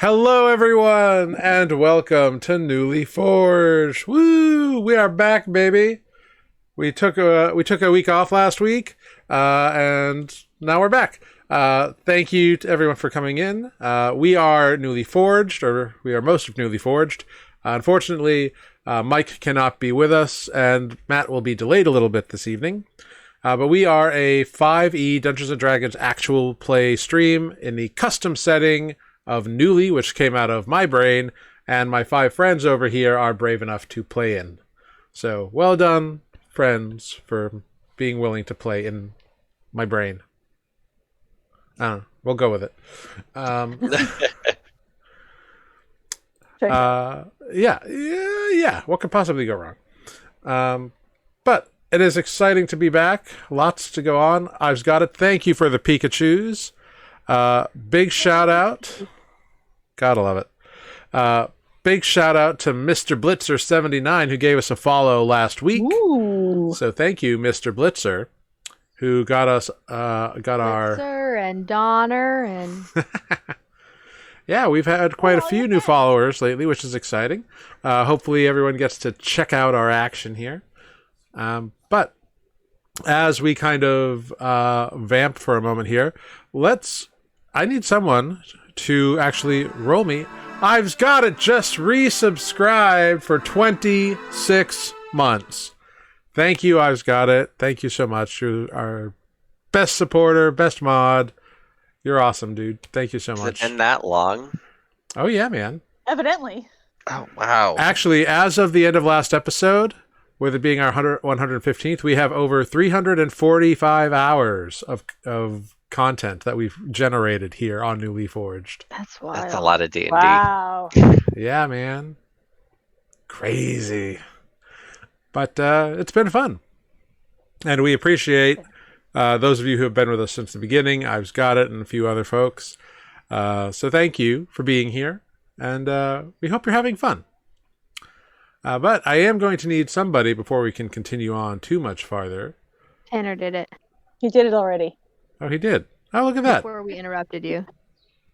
Hello, everyone, and welcome to Nuuli Forged. Woo! We are back, baby. We took a week off last week, and now we're back. Thank you to everyone for coming in. We are Nuuli Forged, or we are most of Nuuli Forged. Unfortunately, Mike cannot be with us, and Matt will be delayed a little bit this evening. But we are a 5e Dungeons & Dragons actual play stream in the custom setting of Nuuli, which came out of my brain, and my 5 friends over here are brave enough to play in. So, well done, friends, for being willing to play in my brain. I don't know. We'll go with it. Yeah. What could possibly go wrong? But it is exciting to be back. Lots to go on. I've got it. Thank you for the Pikachus. Big shout out. Gotta love it. Big shout out to Mr. Blitzer79 who gave us a follow last week. Ooh. So thank you, Mr. Blitzer, who got us Blitzer and Donner and Yeah, we've had quite a few new followers lately, which is exciting. Hopefully everyone gets to check out our action here. But as we kind of vamp for a moment here, I need someone to actually roll me. I've got it, just resubscribed for 26 months. Thank you, I've got it. Thank you so much. You're our best supporter, best mod. You're awesome, dude. Thank you so much. Has it been that long? Oh, yeah, man. Evidently. Oh, wow. Actually, as of the end of last episode, with it being our 115th, we have over 345 hours of content that we've generated here on Nuuli Forged. that's wild. That's a lot of D&D. Wow. Yeah, man. Crazy. But it's been fun. And we appreciate those of you who have been with us since the beginning. I've got it and a few other folks. So thank you for being here. And we hope you're having fun. But I am going to need somebody before we can continue on too much farther. Tanner did it He did it already. Oh, he did. Oh, look at that. before we interrupted you.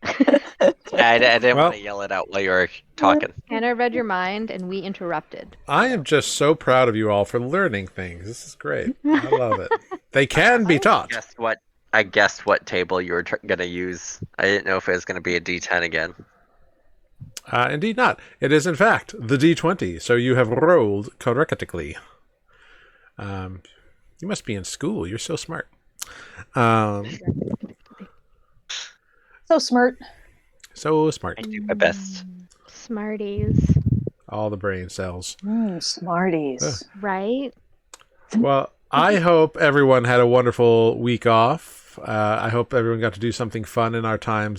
I didn't Well- want to yell it out while you were talking. Tanner read your mind and we interrupted. I am just so proud of you all for learning things. This is great. I love it. They can be taught. I guessed what table you were going to use. I didn't know if it was going to be a D10 again. Indeed not. It is, in fact, the D20, so you have rolled correctly. You must be in school. You're so smart. So smart. So smart. I do my best. Smarties, All the brain cells. Smarties. right? Well, I hope everyone had a wonderful week off. I hope everyone got to do something fun in our time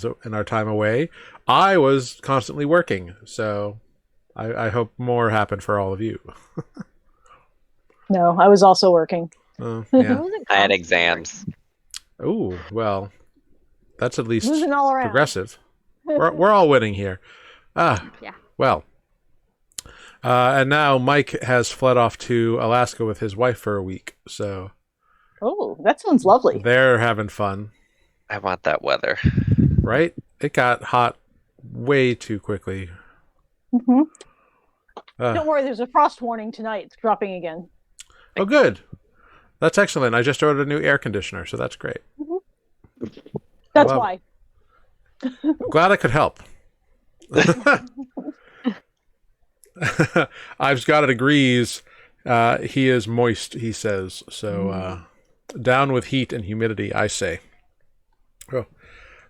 away. I was constantly working, so I hope more happened for all of you. No, I was also working. Yeah. I had exams. Oh, well, that's at least Losing all around. progressive. We're all winning here. Yeah. Well. And now Mike has fled off to Alaska with his wife for a week, so Oh, that sounds lovely. they're having fun, I want that weather. right? It got hot way too quickly. Hmm Uh, Don't worry, there's a frost warning tonight. It's dropping again. oh, good. That's excellent. I just ordered a new air conditioner, so that's great. That's Well, why. Glad I could help. I've got it agrees. He is moist, he says. So down with heat and humidity, I say. Oh,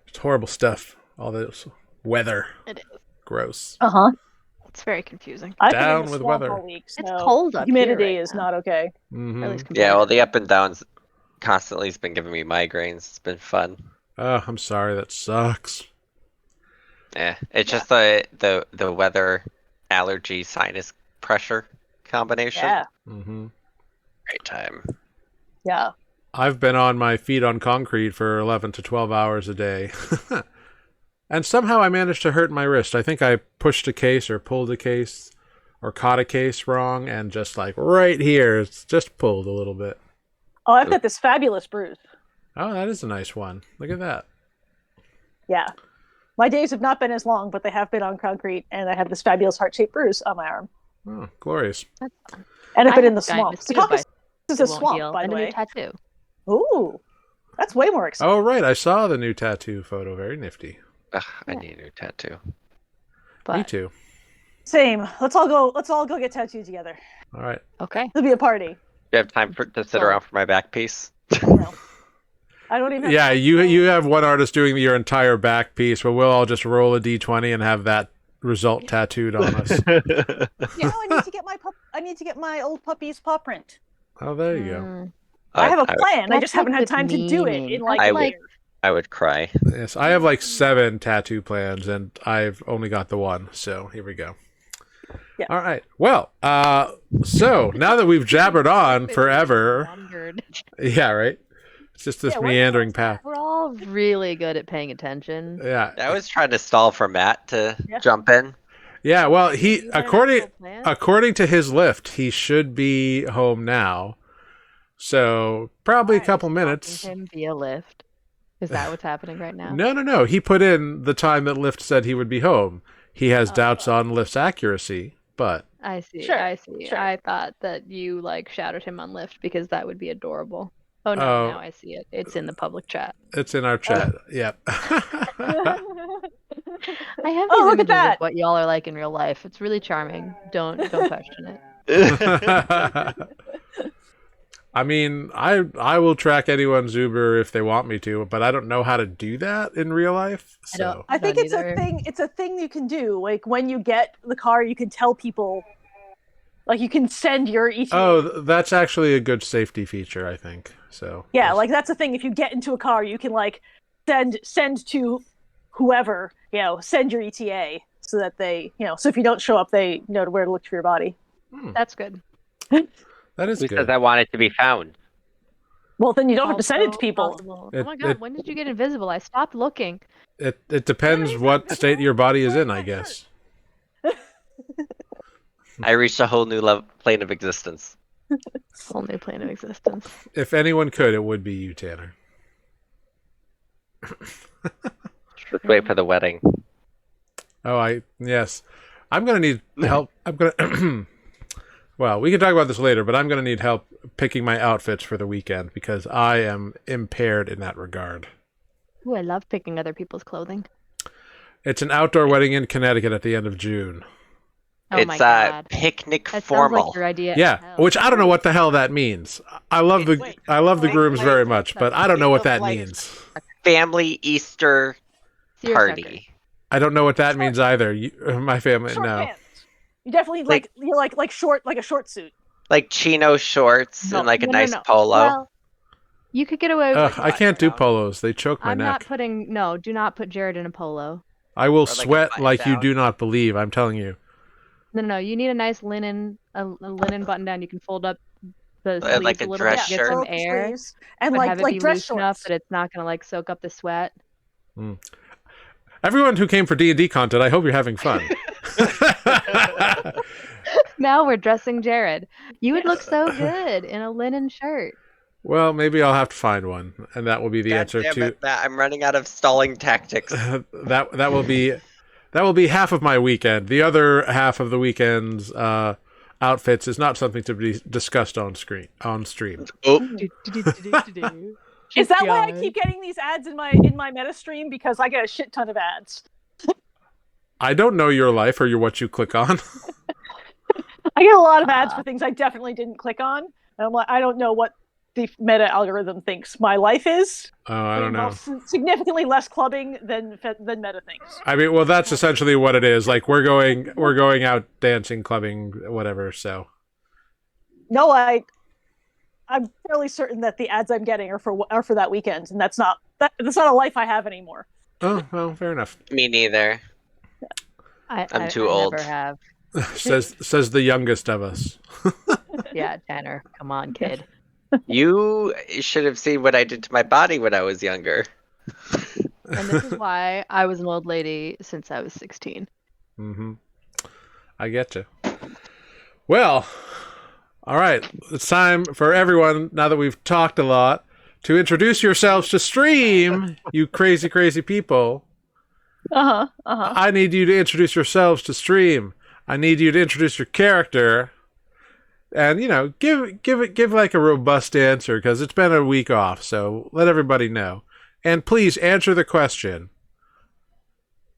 it's horrible stuff. All this weather. It is. Gross. Uh-huh. It's very confusing. I've Down been in the with swamp weather. all week, It's so cold up here humidity right is now. not okay. Mhm. At least Yeah, well, compared the up and downs constantly has been giving me migraines. It's been fun. Oh, I'm sorry. That sucks. Yeah, it's just the weather, allergy, sinus pressure combination. Yeah. Hmm. Great time. Yeah. I've been on my feet on concrete for 11 to 12 hours a day. And somehow I managed to hurt my wrist. I think I pushed a case or pulled a case or caught a case wrong, and just like right here, it's just pulled a little bit. Oh, I've got this fabulous bruise. Oh, that is a nice one. Look at that. Yeah. My days have not been as long, but they have been on concrete, and I have this fabulous heart-shaped bruise on my arm. Oh, glorious. That's fun. And I've been I in the have gotten swamp. mosquito bites Secaucus is that a won't swamp, heal, by and the a new way. tattoo. Ooh, that's way more exciting. Oh, right. I saw the new tattoo photo. Very nifty. Ugh, I Yeah. need a new tattoo. But, Me too. Same. Let's all go get tattooed together. All right. Okay. It'll be a party. Do you have time to sit So- around for my back piece? No. I don't even have Yeah, time you to- have one artist doing your entire back piece, but we'll all just roll a d20 and have that result tattooed on us. No, I need to get I need to get my old puppy's paw print. Oh, there you go. Mm, I have a plan. I That's just haven't like had with time to do it meaning. in I like would- years. I would cry. Yes, I have like 7 tattoo plans, and I've only got the one. So here we go. Yeah. All right. Well, so now that we've jabbered on forever, Wandered. yeah, right. It's just this Yeah, where the meandering hell's path. We're all really good at paying attention. Yeah. I was trying to stall for Matt to Yeah. jump in. Yeah. Well, You had an according actual plan? according to his lift, he should be home now. So probably a Nice. couple Talking minutes. to him via Lyft. Is that what's happening right now? No. He put in the time that Lyft said he would be home. He has doubts on Lyft's accuracy, but I see. Sure, I see. sure. I thought that you like shouted him on Lyft because that would be adorable. Oh no, Oh. now I see it. It's in the public chat. it's in our chat. Yep. I have Oh, these look at images that. of what y'all are like in real life. It's really charming. Don't question it. I mean, I will track anyone's Uber if they want me to, but I don't know how to do that in real life. I don't- So I think Don't it's either. a thing. It's a thing you can do. Like when you get the car, you can tell people. Like you can send your ETA. that's actually a good safety feature, I think. So Yeah, yes. like that's the thing. If you get into a car, you can like send to whoever, send your ETA so that they, so if you don't show up, they know where to look for your body. That's good. that is Who good. says I want it to be found? Well, then you don't have to send it to Also people. possible. It- Oh my god, it- when did you get invisible? I stopped looking. It depends what state your body is in, I guess. I reached a whole new plane of existence. Whole new plane of existence. If anyone could, it would be you, Tanner. Let's wait for the wedding. Oh, yes. I'm going to need help. I'm going to well, we can talk about this later, but I'm going to need help picking my outfits for the weekend because I am impaired in that regard. Ooh, I love picking other people's clothing. It's an outdoor wedding in Connecticut at the end of June. Oh It's my god. picnic That sounds formal. like your idea. as Yeah, hell. which I don't know what the hell that means. I love the Wait, grooms wait, very much, but I don't know what that like- means. Family Easter Seersucker. party. I don't know what that means either. My family, Short no. pants. You definitely you're like short, like a short suit. Like chino shorts No, and like a no, nice no. polo. Well, you could get away with Ugh, like, I can't do button-down. polos. They choke my I'm neck. not putting do not put Jared in a polo. I will like a sweat button like you down. do not believe. I'm telling you. No, you need a nice linen a linen button down. You can fold up the sleeves like a a little dress bit to get shirt. some roll up the air, sleeves, and but like have it be dress loose enough shorts. that it's not gonna like soak up the sweat. Everyone who came for D&D content, I hope you're having fun. Now we're dressing Jared. You would look so good in a linen shirt. Well, maybe I'll have to find one, and that will be the God answer damn to it, Matt, I'm running out of stalling tactics. that will be half of my weekend. The other half of the weekend's outfits is not something to be discussed on stream. Oh, Is that why I keep getting these ads in my meta stream? Because I get a shit ton of ads. I don't know your life or what you click on. I get a lot of ads for things I definitely didn't click on. And I'm like, I don't know what the meta algorithm thinks my life is. Oh, I don't know. Significantly less clubbing than meta thinks. I mean, well, that's essentially what it is. Like we're going out dancing, clubbing, whatever. So No, I'm fairly certain that the ads I'm getting are for that weekend, and that's not a life I have anymore. oh well, fair enough. me neither. I'm too old. Never have. says the youngest of us. Yeah, Tanner, come on, kid. You should have seen what I did to my body when I was younger. And this is why I was an old lady since I was 16. I get you. Well, all right. It's time for everyone, now that we've talked a lot, to introduce yourselves to stream, you crazy, crazy people. I need you to introduce yourselves to stream. I need you to introduce your character. And, give like a robust answer, because it's been a week off, so let everybody know. And please answer the question.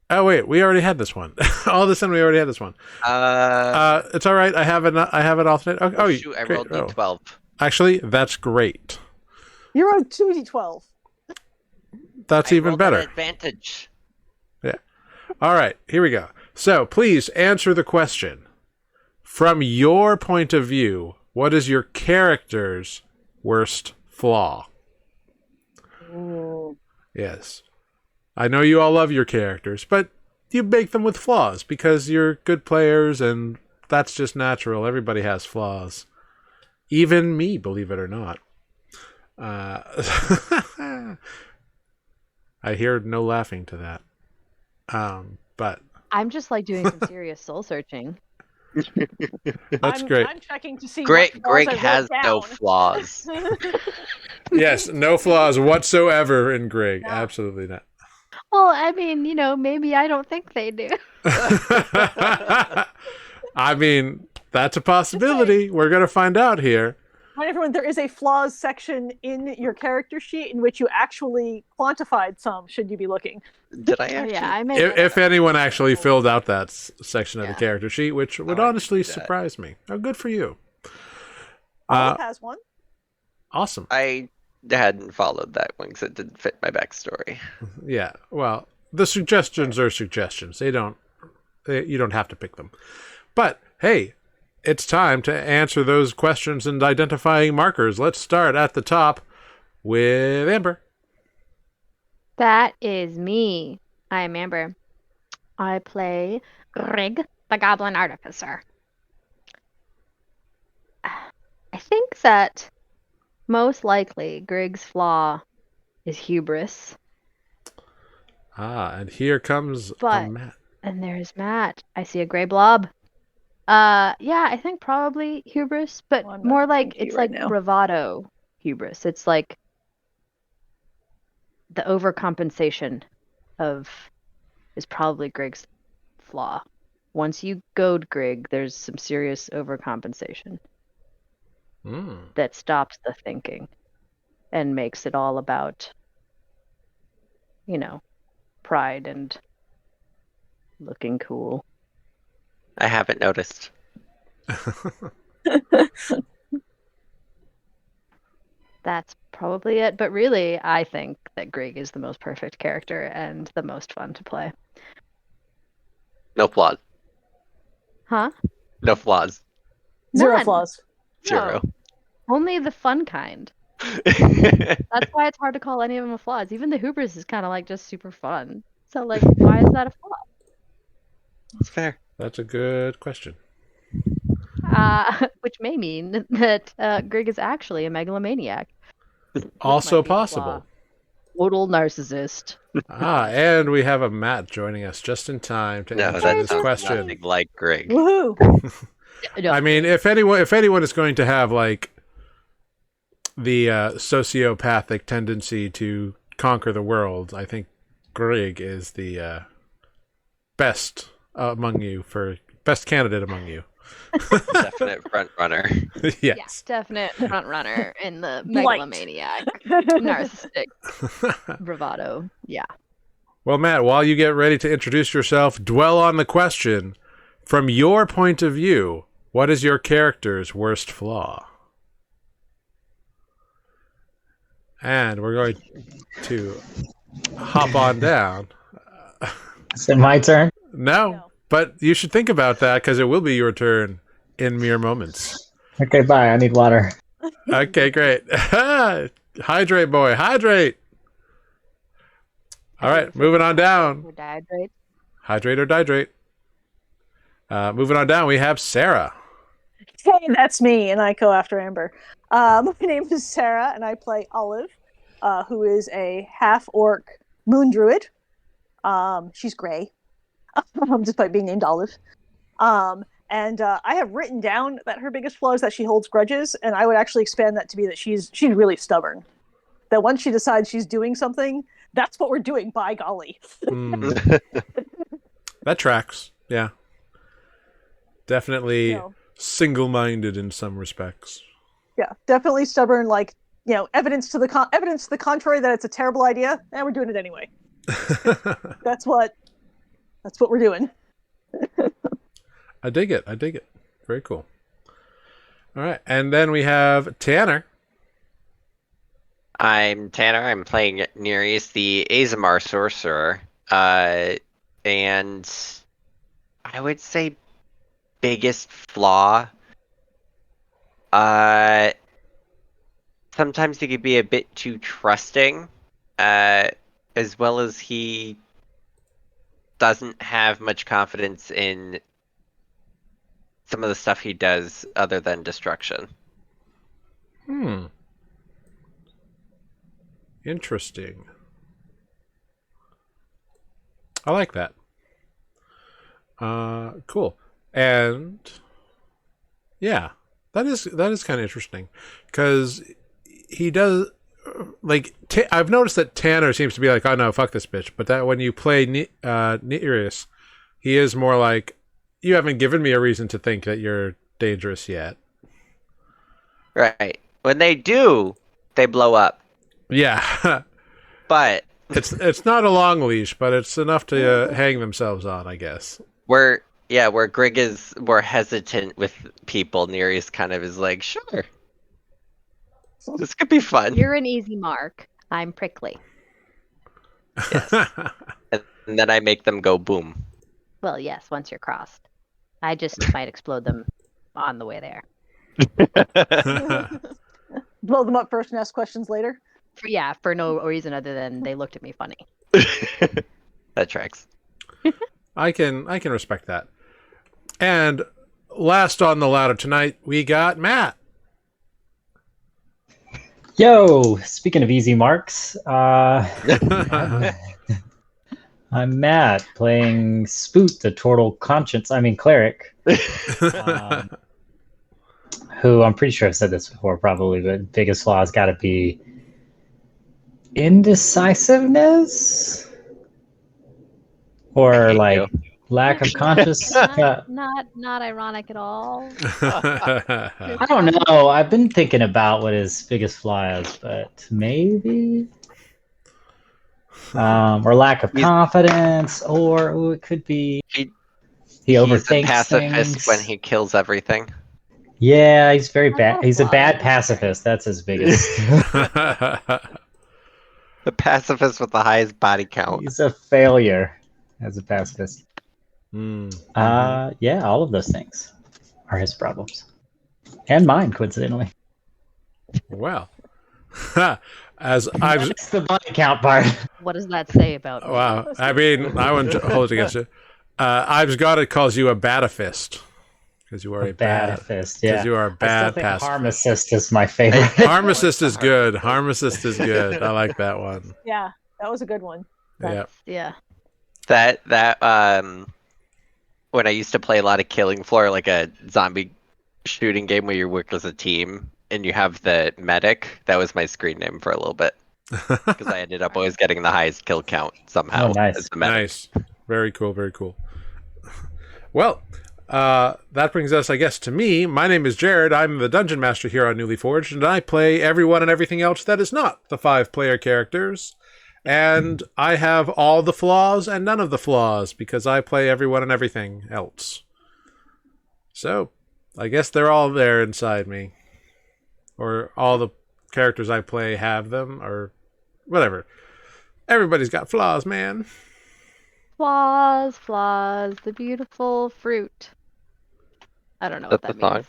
Oh, wait, we already had this one. All of a sudden, we already had this one. It's all right. I have an alternate. Shoot, I rolled D12. Actually, that's great. You rolled 2d12. That's even better. Advantage. Yeah. All right, here we go. So, please answer the question. From your point of view, what is your character's worst flaw? Ooh. Yes. I know you all love your characters, but you make them with flaws because you're good players, and that's just natural. Everybody has flaws. Even me, believe it or not. I hear no laughing to that. But I'm just like doing some serious soul searching. That's great. I'm checking to see. Greg what flaws I has wrote no down. flaws. Yes, no flaws whatsoever in Greg. No. Absolutely not. Well, I mean, maybe I don't think they do. I mean, that's a possibility. We're going to find out here. Right, everyone, there is a flaws section in your character sheet in which you actually quantified some, should you be looking. Did I Oh, actually? yeah, I made If anyone actually filled out that section of the Yeah. character sheet, which would I didn't honestly do that. surprise me. Oh, good for you. Olive has one. Awesome. I hadn't followed that one because it didn't fit my backstory. Yeah. Well, the suggestions are suggestions. You don't have to pick them. But hey, it's time to answer those questions and identifying markers. Let's start at the top with Amber. That is me. I'm Amber. I play Grig, the Goblin Artificer. I think that most likely Grig's flaw is hubris. And here comes But- Matt. And there's Matt. I see a gray blob. Yeah, I think probably hubris, but Well, I'm more not like thinking it's right like now. bravado hubris. It's like the overcompensation is probably Grig's flaw. Once you goad Grig, there's some serious overcompensation that stops the thinking and makes it all about, pride and looking cool. I haven't noticed. That's probably it. But really, I think that Grig is the most perfect character and the most fun to play. No flaws. Huh? No flaws. Zero None. flaws. Zero. Only the fun kind. That's why it's hard to call any of them a flaws. Even the hubris is kind of like just super fun. So like, why is that a flaw? That's fair. That's a good question. Which may mean that Grig is actually a megalomaniac. Also might be a possible. flaw. Total narcissist. And we have a Matt joining us just in time to No, answer that this sounds question. nothing like Greg. Woohoo! No, I mean, if anyone is going to have like the sociopathic tendency to conquer the world, I think Grig is the best among you, for best candidate among you. Definite front runner. Yes. yeah, definite front runner in the Blight. megalomaniac, narcissistic bravado. Yeah. Well, Matt, while you get ready to introduce yourself, dwell on the question. From your point of view, what is your character's worst flaw? And we're going to hop on down. Is it my turn? No, but you should think about that because it will be your turn in mere moments. Okay, bye. I need water. Okay, great. Hydrate, boy, hydrate. All right, moving on down. Or dehydrate. Hydrate or dihydrate. Moving on down, we have Sarah. Hey, that's me, and I go after Amber. My name is Sarah, and I play Olive, who is a half-orc moon druid. She's gray, despite being named Olive. And I have written down that her biggest flaw is that she holds grudges, and I would actually expand that to be that she's really stubborn. That once she decides she's doing something, that's what we're doing, by golly. That tracks. Yeah. Definitely You know, single-minded in some respects. yeah, definitely stubborn. Like, evidence to the contrary that it's a terrible idea, and we're doing it anyway. That's what we're doing. I dig it. Very cool. All right, and then we have Tanner. I'm Tanner. I'm playing Nereus, the Azamar sorcerer. And I would say biggest flaw. Sometimes he could be a bit too trusting, as well as he doesn't have much confidence in some of the stuff he does other than destruction. Interesting. I like that. Cool. And yeah, that is kind of interesting because he does I've noticed that Tanner seems to be like, oh no, fuck this bitch. But that when you play Nereus, he is more like, you haven't given me a reason to think that you're dangerous yet. Right. When they do, they blow up. Yeah. But it's not a long leash, but it's enough to hang themselves on, I guess. where Grig is more hesitant with people, Nereus kind of is like, sure, this could be fun. You're an easy mark. I'm prickly. Yes. And then I make them go boom. Well, yes, once you're crossed. I just might explode them on the way there. Blow them up first and ask questions later. For no reason other than they looked at me funny. That tracks. I can respect that. And last on the ladder tonight, we got Matt. Yo, speaking of easy marks, I'm Matt playing Spoot, the cleric, who I'm pretty sure I've said this before probably, but biggest flaw has got to be indecisiveness or like lack of conscious. Not ironic at all. I don't know. I've been thinking about what his biggest flaw is, but maybe or lack of confidence, or it could be he overthinks He's a pacifist things. when he kills everything. Yeah, he's very That's bad. not a He's a flaw, bad that's pacifist. That's his biggest. The pacifist with the highest body count. He's a failure as a pacifist. Mm-hmm. Yeah, all of those things are his problems, and mine, coincidentally. Well, as I've It's the body count part. What does that say about me? wow, I mean, I wouldn't hold it against you. I've got to call you a batafist because you are a bad Batafist. Yeah, because you are a bad pacifist. pacifist. Harmacist is my favorite. Harmacist is good. Harmacist is good. I like that one. Yeah, that was a good one. Yeah. That when I used to play a lot of Killing Floor, like a zombie shooting game where you work as a team and you have the medic, that was my screen name for a little bit because I ended up always getting the highest kill count somehow. Oh, nice. As the medic. Nice. Very cool. Very cool. Well, that brings us, I guess, to me. My name is Jared. I'm the Dungeon Master here on Nuuli Forged, and I play everyone and everything else that is not the 5-player characters. And I have all the flaws and none of the flaws because I play everyone and everything else. So, I guess they're all there inside me. Or all the characters I play have them, or whatever. Everybody's got flaws, man. Flaws, the beautiful fruit. I don't know what That's that the means.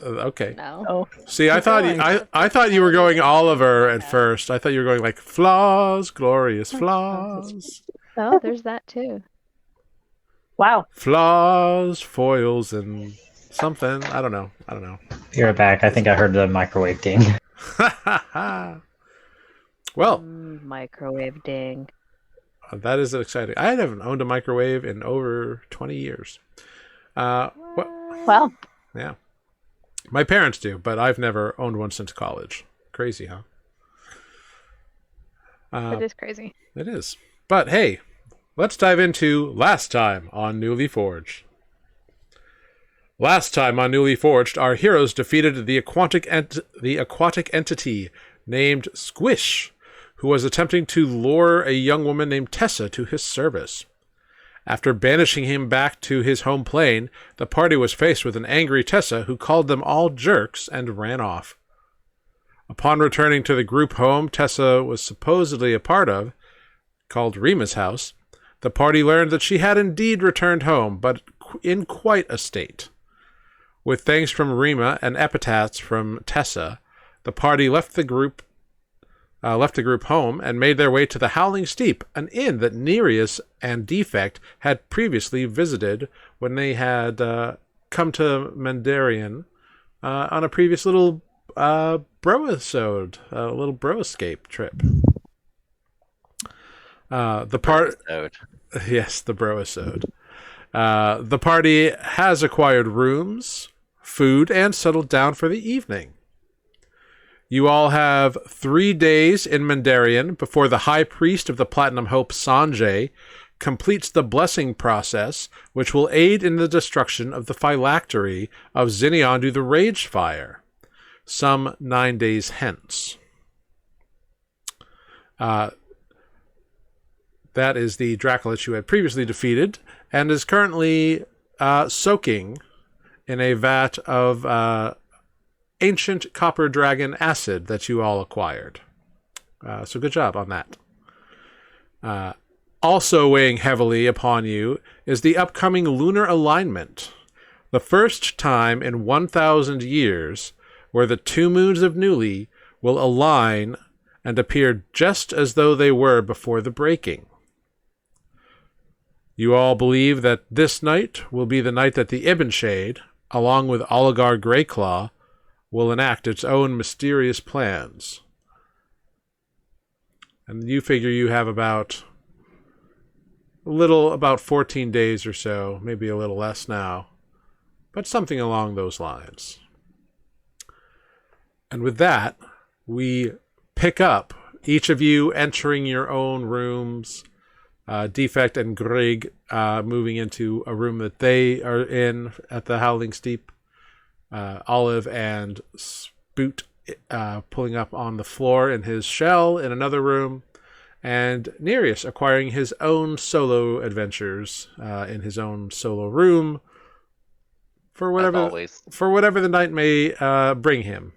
Okay. No. Oh, See, I thought I thought you were going Oliver at first. I thought you were going like flaws, glorious flaws, Oh, there's that too. wow. flaws, foils, and something. I don't know. You're back. I think I heard the microwave ding. Well, Microwave ding. that is exciting. I haven't owned a microwave in over 20 years. Wow. Yeah. My parents do, but I've never owned one since college. Crazy, huh? That is crazy. It is. But hey, let's dive into last time on Nuuli Forged. Last time on Nuuli Forged, our heroes defeated the aquatic entity named Squish, who was attempting to lure a young woman named Tessa to his service. After banishing him back to his home plane, the party was faced with an angry Tessa who called them all jerks and ran off. Upon returning to the group home Tessa was supposedly a part of, called Rima's house, the party learned that she had indeed returned home, but in quite a state. With thanks from Rima and epithets from Tessa, the party left the group home and made their way to the Howling Steep, an inn that Nereus and Defect had previously visited when they had come to Mandarian on a previous little broisode, a little broescape trip. Yes, the broisode. The party has acquired rooms, food, and settled down for the evening. You all have 3 days in Mandarian before the High Priest of the Platinum Hope, Sanjay, completes the blessing process, which will aid in the destruction of the phylactery of Zinniandu the Ragefire, some 9 days hence. That is the Dracolich you had previously defeated, and is currently soaking in a vat of ancient copper dragon acid that you all acquired. So good job on that. Also weighing heavily upon you is the upcoming lunar alignment. The first time in 1,000 years where the 2 moons of Nuuli will align and appear just as though they were before the breaking. You all believe that this night will be the night that the Ibn Shade, along with Oligar Greyclaw, will enact its own mysterious plans. And you figure you have about 14 days or so, maybe a little less now, but something along those lines. And with that, we pick up, each of you entering your own rooms, Defect and Grig moving into a room that they are in at the Howling Steep, Olive and Spoot pulling up on the floor in his shell in another room, and Nereus acquiring his own solo adventures in his own solo room for whatever the night may bring him.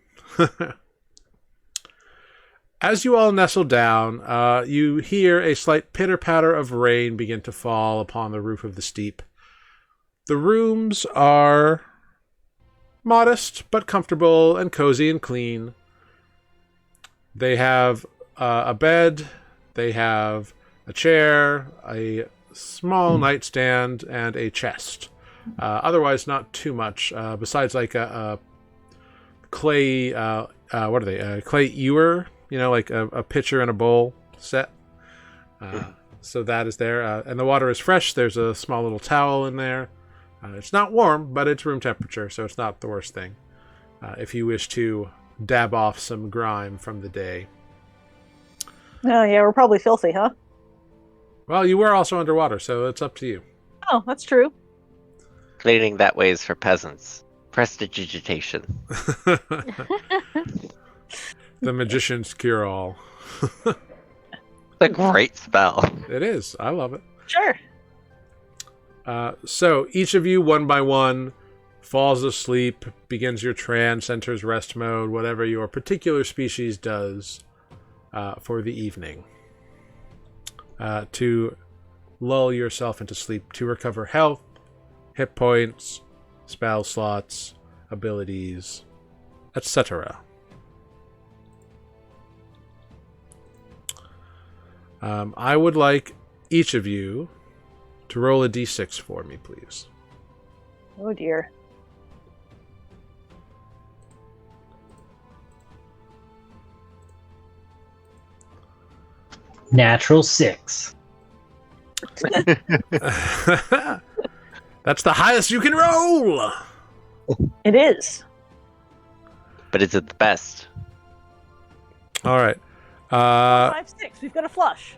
As you all nestle down, you hear a slight pitter-patter of rain begin to fall upon the roof of the steep. The rooms are modest, but comfortable and cozy and clean. They have a bed, they have a chair, a small nightstand, and a chest. Otherwise, not too much, besides like a clay, what are they, clay ewer, like a pitcher and a bowl set. So that is there. And the water is fresh. There's a small little towel in there. It's not warm, but it's room temperature, so it's not the worst thing. If you wish to dab off some grime from the day. Oh, yeah, we're probably filthy, huh? Well, you were also underwater, so it's up to you. Oh, that's true. Cleaning that way is for peasants. Prestidigitation. The magician's cure-all. It's a great spell. It is. I love it. Sure. So each of you, one by one, falls asleep, begins your trance, enters rest mode, whatever your particular species does for the evening. To lull yourself into sleep, to recover health, hit points, spell slots, abilities, etc. I would like each of you to roll a d6 for me, please. Oh, dear. Natural 6. That's the highest you can roll! It is. But is it the best? All right. 5, 6. We've got a flush.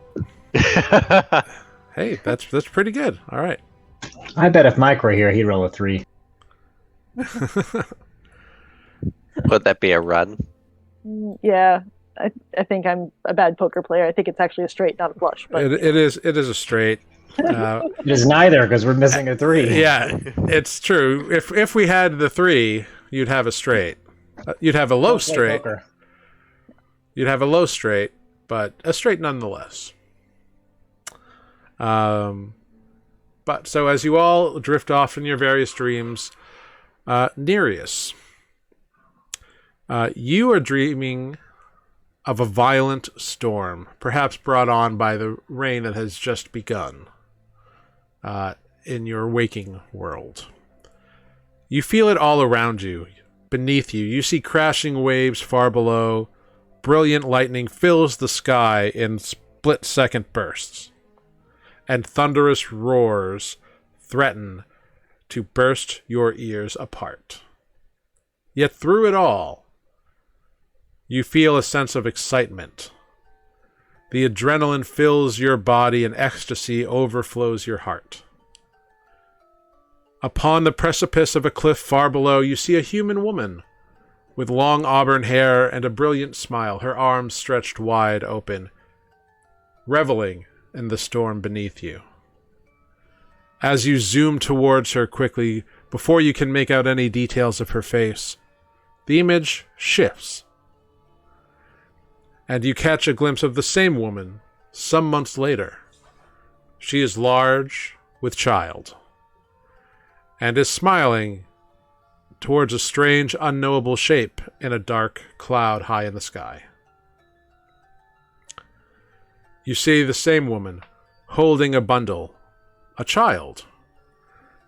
Hey, that's pretty good. All right. I bet if Mike were here, he'd roll a 3. Would that be a run? Yeah, I think I'm a bad poker player. I think it's actually a straight, not a flush. But It is a straight. It is neither because we're missing a 3. Yeah, it's true. If we had the 3, you'd have a straight. You'd have a low Don't play straight. poker. You'd have a low straight, but a straight nonetheless. But so as you all drift off in your various dreams, Nereus, you are dreaming of a violent storm, perhaps brought on by the rain that has just begun in your waking world. You feel it all around you, beneath you. You see crashing waves far below. Brilliant lightning fills the sky in split-second bursts, and thunderous roars threaten to burst your ears apart. Yet through it all, you feel a sense of excitement. The adrenaline fills your body and ecstasy overflows your heart. Upon the precipice of a cliff far below, you see a human woman with long auburn hair and a brilliant smile, her arms stretched wide open, reveling in the storm beneath you. As you zoom towards her quickly, before you can make out any details of her face, the image shifts, and you catch a glimpse of the same woman some months later. She is large with child, and is smiling towards a strange, unknowable shape in a dark cloud high in the sky. You see the same woman holding a bundle, a child,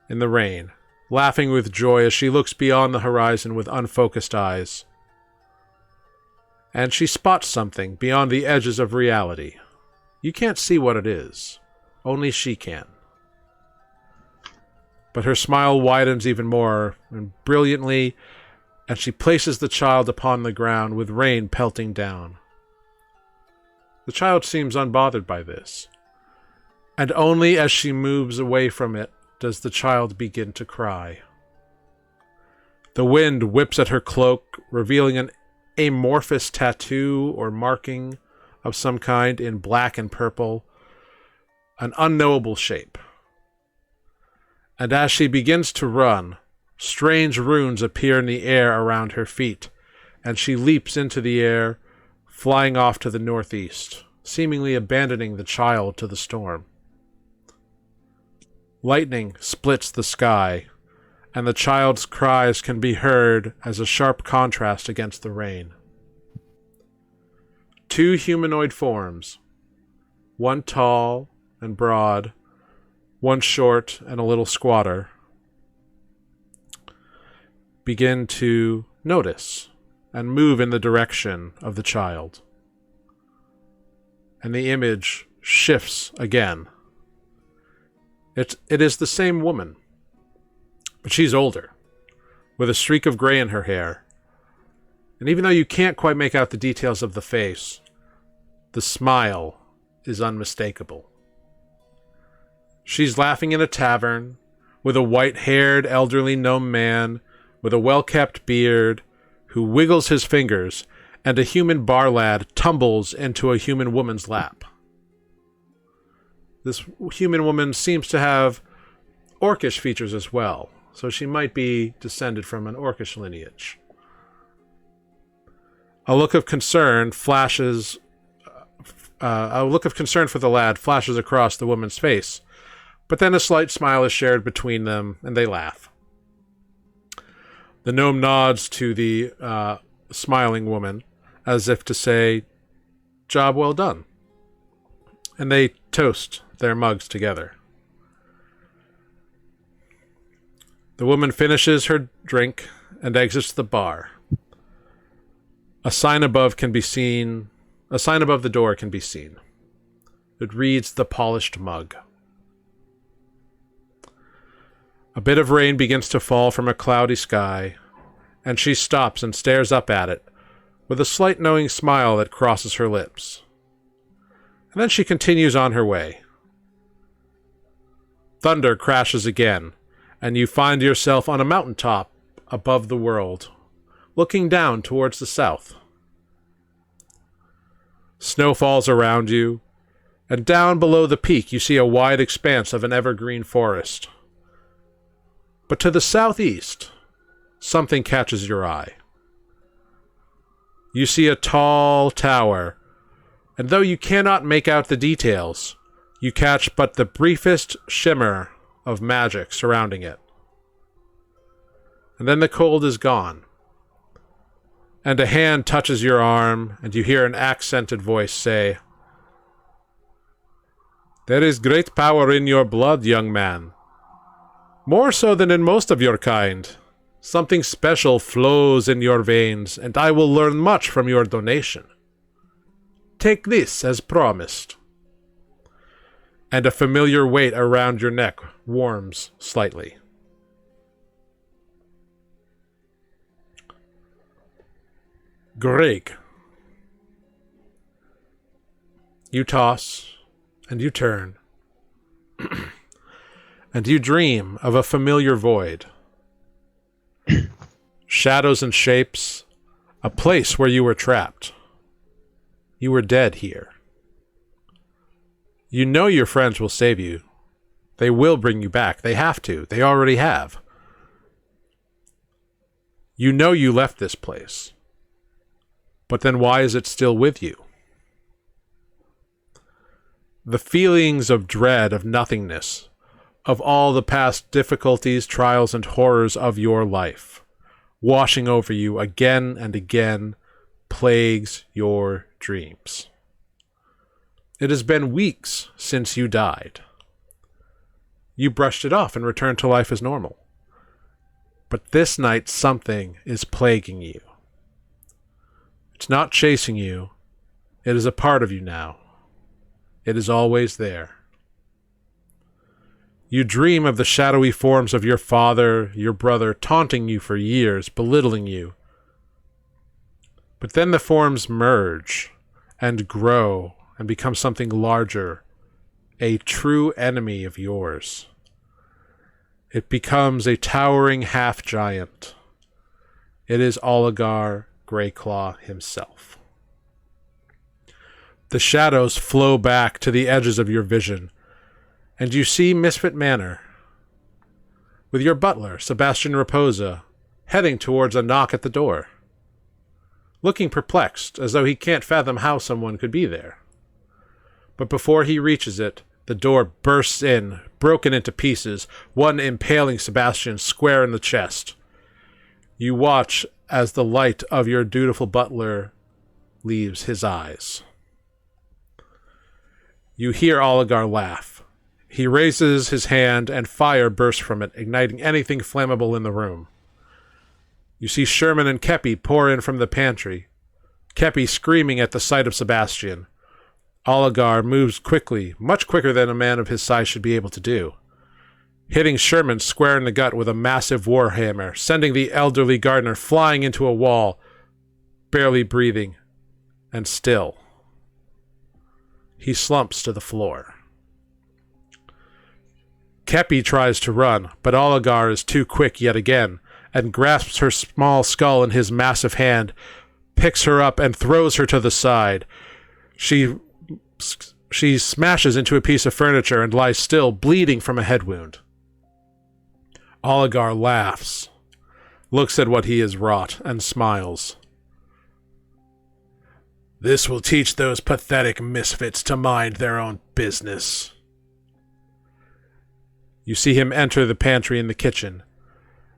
in the rain, laughing with joy as she looks beyond the horizon with unfocused eyes. And she spots something beyond the edges of reality. You can't see what it is. Only she can. But her smile widens even more and brilliantly, and she places the child upon the ground with rain pelting down. The child seems unbothered by this, and only as she moves away from it does the child begin to cry. The wind whips at her cloak, revealing an amorphous tattoo or marking of some kind in black and purple, an unknowable shape. And as she begins to run, strange runes appear in the air around her feet, and she leaps into the air, flying off to the northeast, seemingly abandoning the child to the storm. Lightning splits the sky, and the child's cries can be heard as a sharp contrast against the rain. 2 humanoid forms, one tall and broad, one short and a little squatter, begin to notice and move in the direction of the child. And the image shifts again. It is the same woman, but she's older, with a streak of gray in her hair. And even though you can't quite make out the details of the face, the smile is unmistakable. She's laughing in a tavern with a white-haired elderly gnome man with a well-kept beard who wiggles his fingers, and a human bar lad tumbles into a human woman's lap. This human woman seems to have orcish features as well, so she might be descended from an orcish lineage. A look of concern for the lad flashes across the woman's face, but then a slight smile is shared between them, and they laugh. The gnome nods to the smiling woman, as if to say, "Job well done." And they toast their mugs together. The woman finishes her drink and exits the bar. A sign above the door can be seen. It reads "The Polished Mug." A bit of rain begins to fall from a cloudy sky, and she stops and stares up at it, with a slight knowing smile that crosses her lips. And then she continues on her way. Thunder crashes again, and you find yourself on a mountaintop above the world, looking down towards the south. Snow falls around you, and down below the peak you see a wide expanse of an evergreen forest. But to the southeast, something catches your eye. You see a tall tower, and though you cannot make out the details, you catch but the briefest shimmer of magic surrounding it. And then the cold is gone, and a hand touches your arm, and you hear an accented voice say, "There is great power in your blood, young man. More so than in most of your kind. Something special flows in your veins, and I will learn much from your donation. Take this as promised." And a familiar weight around your neck warms slightly. Greg. You toss, and you turn, and you dream of a familiar void. Shadows and shapes, a place where you were trapped. You were dead here. You know your friends will save you. They will bring you back. They have to. They already have. You know you left this place. But then why is it still with you? The feelings of dread, of nothingness, of all the past difficulties, trials, and horrors of your life, washing over you again and again, plagues your dreams. It has been weeks since you died. You brushed it off and returned to life as normal. But this night something is plaguing you. It's not chasing you. It is a part of you now. It is always there. You dream of the shadowy forms of your father, your brother, taunting you for years, belittling you. But then the forms merge and grow and become something larger, a true enemy of yours. It becomes a towering half-giant. It is Oligar Greyclaw himself. The shadows flow back to the edges of your vision, and you see Misfit Manor, with your butler, Sebastian Raposa, heading towards a knock at the door, looking perplexed, as though he can't fathom how someone could be there. But before he reaches it, the door bursts in, broken into pieces, one impaling Sebastian square in the chest. You watch as the light of your dutiful butler leaves his eyes. You hear Oligar laugh. He raises his hand and fire bursts from it, igniting anything flammable in the room. You see Sherman and Kepi pour in from the pantry, Kepi screaming at the sight of Sebastian. Oligar moves quickly, much quicker than a man of his size should be able to do, hitting Sherman square in the gut with a massive warhammer, sending the elderly gardener flying into a wall, barely breathing, and still. He slumps to the floor. Kepi tries to run, but Oligar is too quick yet again, and grasps her small skull in his massive hand, picks her up and throws her to the side. She smashes into a piece of furniture and lies still, bleeding from a head wound. Oligar laughs, looks at what he has wrought, and smiles. This will teach those pathetic misfits to mind their own business. You see him enter the pantry and the kitchen,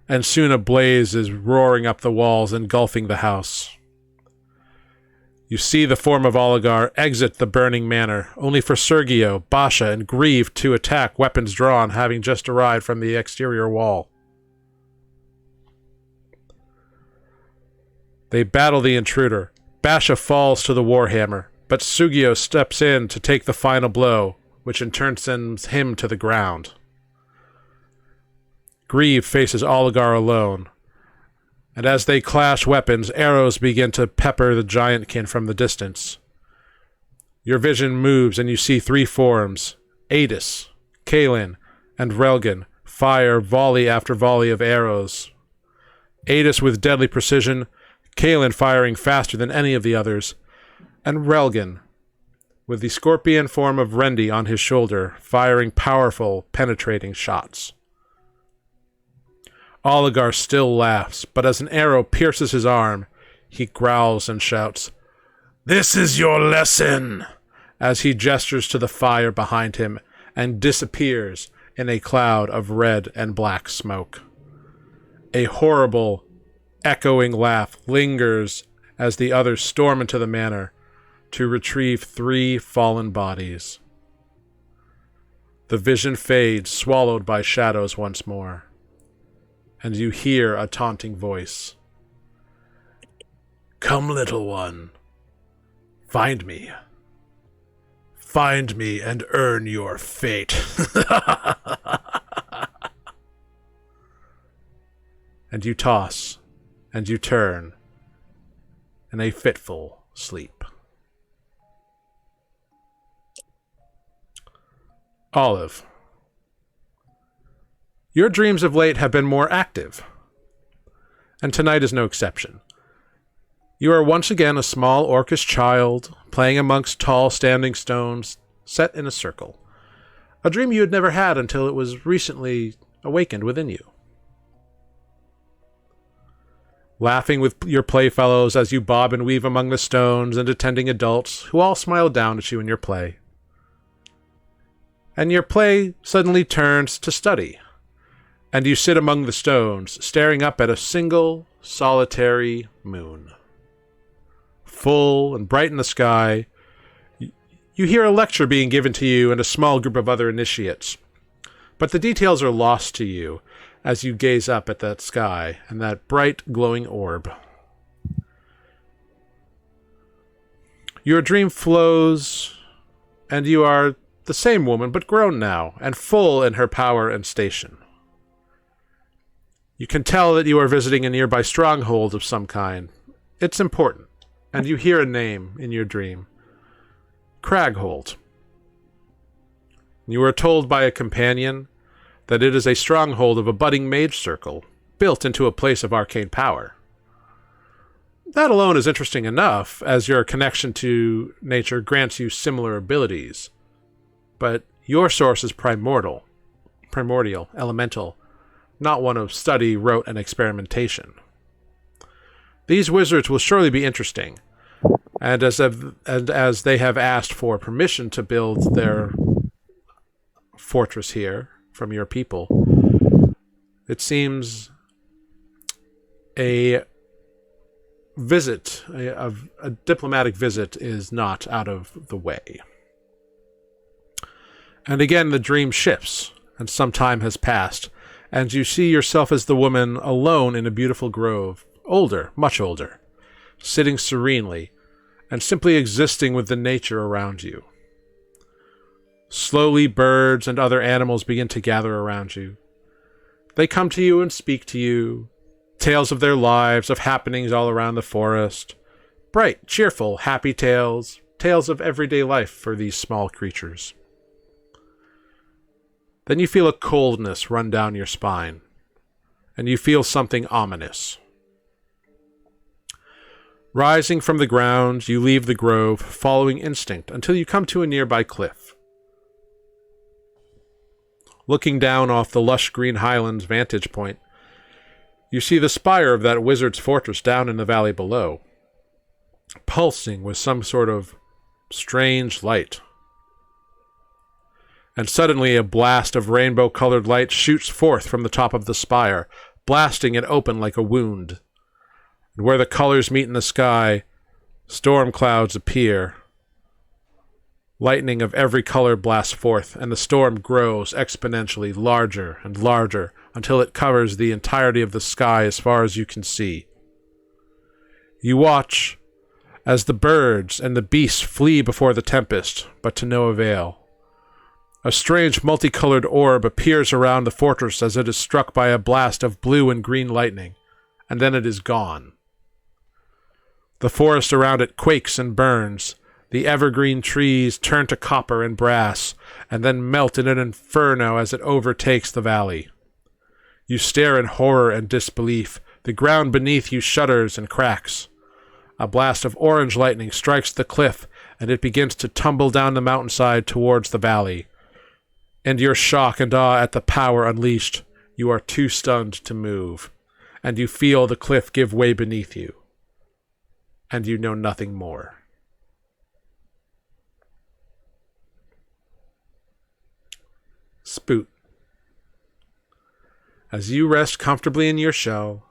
and soon a blaze is roaring up the walls, engulfing the house. You see the form of Oligar exit the burning manor, only for Sergio, Basha, and Grieve to attack, weapons drawn, having just arrived from the exterior wall. They battle the intruder. Basha falls to the warhammer, but Sugio steps in to take the final blow, which in turn sends him to the ground. Grieve faces Oligar alone, And as they clash weapons, arrows begin to pepper the giantkin from the distance. Your vision moves and you see 3 forms, Adis, Kalin, and Relgan, fire volley after volley of arrows. Adis with deadly precision, Kalin firing faster than any of the others, and Relgan, with the scorpion form of Rendi on his shoulder, firing powerful, penetrating shots. Oligar still laughs, but as an arrow pierces his arm, he growls and shouts, "This is your lesson!" as he gestures to the fire behind him and disappears in a cloud of red and black smoke. A horrible, echoing laugh lingers as the others storm into the manor to retrieve 3 fallen bodies. The vision fades, swallowed by shadows once more, and you hear a taunting voice. "Come, little one. Find me. Find me and earn your fate." And you toss, and you turn, in a fitful sleep. Olive. Your dreams of late have been more active, and tonight is no exception. You are once again a small orcish child, playing amongst tall standing stones, set in a circle. A dream you had never had until it was recently awakened within you. Laughing with your playfellows as you bob and weave among the stones and attending adults who all smile down at you in your play. And your play suddenly turns to study, and you sit among the stones, staring up at a single, solitary moon. Full and bright in the sky, you hear a lecture being given to you and a small group of other initiates, but the details are lost to you as you gaze up at that sky and that bright, glowing orb. Your dream flows, and you are the same woman, but grown now, and full in her power and station. You can tell that you are visiting a nearby stronghold of some kind. It's important, and you hear a name in your dream. Craghold. You are told by a companion that it is a stronghold of a budding mage circle, built into a place of arcane power. That alone is interesting enough, as your connection to nature grants you similar abilities. But your source is primordial, elemental, not one of study, rote, and experimentation. These wizards will surely be interesting, and as they have asked for permission to build their fortress here from your people, it seems a diplomatic visit is not out of the way. And again the dream shifts, and some time has passed, and you see yourself as the woman alone in a beautiful grove, older, much older, sitting serenely, and simply existing with the nature around you. Slowly birds and other animals begin to gather around you. They come to you and speak to you, tales of their lives, of happenings all around the forest, bright, cheerful, happy tales, tales of everyday life for these small creatures. Then you feel a coldness run down your spine, and you feel something ominous. Rising from the ground, you leave the grove, following instinct, until you come to a nearby cliff. Looking down off the lush green highlands vantage point, you see the spire of that wizard's fortress down in the valley below, pulsing with some sort of strange light. And suddenly a blast of rainbow-colored light shoots forth from the top of the spire, blasting it open like a wound. And where the colors meet in the sky, storm clouds appear. Lightning of every color blasts forth, and the storm grows exponentially larger and larger until it covers the entirety of the sky as far as you can see. You watch as the birds and the beasts flee before the tempest, but to no avail. A strange multicolored orb appears around the fortress as it is struck by a blast of blue and green lightning, and then it is gone. The forest around it quakes and burns. The evergreen trees turn to copper and brass, and then melt in an inferno as it overtakes the valley. You stare in horror and disbelief. The ground beneath you shudders and cracks. A blast of orange lightning strikes the cliff, and it begins to tumble down the mountainside towards the valley. In your shock and awe at the power unleashed, you are too stunned to move, and you feel the cliff give way beneath you. And you know nothing more. Spoot. As you rest comfortably in your shell,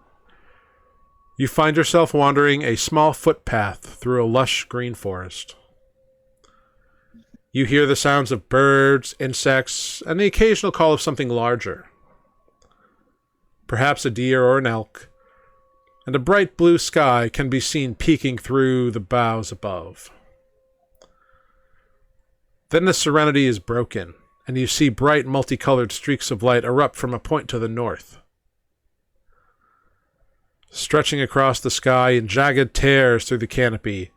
you find yourself wandering a small footpath through a lush green forest. You hear the sounds of birds, insects, and the occasional call of something larger. Perhaps a deer or an elk, and a bright blue sky can be seen peeking through the boughs above. Then the serenity is broken, and you see bright multicolored streaks of light erupt from a point to the north. Stretching across the sky in jagged tears through the canopy,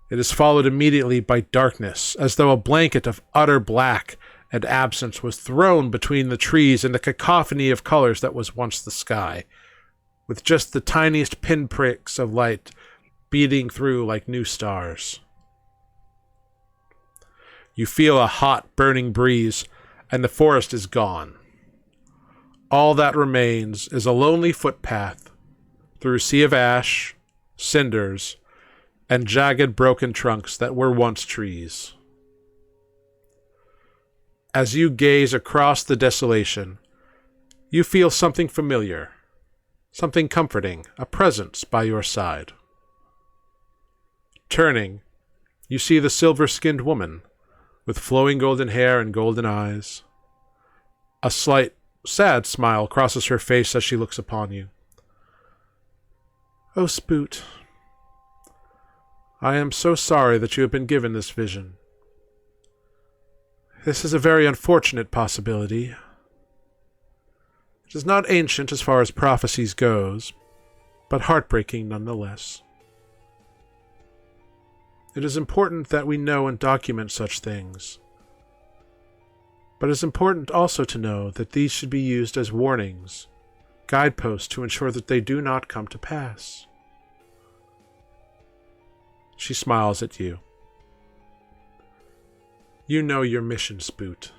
it is followed immediately by darkness, as though a blanket of utter black and absence was thrown between the trees and the cacophony of colors that was once the sky, with just the tiniest pinpricks of light beating through like new stars. You feel a hot, burning breeze, and the forest is gone. All that remains is a lonely footpath through a sea of ash, cinders, and jagged broken trunks that were once trees. As you gaze across the desolation, you feel something familiar, something comforting, a presence by your side. Turning, you see the silver-skinned woman, with flowing golden hair and golden eyes. A slight, sad smile crosses her face as she looks upon you. "Oh, Spoot, I am so sorry that you have been given this vision. This is a very unfortunate possibility. It is not ancient as far as prophecies goes, but heartbreaking nonetheless. It is important that we know and document such things. But it is important also to know that these should be used as warnings, guideposts to ensure that they do not come to pass." She smiles at you. You know your mission, Spoot.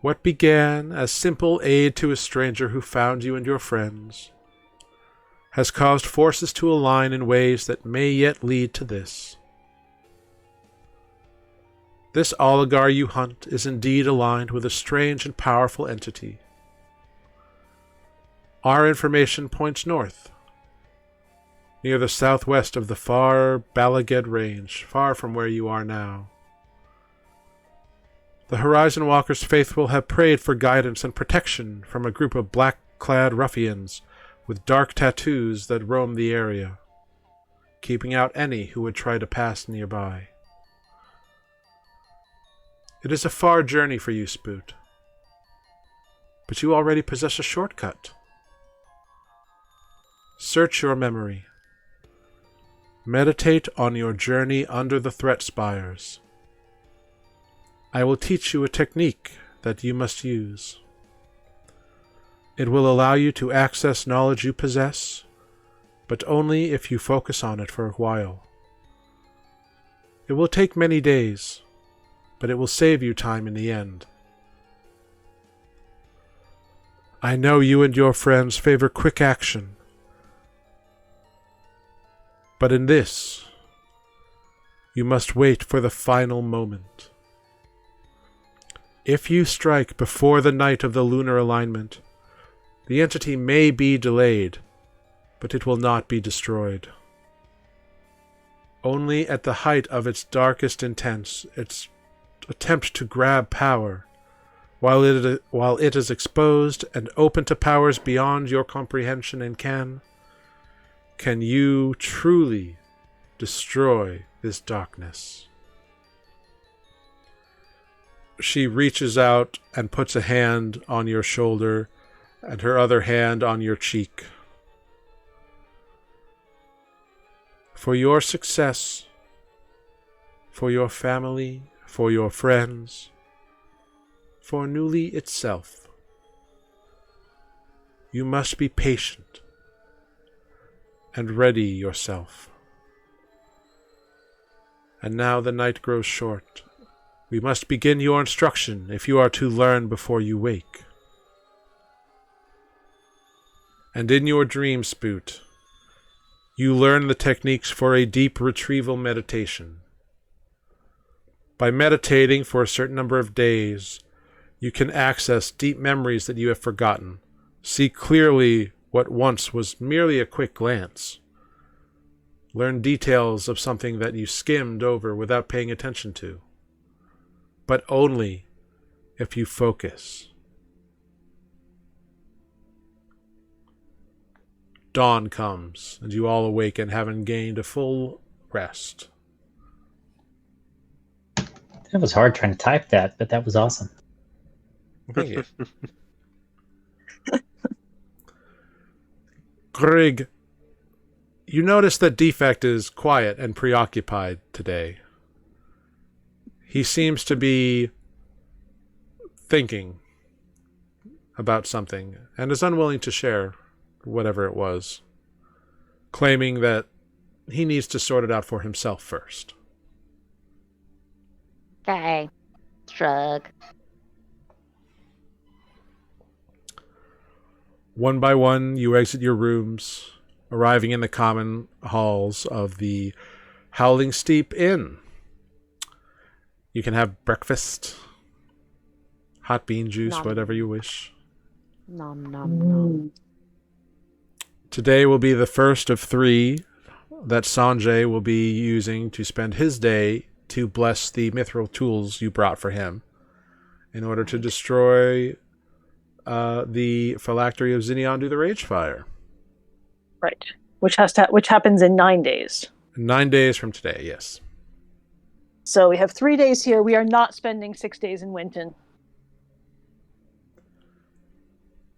What began as simple aid to a stranger who found you and your friends has caused forces to align in ways that may yet lead to this. This oligar you hunt is indeed aligned with a strange and powerful entity. Our information points north, near the southwest of the far Balaged Range, far from where you are now. The Horizon Walker's faithful have prayed for guidance and protection from a group of black-clad ruffians with dark tattoos that roam the area, keeping out any who would try to pass nearby. It is a far journey for you, Spoot, but you already possess a shortcut. Search your memory. Meditate on your journey under the threat spires. I will teach you a technique that you must use. It will allow you to access knowledge you possess, but only if you focus on it for a while. It will take many days, but it will save you time in the end. I know you and your friends favor quick action, but in this, you must wait for the final moment. If you strike before the night of the lunar alignment, the entity may be delayed, but it will not be destroyed. Only at the height of its darkest intents, its attempt to grab power, while it is exposed and open to powers beyond your comprehension and can you truly destroy this darkness. She reaches out and puts a hand on your shoulder and her other hand on your cheek. For your success, for your family, for your friends, for Nuuli itself, you must be patient and ready yourself. And now the night grows short. We must begin your instruction if you are to learn before you wake. And in your dream, Spoot, you learn the techniques for a deep retrieval meditation. By meditating for a certain number of days, you can access deep memories that you have forgotten, see clearly what once was merely a quick glance, learn details of something that you skimmed over without paying attention to, but only if you focus. Dawn comes, and you all awaken, having gained a full rest. It was hard trying to type that, but that was awesome. Thank you. Grig, you notice that Defect is quiet and preoccupied today. He seems to be thinking about something and is unwilling to share whatever it was, claiming that he needs to sort it out for himself first. Okay. Shrug. One by one, you exit your rooms, arriving in the common halls of the Howling Steep Inn. You can have breakfast, hot bean juice, Nom. whatever you wish. Nom nom nom. Today will be the first of 3 that Sanjay will be using to spend his day to bless the mithril tools you brought for him in order to destroy the phylactery of Ziniondu the Ragefire. Right. Which happens in 9 days. 9 days from today, yes. So we have 3 days here. We are not spending 6 days in Winton.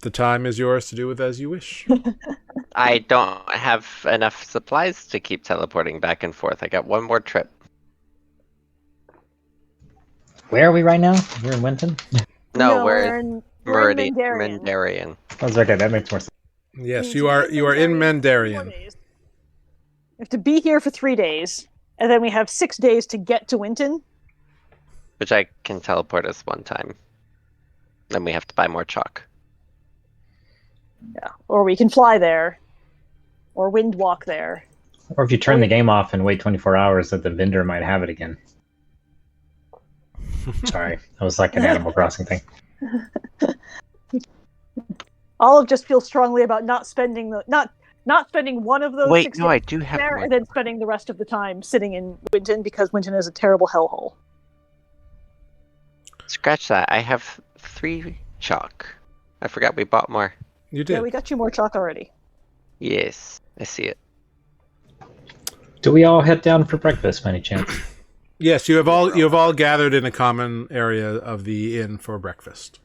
The time is yours to do with as you wish. I don't have enough supplies to keep teleporting back and forth. I got one more trip. Where are we right now? We're in Winton? No, we're in Mendarian. Mendarian. That's okay, that makes more sense. Yes, you are in Mendarian. 4 days. We have to be here for 3 days, and then we have 6 days to get to Winton. Which I can teleport us one time. Then we have to buy more chalk. Yeah. Or we can fly there. Or wind walk there. Or if you turn the game off and wait 24 hours, that the vendor might have it again. Sorry, that was like an Animal Crossing thing. Olive just feels strongly about not spending one of those. Wait, 6 no, days I do have there, more. and then spending the rest of the time sitting in Winton because Winton is a terrible hellhole. Scratch that. I have 3 chalk. I forgot we bought more. You did. Yeah, we got you more chalk already. Yes, I see it. Do we all head down for breakfast by any chance? Yes, you have all gathered in a common area of the inn for breakfast.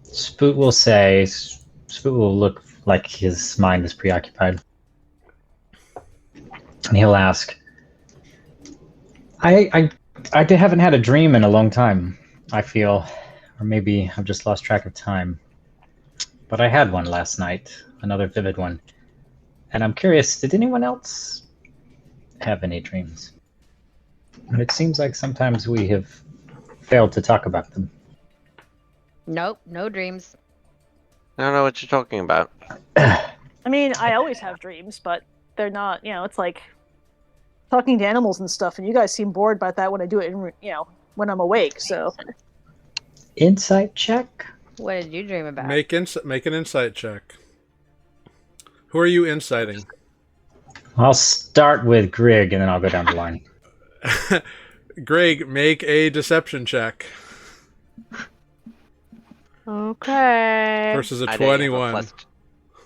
Spoot will look like his mind is preoccupied. And he'll ask, I haven't had a dream in a long time, I feel. Or maybe I've just lost track of time. But I had one last night, another vivid one. And I'm curious, did anyone else have any dreams? And it seems like sometimes we have failed to talk about them. Nope, no dreams. I don't know what you're talking about. I mean, I always have dreams, but they're not, it's like talking to animals and stuff, and you guys seem bored by that when I do it, when I'm awake, so. Insight check? What did you dream about? Make an insight check. Who are you inciting? I'll start with Grig, and then I'll go down the line. Greg, make a deception check. Okay. Versus a I didn't have 21.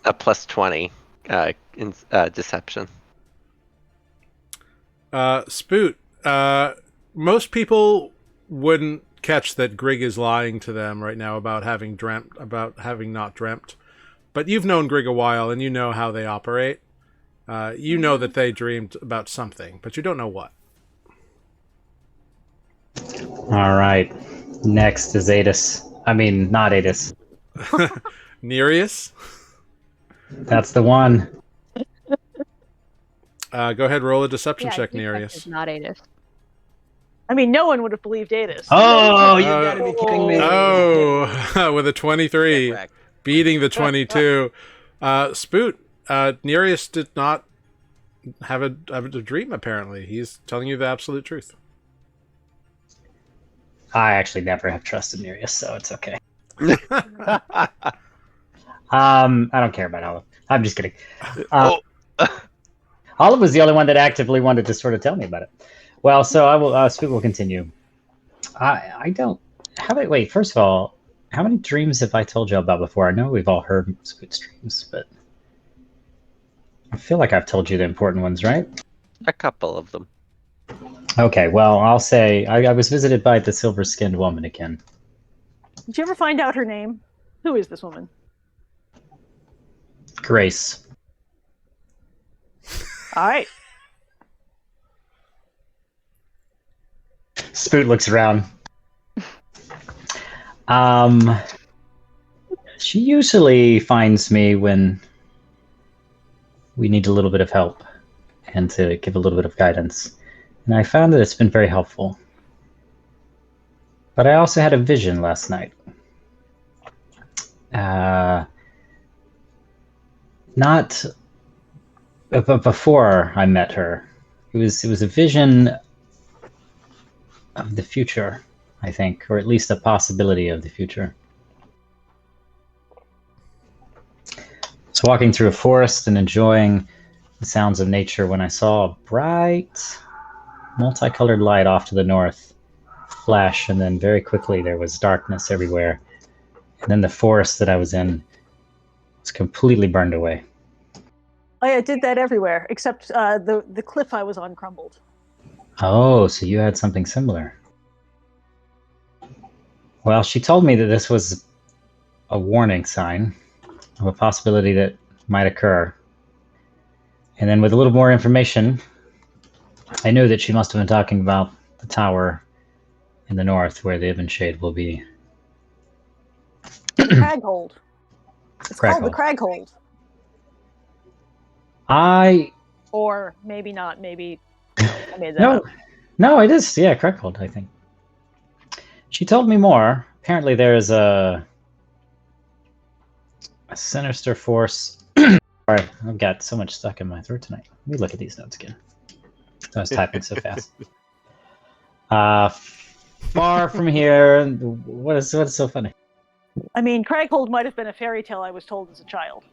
A plus 20 in deception. Spoot, most people wouldn't catch that Grig is lying to them right now about having not dreamt. But you've known Grig a while, and you know how they operate. You know that they dreamed about something, but you don't know what. All right. Next is Adis. I mean, not Adis. Nereus? That's the one. Go ahead, roll a deception Yeah, check, defect Nereus. is not Adis. I mean, no one would have believed Adis. Oh, you gotta be kidding me. Oh, with a 23, Correct. beating the 22. Spoot, Nereus did not have a dream, apparently. He's telling you the absolute truth. I actually never have trusted Nereus, so it's okay. I don't care about Olive. I'm just kidding. Olive was the only one that actively wanted to sort of tell me about it. Well, so I will. Spoot will continue. I don't. Wait. First of all, how many dreams have I told you about before? I know we've all heard Spoot's dreams, but I feel like I've told you the important ones, right? A couple of them. Okay. Well, I'll say I was visited by the silver-skinned woman again. Did you ever find out her name? Who is this woman? Grace. All right. Spoot looks around. She usually finds me when we need a little bit of help and to give a little bit of guidance. And I found that it's been very helpful. But I also had a vision last night. Not but before I met her. It was a vision of the future, I think, or at least a possibility of the future. I was walking through a forest and enjoying the sounds of nature when I saw a bright, multicolored light off to the north flash, and then very quickly there was darkness everywhere. And then the forest that I was in was completely burned away. Oh yeah, it did that everywhere except the cliff I was on crumbled. Oh, so you had something similar. Well, she told me that this was a warning sign of a possibility that might occur. And then with a little more information, I knew that she must have been talking about the tower in the north where the Ibn Shade will be. Craghold. It's called the Craghold. Or maybe not. Maybe I made that up. No, it is. Yeah, Craghold, I think. She told me more. Apparently there is a sinister force. Sorry, I've got so much stuck in my throat tonight. Let me look at these notes again. I was typing so fast. Far from here. What is so funny? I mean, Craghold might have been a fairy tale I was told as a child.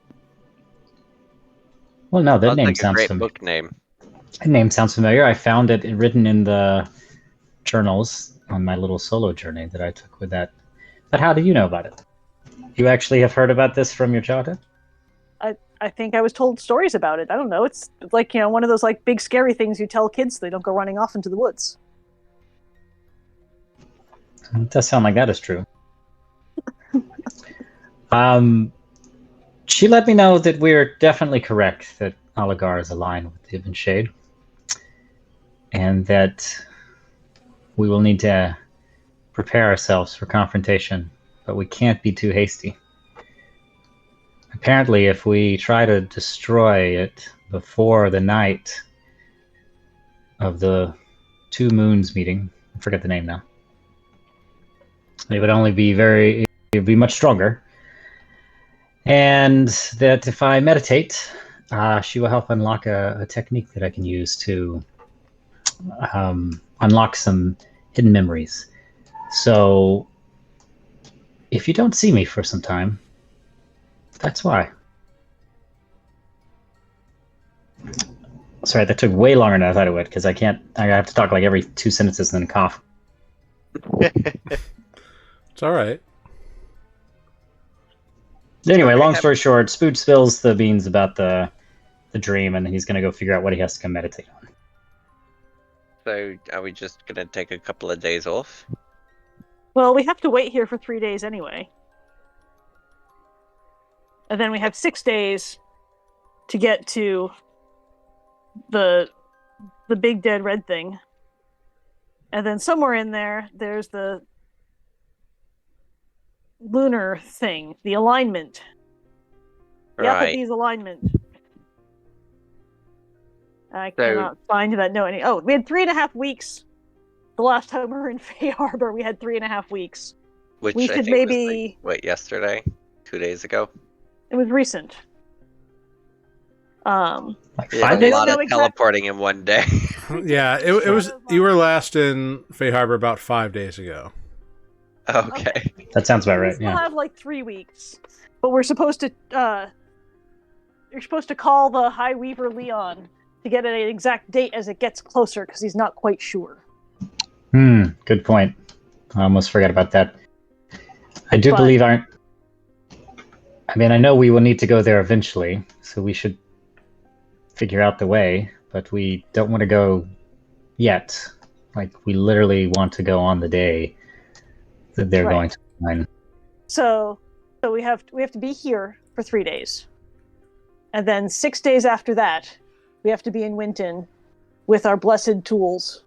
Well, no, that name like sounds a great familiar. book name. That name sounds familiar. I found it written in the journals on my little solo journey that I took with that. But how do you know about it? You actually have heard about this from your childhood? I think I was told stories about it. I don't know. It's like, one of those like big scary things you tell kids so they don't go running off into the woods. It does sound like that is true. She let me know that we're definitely correct that Aligar is aligned with the Ibn Shade, and that we will need to prepare ourselves for confrontation, but we can't be too hasty. Apparently, if we try to destroy it before the night of the Two Moons meeting, I forget the name now, it would only be it would be much stronger. And that if I meditate, she will help unlock a technique that I can use to unlock some hidden memories. So if you don't see me for some time, that's why. Sorry, that took way longer than I thought it would, because I have to talk like every 2 sentences and then cough. It's all right. Anyway, long story short, Spoot spills the beans about the dream, and he's going to go figure out what he has to come meditate on. So, are we just going to take a couple of days off? Well, we have to wait here for 3 days anyway. And then we have 6 days to get to the big dead red thing. And then somewhere in there, there's the lunar thing, the alignment. The Right. Applebee's alignment. I cannot find that note. Oh, we had 3.5 weeks. The last time we were in Fay Harbor, we had 3.5 weeks. Which we I should think maybe... was yesterday? 2 days ago? It was recent. Like Yeah, 5 a days? lot of teleporting in one day. Yeah, it was. You were last in Fay Harbor about 5 days ago. Okay. That sounds about right. We still Yeah. have like 3 weeks, but we're supposed to. You're supposed to call the High Weaver Leon to get an exact date as it gets closer because he's not quite sure. Good point. I almost forgot about that. I do believe I know we will need to go there eventually, so we should figure out the way, but we don't want to go yet. Like, we literally want to go on the day that they're going to mine. So we have to be here for 3 days. And then 6 days after that, we have to be in Winton with our blessed tools.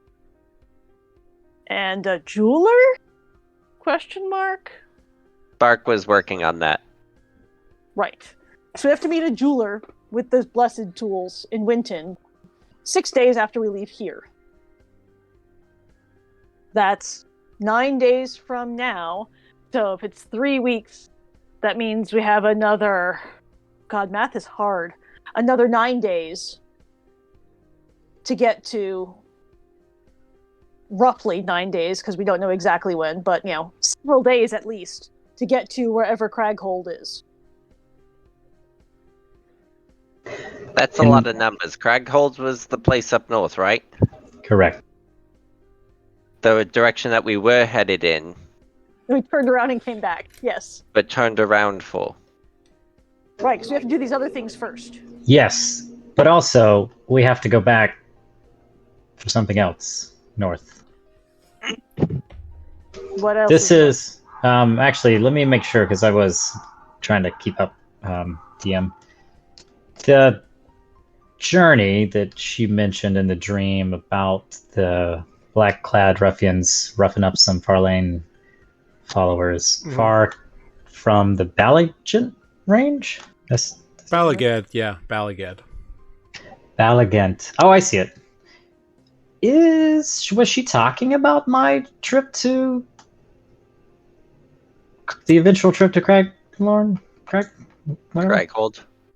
And a jeweler? Question mark? Bark was working on that. Right. So we have to meet a jeweler with those blessed tools in Winton 6 days after we leave here. That's 9 days from now. So if it's 3 weeks, that means we have another... God, math is hard. Another 9 days to get to... Roughly 9 days, because we don't know exactly when, but, several days at least to get to wherever Craghold is. That's a lot of numbers. Craghold was the place up north, right? Correct. The direction that we were headed in. We turned around and came back, yes. But turned around for. Right, because we have to do these other things first. Yes, but also we have to go back for something else north. What else? This is actually, let me make sure because I was trying to keep up, DM. The journey that she mentioned in the dream about the black-clad ruffians roughing up some Farlane followers far from the Balagent range? Balagad, yeah, Balagad. Balagant. Oh, I see it. Was she talking about my trip to the eventual trip to Craghold?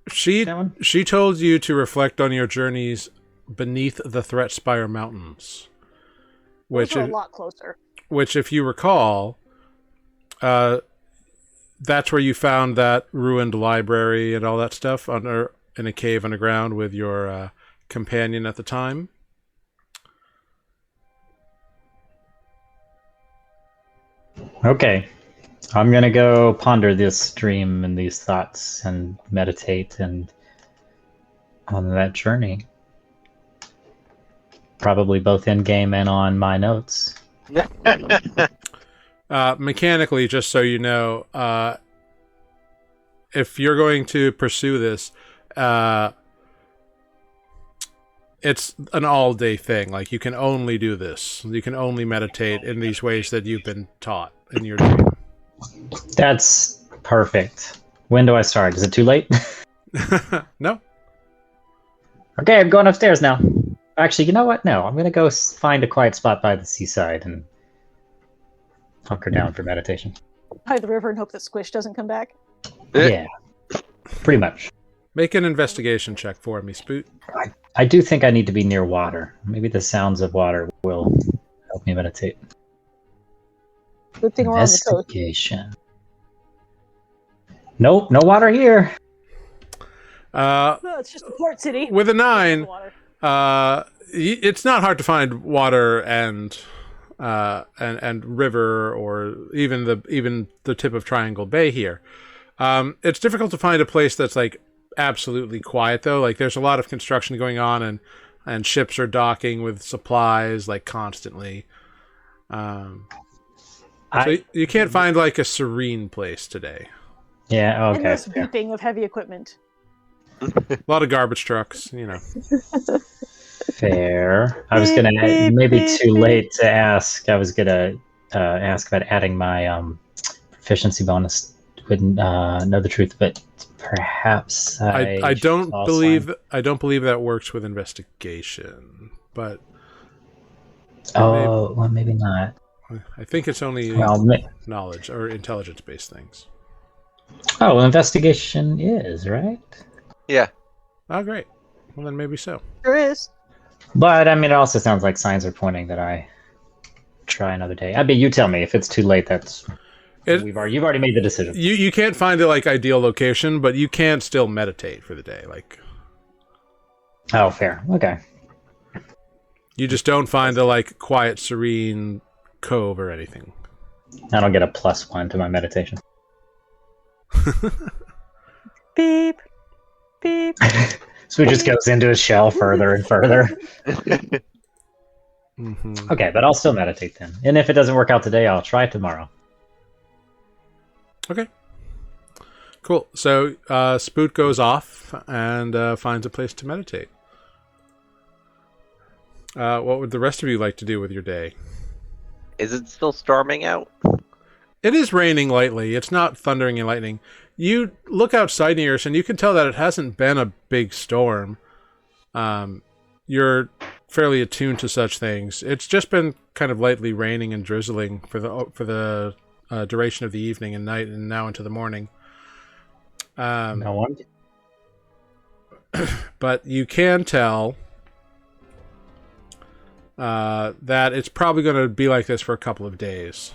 She told you to reflect on your journeys beneath the Threat Spire Mountains, which are a lot closer. Which, if you recall, that's where you found that ruined library and all that stuff in a cave underground with your companion at the time. Okay. I'm going to go ponder this dream and these thoughts and meditate and on that journey. Probably both in game and on my notes. Mechanically, just so you know, if you're going to pursue this, it's an all-day thing. Like, you can only do this. You can only meditate in these ways that you've been taught in your dream. That's perfect. When do I start? Is it too late? No. Okay, I'm going upstairs now. Actually, you know what? No, I'm going to go find a quiet spot by the seaside and hunker down for meditation. By the river and hope that Squish doesn't come back. Yeah, pretty much. Make an investigation check for me, Spoot. I do think I need to be near water. Maybe the sounds of water will help me meditate. Good thing we're on the coast. Investigation. Nope, no water here. No, it's just a port city. With a 9, it's not hard to find water and river, or even the tip of Triangle Bay here. It's difficult to find a place that's like absolutely quiet though. Like, there's a lot of construction going on, and ships are docking with supplies like constantly. So you can't find like a serene place today. Yeah, okay. Endless beeping of heavy equipment. A lot of garbage trucks, you know. Fair. I was gonna maybe too late to ask. I was gonna ask about adding my proficiency bonus. Wouldn't know the truth, but perhaps I don't saw believe sign. I don't believe that works with investigation, but Oh, well, maybe not. I think it's only Well, knowledge or intelligence based things. oh, well, investigation is right. Yeah. Oh, great. Well, then maybe so. There is. But I mean, it also sounds like signs are pointing that I try another day. I mean, you tell me if it's too late. You've already made the decision. You can't find the like ideal location, but you can still meditate for the day. Like, oh, fair. Okay. you just don't find a like quiet, serene cove or anything. I don't get a +1 to my meditation. Beep. Beep. So it just goes into his shell further and further. Mm-hmm. Okay, but I'll still meditate then. And if it doesn't work out today, I'll try tomorrow. Okay. Cool. So Spoot goes off and finds a place to meditate. What would the rest of you like to do with your day? Is it still storming out? It is raining lightly. It's not thundering and lightning. You look outside near us, and you can tell that it hasn't been a big storm. You're fairly attuned to such things. It's just been kind of lightly raining and drizzling for the duration of the evening and night, and now into the morning. No one. But you can tell that it's probably going to be like this for a couple of days.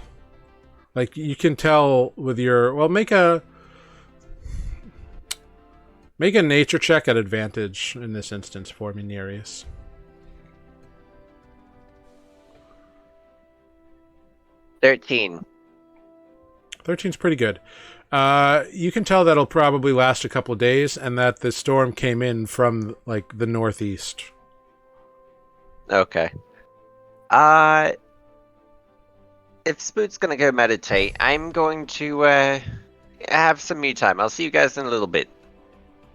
Like, you can tell with your... Well, make a nature check at advantage in this instance for me, Nereus. 13. 13's pretty good. You can tell that'll probably last a couple of days, and that the storm came in from, like, the northeast. Okay. If Spoot's gonna go meditate, I'm going to have some me time. I'll see you guys in a little bit.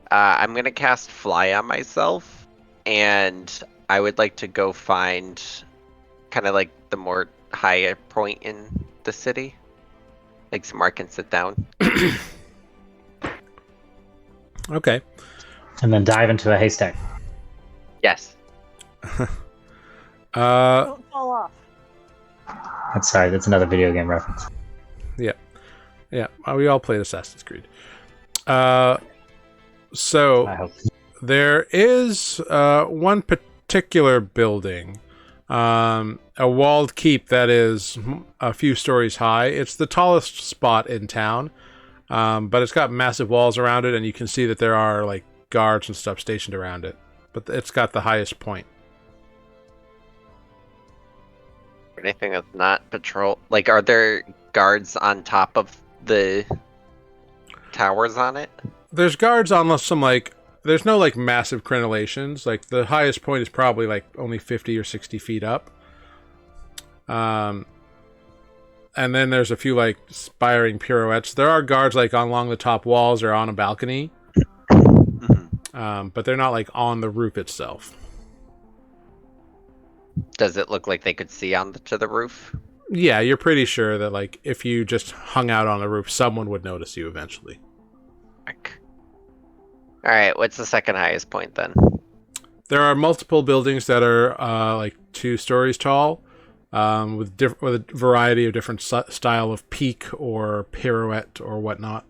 I'm gonna cast Fly on myself, and I would like to go find kind of like the more higher point in the city, like somewhere I can sit down. Okay. And then dive into a haystack. Yes. Don't fall off. That's another video game reference. Yeah, we all played Assassin's Creed. So I hope. there is one particular building, a walled keep that is a few stories high. It's the tallest spot in town, but it's got massive walls around it, and you can see that there are like guards and stuff stationed around it. But it's got the highest point. Anything that's not patrol? Like, are there guards on top of the towers on it? There's guards on some like... There's no like massive crenellations. Like, the highest point is probably like only 50 or 60 feet up. And then there's a few like spiring pirouettes. There are guards like along the top walls or on a balcony. But they're not like on the roof itself. Does it look like they could see to the roof? Yeah, you're pretty sure that like if you just hung out on the roof, someone would notice you eventually. Alright, what's the second highest point then? There are multiple buildings that are like 2 stories tall, with a variety of different style of peak or pirouette or whatnot.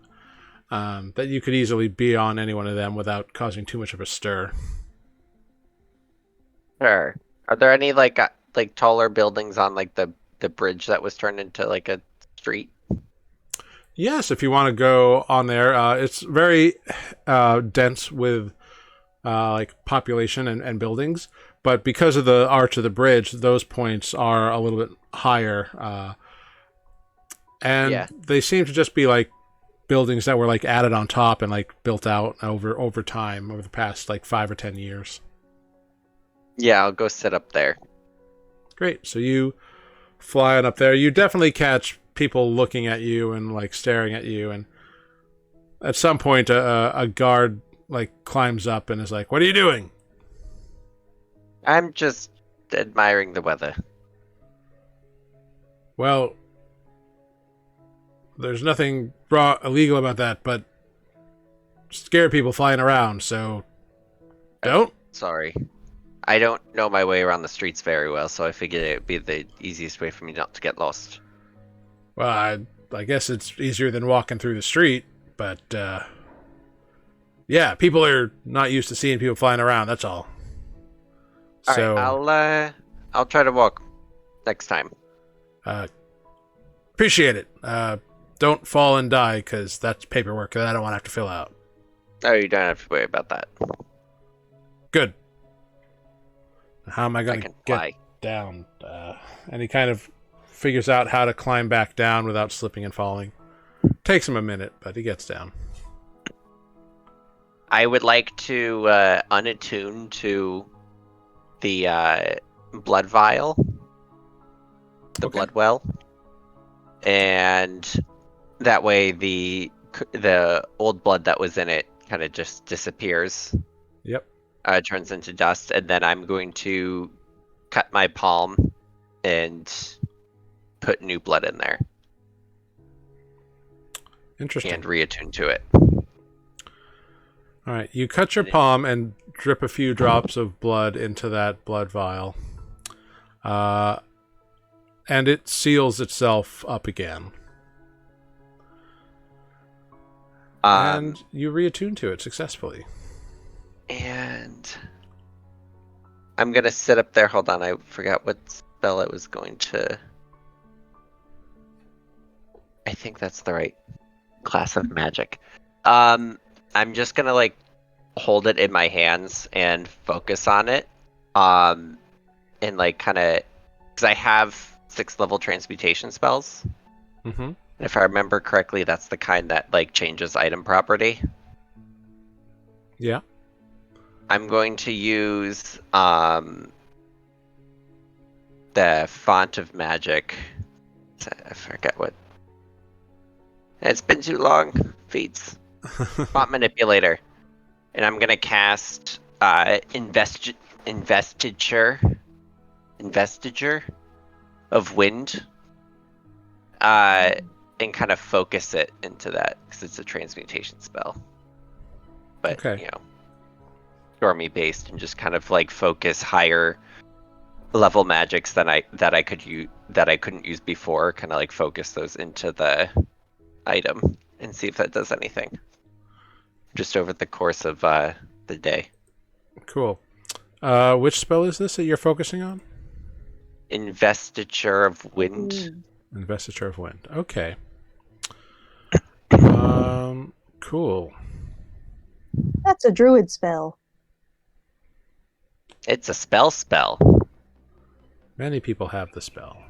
That you could easily be on any one of them without causing too much of a stir. Sure. Are there any like taller buildings on like the bridge that was turned into like a street? Yes, if you want to go on there, it's very dense with like population and buildings. But because of the arch of the bridge, those points are a little bit higher, and they seem to just be like buildings that were like added on top and like built out over time over the past like 5 or 10 years. Yeah, I'll go sit up there. Great. So you fly on up there. You definitely catch people looking at you and like staring at you, and at some point a guard like climbs up and is like, "What are you doing?" I'm just admiring the weather. Well, there's nothing illegal about that, but scare people flying around, so don't. Sorry. I don't know my way around the streets very well, so I figured it would be the easiest way for me not to get lost. Well, I guess it's easier than walking through the street, but yeah, people are not used to seeing people flying around. That's all. So I'll try to walk next time. appreciate it. Don't fall and die, because that's paperwork that I don't want to have to fill out. Oh, you don't have to worry about that. Good. How am I I going to can get fly. down? And he kind of figures out how to climb back down without slipping and falling. Takes him a minute, but he gets down. I would like to unattune to the blood vial, the Okay. blood well, and that way the old blood that was in it kind of just disappears. Yep. Turns into dust, and then I'm going to cut my palm and put new blood in there Interesting. and reattune to it. All right. You cut your palm and drip a few drops of blood into that blood vial. And it seals itself up again. And you reattune to it successfully. And I'm gonna sit up there. Hold on, I forgot what spell I was going to. I think that's the right class of magic. I'm just gonna like hold it in my hands and focus on it. And like kind of, because I have 6 level transmutation spells. Mm-hmm. If I remember correctly, that's the kind that like changes item property. Yeah. I'm going to use the font of magic. I forget what. It's been too long. Feats. Font manipulator. And I'm gonna cast investiture of wind. And kind of focus it into that because it's a transmutation spell. But Okay. you know, stormy based, and just kind of like focus higher level magics that I couldn't use before. Kind of like focus those into the item and see if that does anything. Just over the course of the day. Cool. Which spell is this that you're focusing on? Investiture of wind. Investiture of Wind. Okay. Cool. That's a druid spell. It's a spell. Many people have the spell.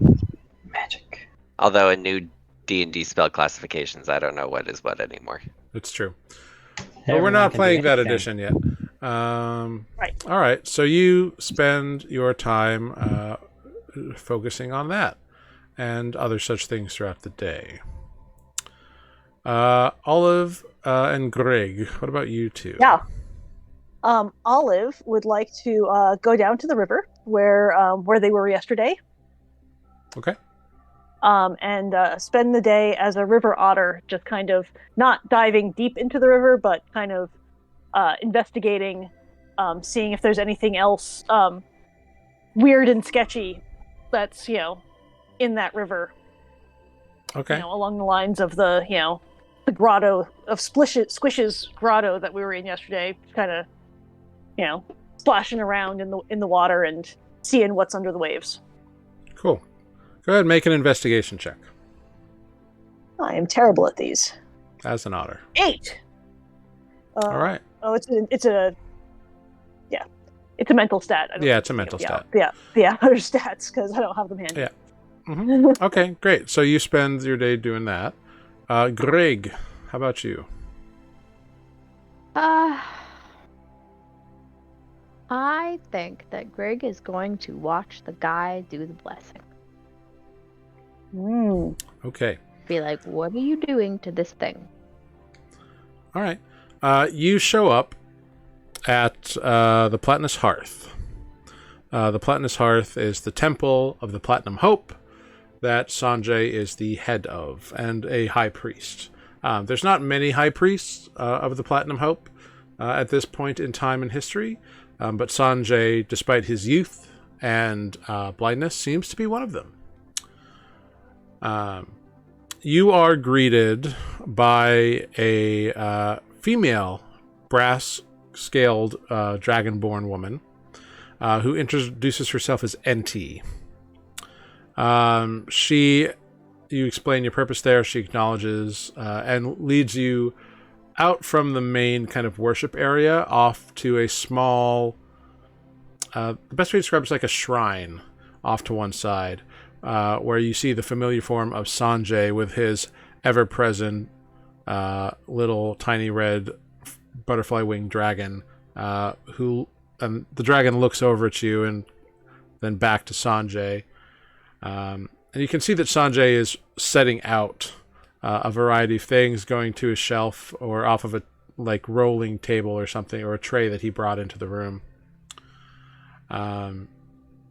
Magic. Although in new D&D spell classifications, I don't know what is what anymore. It's true. But Everyone we're not can do playing that anything. edition yet. Right. All right. So you spend your time focusing on that and other such things throughout the day. Olive and Greg, what about you two? Yeah. Olive would like to go down to the river where they were yesterday. Okay. And spend the day as a river otter, just kind of not diving deep into the river, but kind of investigating, seeing if there's anything else weird and sketchy that's, in that river. Okay. Along the lines of the grotto of Squish's grotto that we were in yesterday, kind of, splashing around in the water and seeing what's under the waves. Cool. Go ahead and make an investigation check. I am terrible at these. As an otter. 8. All right. Oh, it's a mental stat. Yeah, it's a mental stat. Yeah, other stats because I don't have them handy. Yeah. Mm-hmm. Okay, great. So you spend your day doing that. Greg, how about you? I think that Greg is going to watch the guy do the blessing. Mm. Okay. Be like, what are you doing to this thing? All right. You show up at the Platinous Hearth. The Platinous Hearth is the temple of the Platinum Hope that Sanjay is the head of, and a high priest. There's not many high priests of the Platinum Hope at this point in time in history, but Sanjay, despite his youth and blindness, seems to be one of them. You are greeted by a female brass-scaled dragonborn woman who introduces herself as NT. You explain your purpose there. She acknowledges and leads you out from the main kind of worship area off to a small, the best way to describe it is like a shrine off to one side, where you see the familiar form of Sanjay with his ever-present little tiny red butterfly winged dragon, and the dragon looks over at you and then back to Sanjay. And you can see that Sanjay is setting out a variety of things, going to a shelf or off of a rolling table or something, or a tray that he brought into the room. And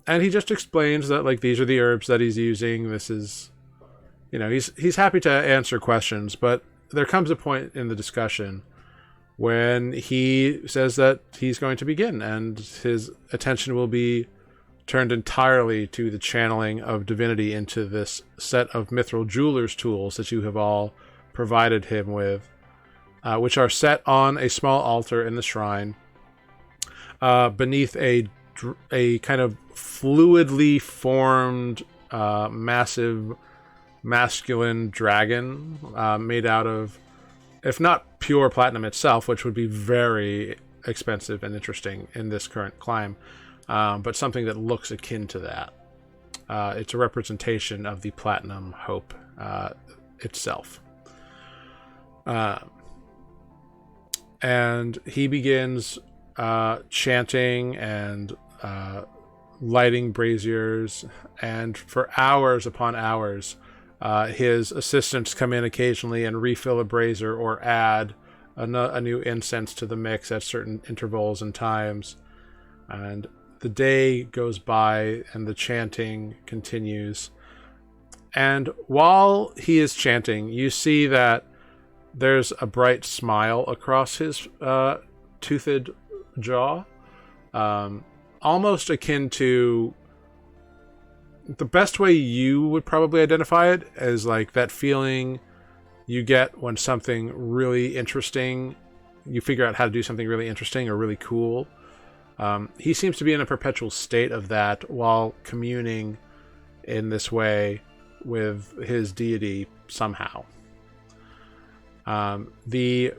he just explains that these are the herbs that he's using. This is, he's happy to answer questions, but there comes a point in the discussion when he says that he's going to begin, and his attention will be turned entirely to the channeling of divinity into this set of mithril jeweler's tools that you have all provided him with, which are set on a small altar in the shrine beneath a kind of fluidly formed massive masculine dragon made out of, if not pure platinum itself, which would be very expensive and interesting in this current climb, but something that looks akin to that. It's a representation of the Platinum Hope itself. And he begins chanting and lighting braziers, and for hours upon hours, his assistants come in occasionally and refill a brazier or add a new incense to the mix at certain intervals and times. And the day goes by and the chanting continues. And while he is chanting, you see that there's a bright smile across his toothed jaw, almost akin to, the best way you would probably identify it as that feeling you get when something really interesting, you figure out how to do something really interesting or really cool. He seems to be in a perpetual state of that while communing in this way with his deity somehow. The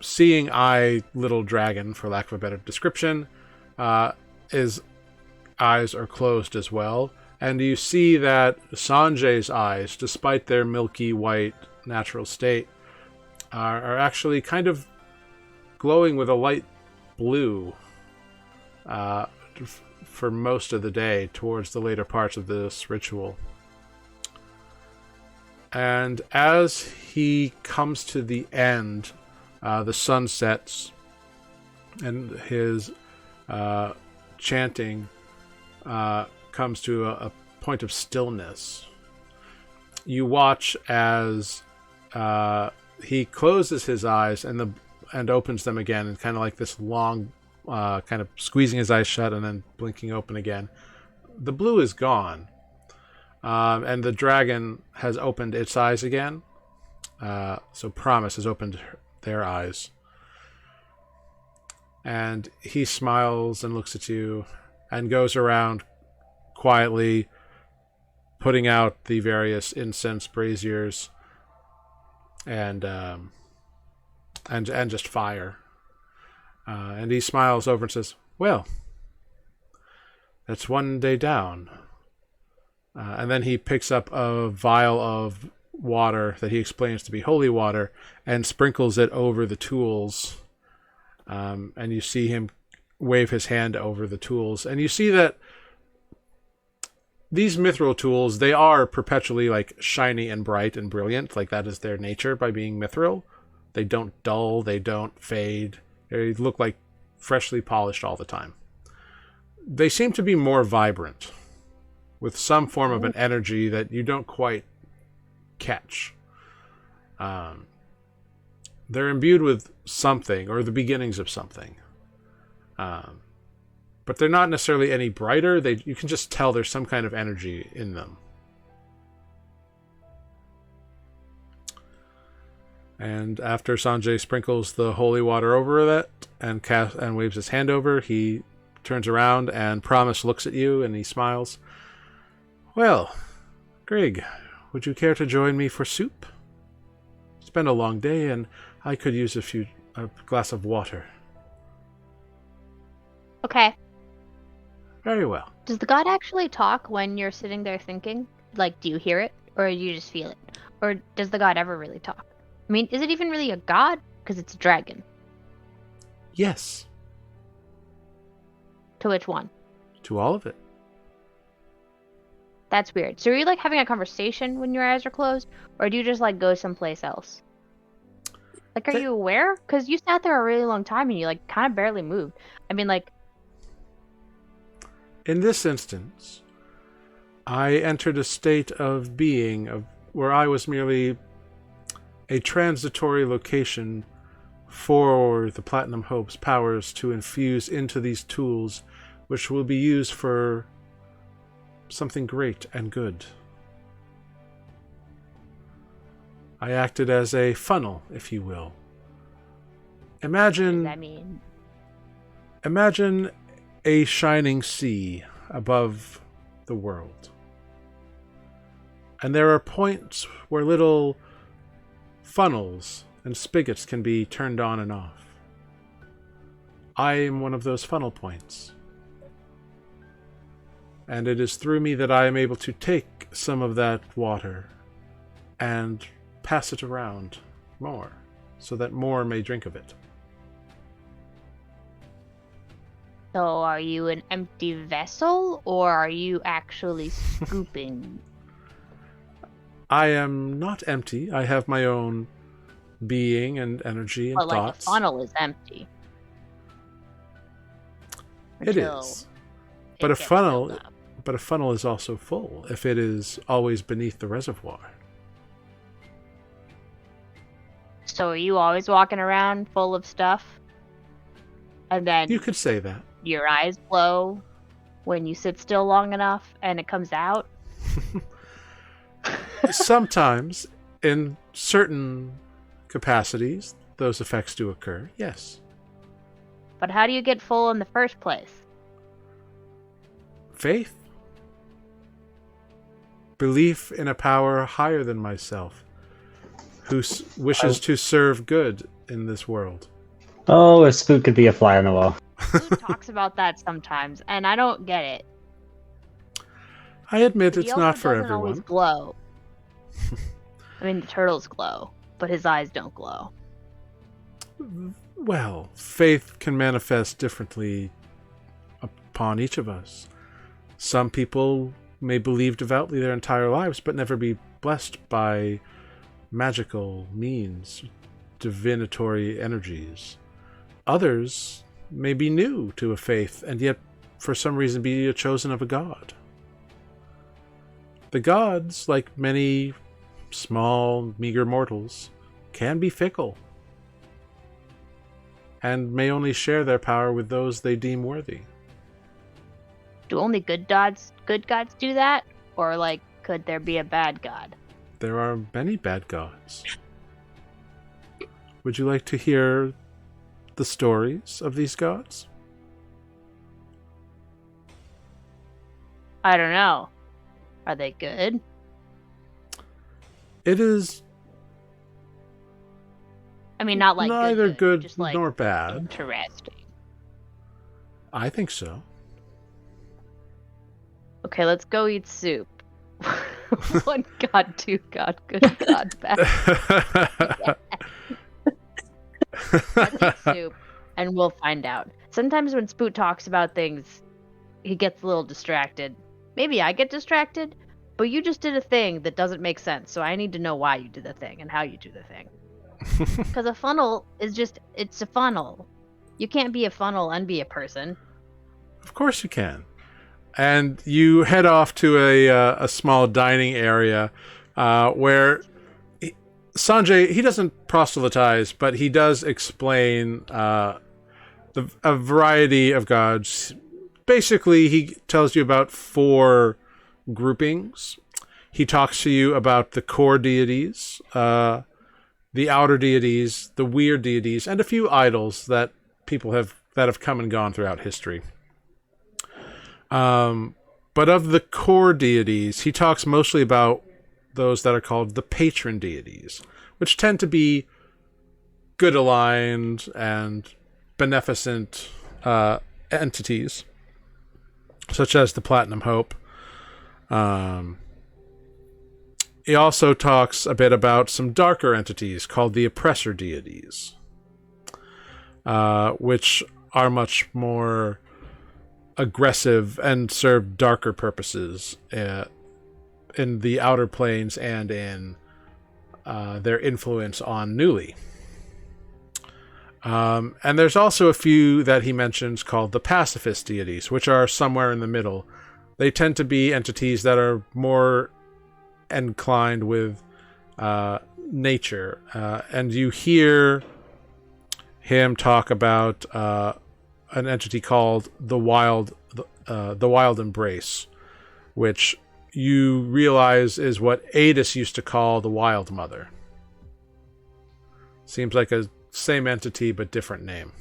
seeing eye little dragon, for lack of a better description, his eyes are closed as well, and you see that Sanjay's eyes, despite their milky white natural state, are actually kind of glowing with a light blue for most of the day towards the later parts of this ritual. And as he comes to the end, the sun sets and his chanting comes to a point of stillness. You watch as he closes his eyes and opens them again, and kind of like this long kind of squeezing his eyes shut and then blinking open again. The blue is gone, and the dragon has opened its eyes again. So Promise has opened their eyes, and he smiles and looks at you and goes around quietly putting out the various incense braziers and just fire. And he smiles over and says, "Well, that's one day down." And then he picks up a vial of water that he explains to be holy water and sprinkles it over the tools. And you see him wave his hand over the tools. And you see that these mithril tools, they are perpetually like shiny and bright and brilliant. Like that is their nature by being mithril. They don't dull, they don't fade. They look like freshly polished all the time. They seem to be more vibrant, with some form of an energy that you don't quite catch. They're imbued with something, or the beginnings of something. But they're not necessarily any brighter. You can just tell there's some kind of energy in them. And after Sanjay sprinkles the holy water over it and waves his hand over, he turns around and Promise looks at you and he smiles. Well, Greg, would you care to join me for soup? It's been a long day and I could use a glass of water. Okay. Very well. Does the god actually talk when you're sitting there thinking? Like, do you hear it? Or do you just feel it? Or does the god ever really talk? I mean, is it even really a god? Because it's a dragon. Yes. To which one? To all of it. That's weird. So are you, like, having a conversation when your eyes are closed? Or do you just, like, go someplace else? Like, are you aware? Because you sat there a really long time and you, like, kind of barely moved. I mean, like... In this instance, I entered a state of being where I was merely a transitory location for the Platinum Hope's powers to infuse into these tools, which will be used for something great and good. I acted as a funnel, if you will. Imagine... What does that mean? Imagine a shining sea above the world. And there are points where little funnels and spigots can be turned on and off. I am one of those funnel points. And it is through me that I am able to take some of that water and pass it around more, so that more may drink of it. So are you an empty vessel, or are you actually scooping? I am not empty. I have my own being and energy and But like thoughts. a funnel is empty. It Until is. it But a gets funnel filled up. But a funnel is also full if it is always beneath the reservoir. So are you always walking around full of stuff? And then You could say that. your eyes glow when you sit still long enough and it comes out? Sometimes, in certain capacities, those effects do occur, yes. But how do you get full in the first place? Faith. Belief in a power higher than myself, who wishes to serve good in this world. Oh, a spook could be a fly on the wall. Luke talks about that sometimes, and I don't get it. I admit But he it's also not for doesn't always everyone. glow. I mean, the turtles glow, but his eyes don't glow. Well, faith can manifest differently upon each of us. Some people may believe devoutly their entire lives, but never be blessed by magical means, divinatory energies. Others may be new to a faith, and yet for some reason be a chosen of a god. The gods, like many small, meager mortals, can be fickle, and may only share their power with those they deem worthy. Do only good gods do that? Or, like, could there be a bad god? There are many bad gods. Would you like to hear the stories of these gods? I don't know. Are they good? It is I mean, not like neither good just like nor bad. interesting. I think so. Okay, let's go eat soup. One god, two god, good god, bad. Let's eat soup, and we'll find out. Sometimes when Spoot talks about things, he gets a little distracted, maybe I get distracted, but you just did a thing that doesn't make sense. So I need to know why you did the thing and how you do the thing. Because a funnel is it's a funnel. You can't be a funnel and be a person. Of course you can. And you head off to a small dining area where Sanjay, he doesn't proselytize, but he does explain a variety of gods. Basically, he tells you about 4 groupings. He talks to you about the core deities, the outer deities, the weird deities, and a few idols that have come and gone throughout history. But of the core deities, he talks mostly about those that are called the patron deities, which tend to be good aligned and beneficent entities, such as the Platinum Hope. He also talks a bit about some darker entities called the oppressor deities, which are much more aggressive and serve darker purposes in the outer planes and in their influence on Nuuli. And there's also a few that he mentions called the pacifist deities, which are somewhere in the middle. They tend to be entities that are more inclined with nature. And you hear him talk about an entity called the Wild Embrace, which you realize is what Adis used to call the Wild Mother. Seems like a same entity but different name.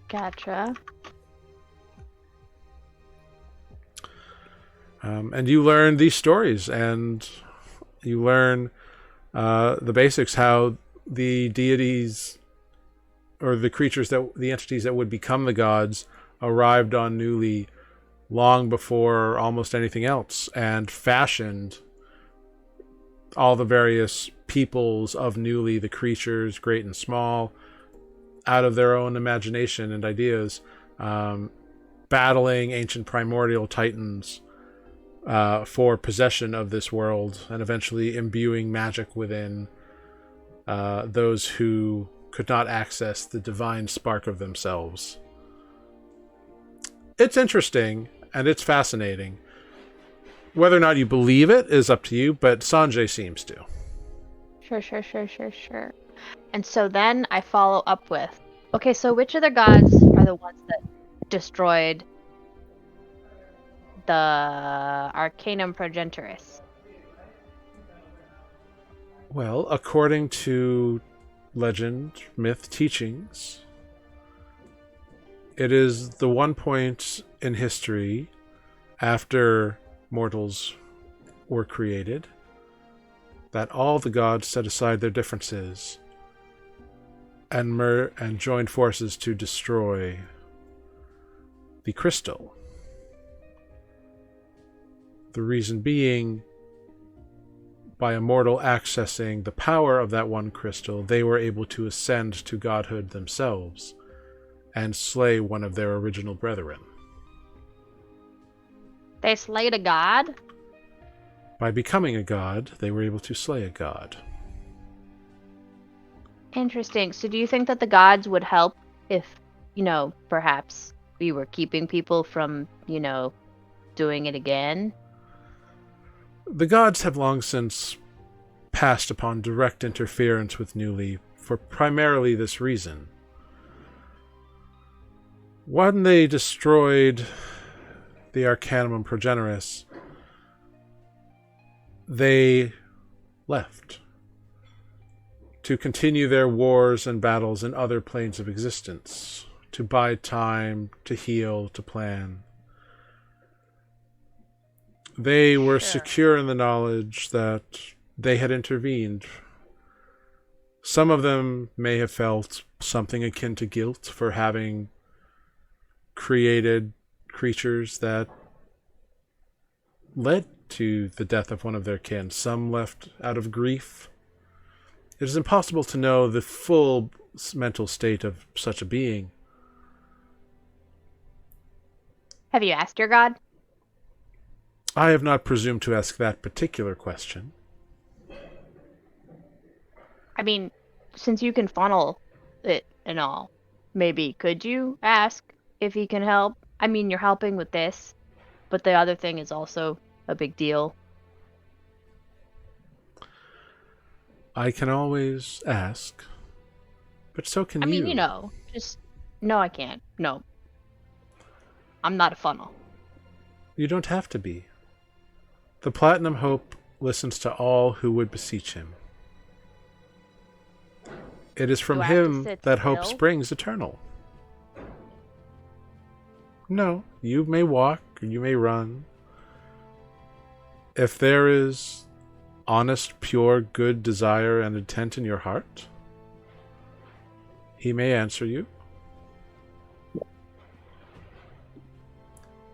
Gotcha. And you learn these stories, and you learn the basics, how the deities or the creatures, the entities that would become the gods, arrived on Nuuli long before almost anything else, and fashioned all the various peoples of Nuuli, the creatures, great and small, out of their own imagination and ideas, battling ancient primordial titans for possession of this world, and eventually imbuing magic within those who could not access the divine spark of themselves. It's interesting, and it's fascinating. Whether or not you believe it is up to you, but Sanjay seems to. Sure. And so then I follow up with, okay, so which of the gods are the ones that destroyed the Arcanum Progenitorus? Well, according to legend, myth, teachings, it is the one point in history after mortals were created that all the gods set aside their differences and joined forces to destroy the crystal. The reason being, by a mortal accessing the power of that one crystal, they were able to ascend to godhood themselves and slay one of their original brethren. They slayed a god? By becoming a god, they were able to slay a god. Interesting. So do you think that the gods would help if, perhaps we were keeping people from, doing it again? The gods have long since passed upon direct interference with Nuuli for primarily this reason. When they destroyed the Arcanum Progenitorus, they left to continue their wars and battles in other planes of existence, to bide time, to heal, to plan. They were secure in the knowledge that they had intervened. Some of them may have felt something akin to guilt for having created creatures that led to the death of one of their kin. Some left out of grief. It is impossible to know the full mental state of such a being. Have you asked your god? I have not presumed to ask that particular question. I mean, since you can funnel it and all, maybe could you ask if he can help? I mean, you're helping with this, but the other thing is also a big deal. I can always ask, but so can I you. mean, just no, I can't. No, I'm not a funnel. You don't have to be. The Platinum Hope listens to all who would beseech him. It is from Do I have to him sit that hope still? springs eternal. No, you may walk, or you may run. If there is honest, pure, good desire and intent in your heart, he may answer you.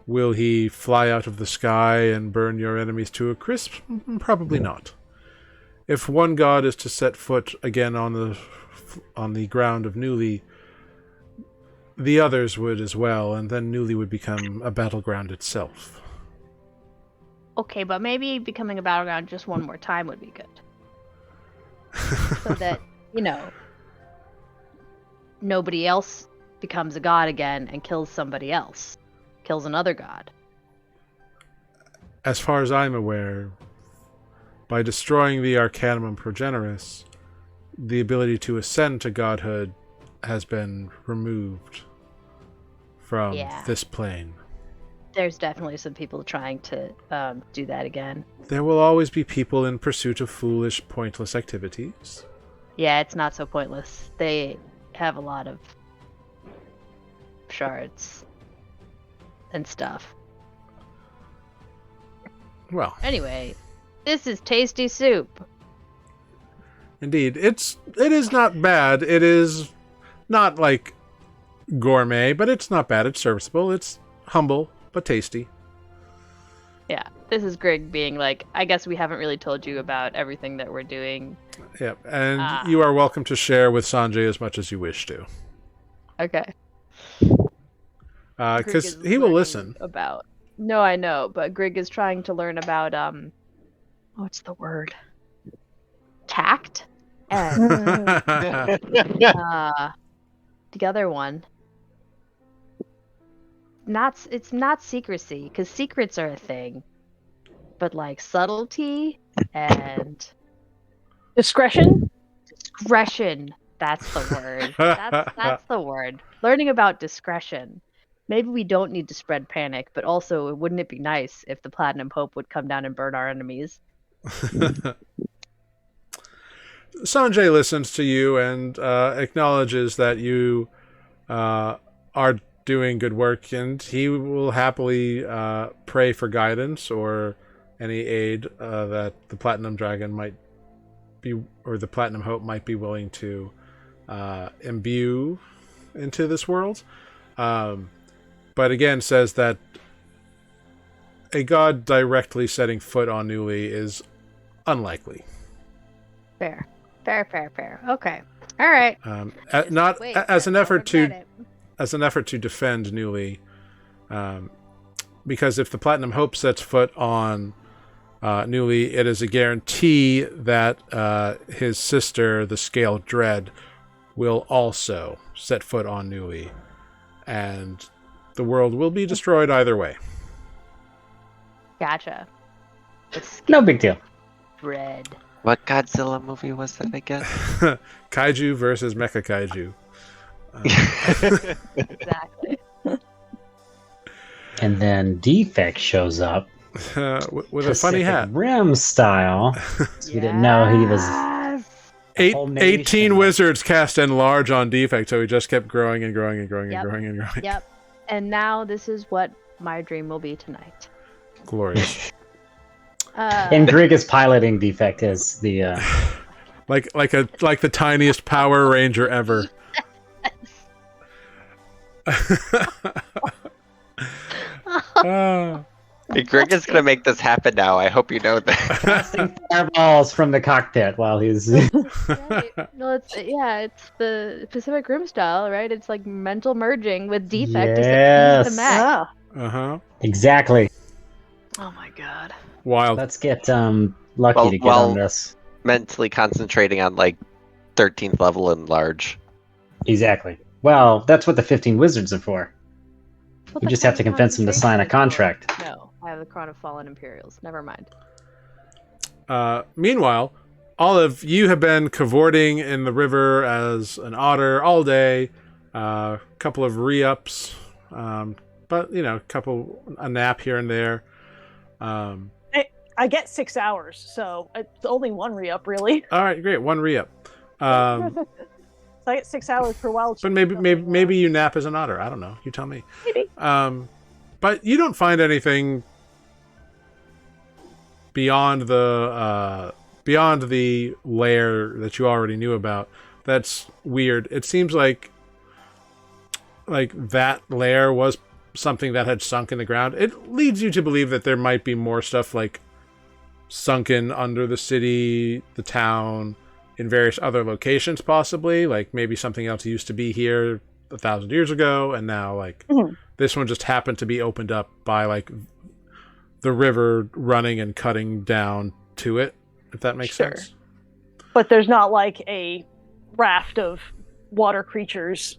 Will he fly out of the sky and burn your enemies to a crisp? Probably not. If one god is to set foot again on the ground of Nuuli, the others would as well, and then Nuuli would become a battleground itself. Okay, but maybe becoming a battleground just one more time would be good. So that, nobody else becomes a god again and kills somebody else. Kills another god. As far as I'm aware, by destroying the Arcanum Progeneris, the ability to ascend to godhood has been removed from this plane. There's definitely some people trying to do that again. There will always be people in pursuit of foolish, pointless activities. Yeah, it's not so pointless. They have a lot of shards and stuff. Well, Anyway, this is tasty soup. indeed, it is not bad. It is not like gourmet, but it's not bad. It's serviceable. It's humble but tasty. Yeah, this is Greg being like, I guess we haven't really told you about everything that we're doing. Yep, and you are welcome to share with Sanjay as much as you wish to. Okay. Because Grig is he will learning listen. About. No, I know, but Grig is trying to learn about what's the word? Tact? And the other one. It's not secrecy, because secrets are a thing. But like subtlety and Discretion? discretion. That's the word. That's the word. Learning about discretion. Maybe we don't need to spread panic, but also wouldn't it be nice if the Platinum Hope would come down and burn our enemies? Sanjay listens to you and acknowledges that you are doing good work, and he will happily pray for guidance or any aid that the Platinum Dragon might be, or the Platinum Hope might be willing to imbue into this world. But again, says that a god directly setting foot on Nuuli is unlikely. Fair. Okay. All right. Not Wait, as an I'll effort regret it. to defend Nuuli, because if the Platinum Hope sets foot on Nuuli, it is a guarantee that his sister, the Scale Dread, will also set foot on Nuuli, and the world will be destroyed either way. Gotcha. No big deal. Bread. What Godzilla movie was that again? Kaiju versus Mecha Kaiju. Exactly. And then Defect shows up With a funny hat. Rim style. So we didn't know he was. whole nation. 18 wizards cast enlarge on Defect, so he just kept growing and growing and growing and growing and growing. Yep. And now this is what my dream will be tonight. Glorious. And Grig is piloting Defect as the. like the tiniest Power Ranger ever. Hey, Greg is gonna make this happen now. I hope you know that. Casting fireballs from the cockpit while he's. Right. No, it's the Pacific Rim style, right? It's like mental merging with Defect. Yes. Except he's the mech. Ah. Exactly. Oh my god. Wild. Let's get lucky to get on this. Mentally concentrating on like 13th level and large. Exactly. Well, that's what the 15 wizards are for. What We the just have to fucking convince them to sign a concentration is for? contract. No, I have the Crown of Fallen Imperials. Never mind. Meanwhile, Olive, you have been cavorting in the river as an otter all day. A couple of re-ups, but a nap here and there. I get 6 hours, so it's only one re-up, really. All right, great, one re-up. So I get 6 hours per wild. But maybe you nap as an otter. I don't know. You tell me. Maybe. But you don't find anything beyond the lair that you already knew about. That's weird. It seems like that lair was something that had sunk in the ground. It leads you to believe that there might be more stuff like sunken under the city, the town, in various other locations, possibly. Like maybe something else used to be here 1,000 years ago, and now this one just happened to be opened up by like the river running and cutting down to it, if that makes sense. But there's not like a raft of water creatures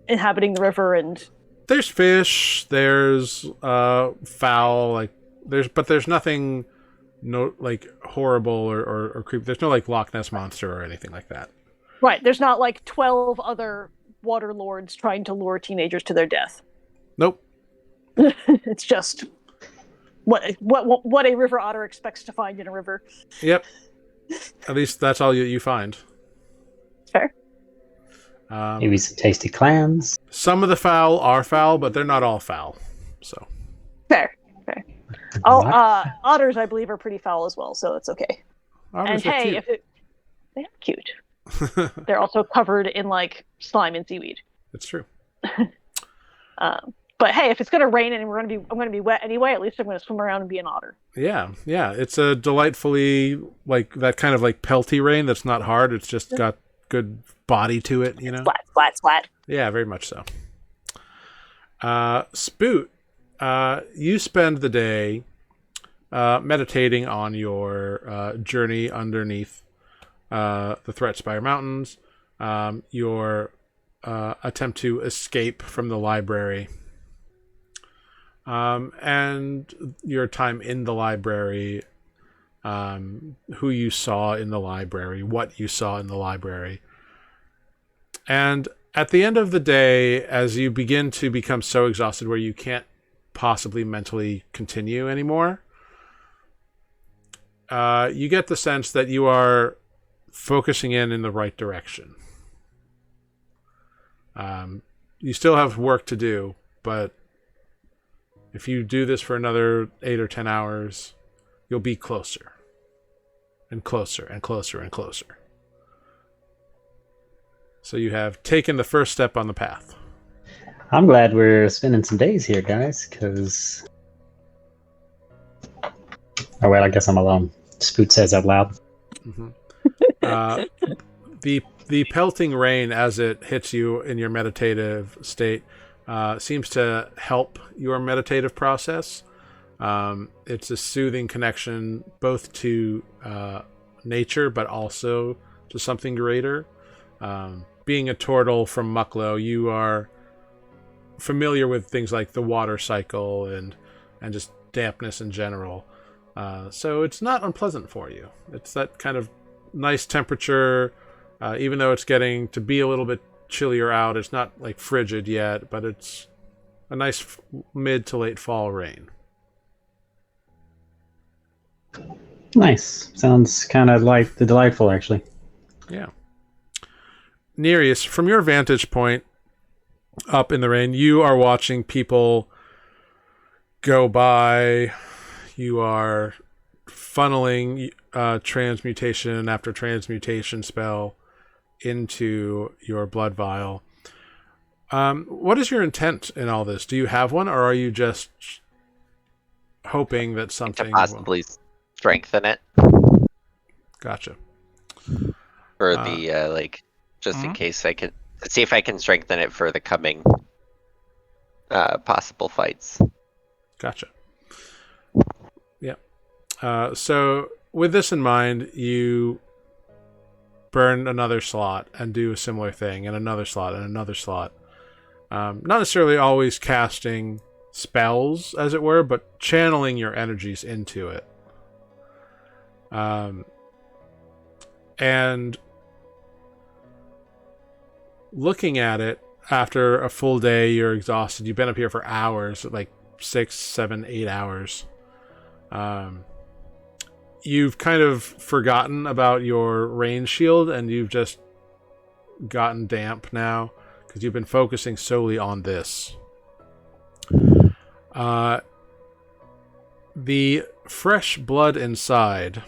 inhabiting the river, and there's fish, there's fowl, there's nothing horrible or creepy. There's no like Loch Ness monster or anything like that. Right, there's not like 12 other water lords trying to lure teenagers to their death. Nope. It's just what a river otter expects to find in a river. Yep. At least that's all you find. Fair. Maybe some tasty clams. Some of the fowl are foul, but they're not all foul. So fair. Otters, I believe, are pretty foul as well, so it's okay. Otters and hey, cute. They're cute. They're also covered in like slime and seaweed. It's true. But hey, if it's gonna rain and I'm gonna be wet anyway, at least I'm gonna swim around and be an otter. Yeah. It's a delightfully like that kind of like pelty rain that's not hard. It's just got good body to it, you know. Splat. Yeah, very much so. Spoot, you spend the day meditating on your journey underneath the Threatspire Mountains, your attempt to escape from the library, and your time in the library, who you saw in the library, what you saw in the library. And at the end of the day, as you begin to become so exhausted where you can't possibly mentally continue anymore, you get the sense that you are focusing in the right direction. You still have work to do, but if you do this for another 8 or 10 hours, you'll be closer and closer and closer and closer. So you have taken the first step on the path. I'm glad we're spending some days here, guys, because... Oh, wait, I guess I'm alone. Spoot says out loud. Mm-hmm. The pelting rain, as it hits you in your meditative state, seems to help your meditative process. It's a soothing connection both to nature, but also to something greater. Being a turtle from Mucklow, you are familiar with things like the water cycle and just dampness in general. So it's not unpleasant for you. It's that kind of nice temperature, even though it's getting to be a little bit chillier out. It's not like frigid yet, but it's a nice mid to late fall rain. Nice. Sounds kind of like the delightful, actually. Yeah. Nereus, from your vantage point up in the rain, you are watching people go by. You are funneling transmutation after transmutation spell into your blood vial. What is your intent in all this? Do you have one, or are you just hoping that something to possibly strengthen it? Gotcha. For the just in case I can see if I can strengthen it for the coming possible fights. Gotcha. Yeah. So with this in mind, you burn another slot and do a similar thing, and another slot and another slot. Not necessarily always casting spells, as it were, but channeling your energies into it. And looking at it, after a full day, you're exhausted. You've been up here for hours, like 6, 7, 8 hours. You've kind of forgotten about your range shield, and you've just gotten damp now because you've been focusing solely on this. The fresh blood inside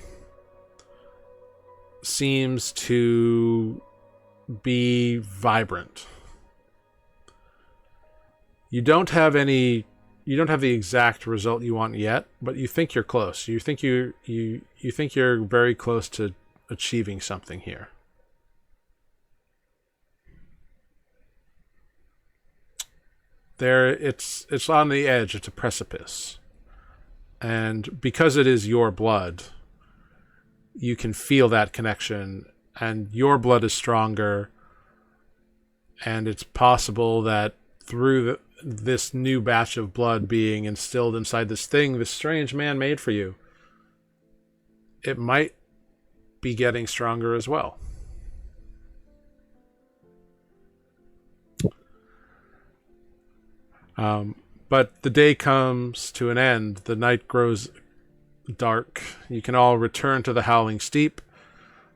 seems to be vibrant. You don't have the exact result you want yet, but you think you're close. You think you think you're very close to achieving something here. It's on the edge. It's a precipice. And because it is your blood, you can feel that connection, and your blood is stronger, and it's possible that through this new batch of blood being instilled inside this thing this strange man made for you, it might be getting stronger as well. But the day comes to an end. The night grows dark. You can all return to the Howling Steep.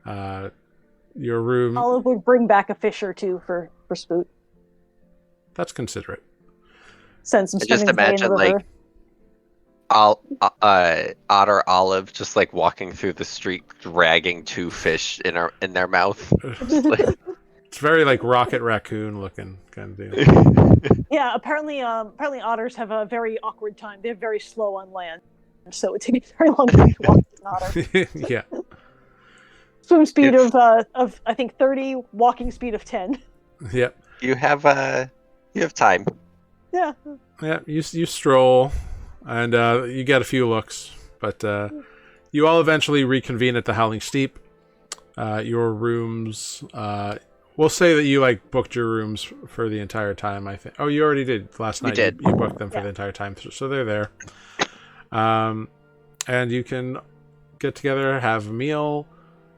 Your room... Olive would bring back a fish or two for Spoot. That's considerate. Send some I just swimming in the imagine, river. Otter Olive just like walking through the street, dragging 2 fish in their mouth. It's very like Rocket Raccoon looking kind of deal. Yeah, apparently otters have a very awkward time. They're very slow on land, so it takes very long to walk an otter. Yeah. Swim speed of I think 30, walking speed of 10. Yep. You have time. Yeah. Yeah. You stroll, and you get a few looks, but you all eventually reconvene at the Howling Steep. Your rooms. We'll say that you like booked your rooms for the entire time. I think. Oh, you already did last night. We did. You booked them for the entire time, so they're there. And you can get together, have a meal,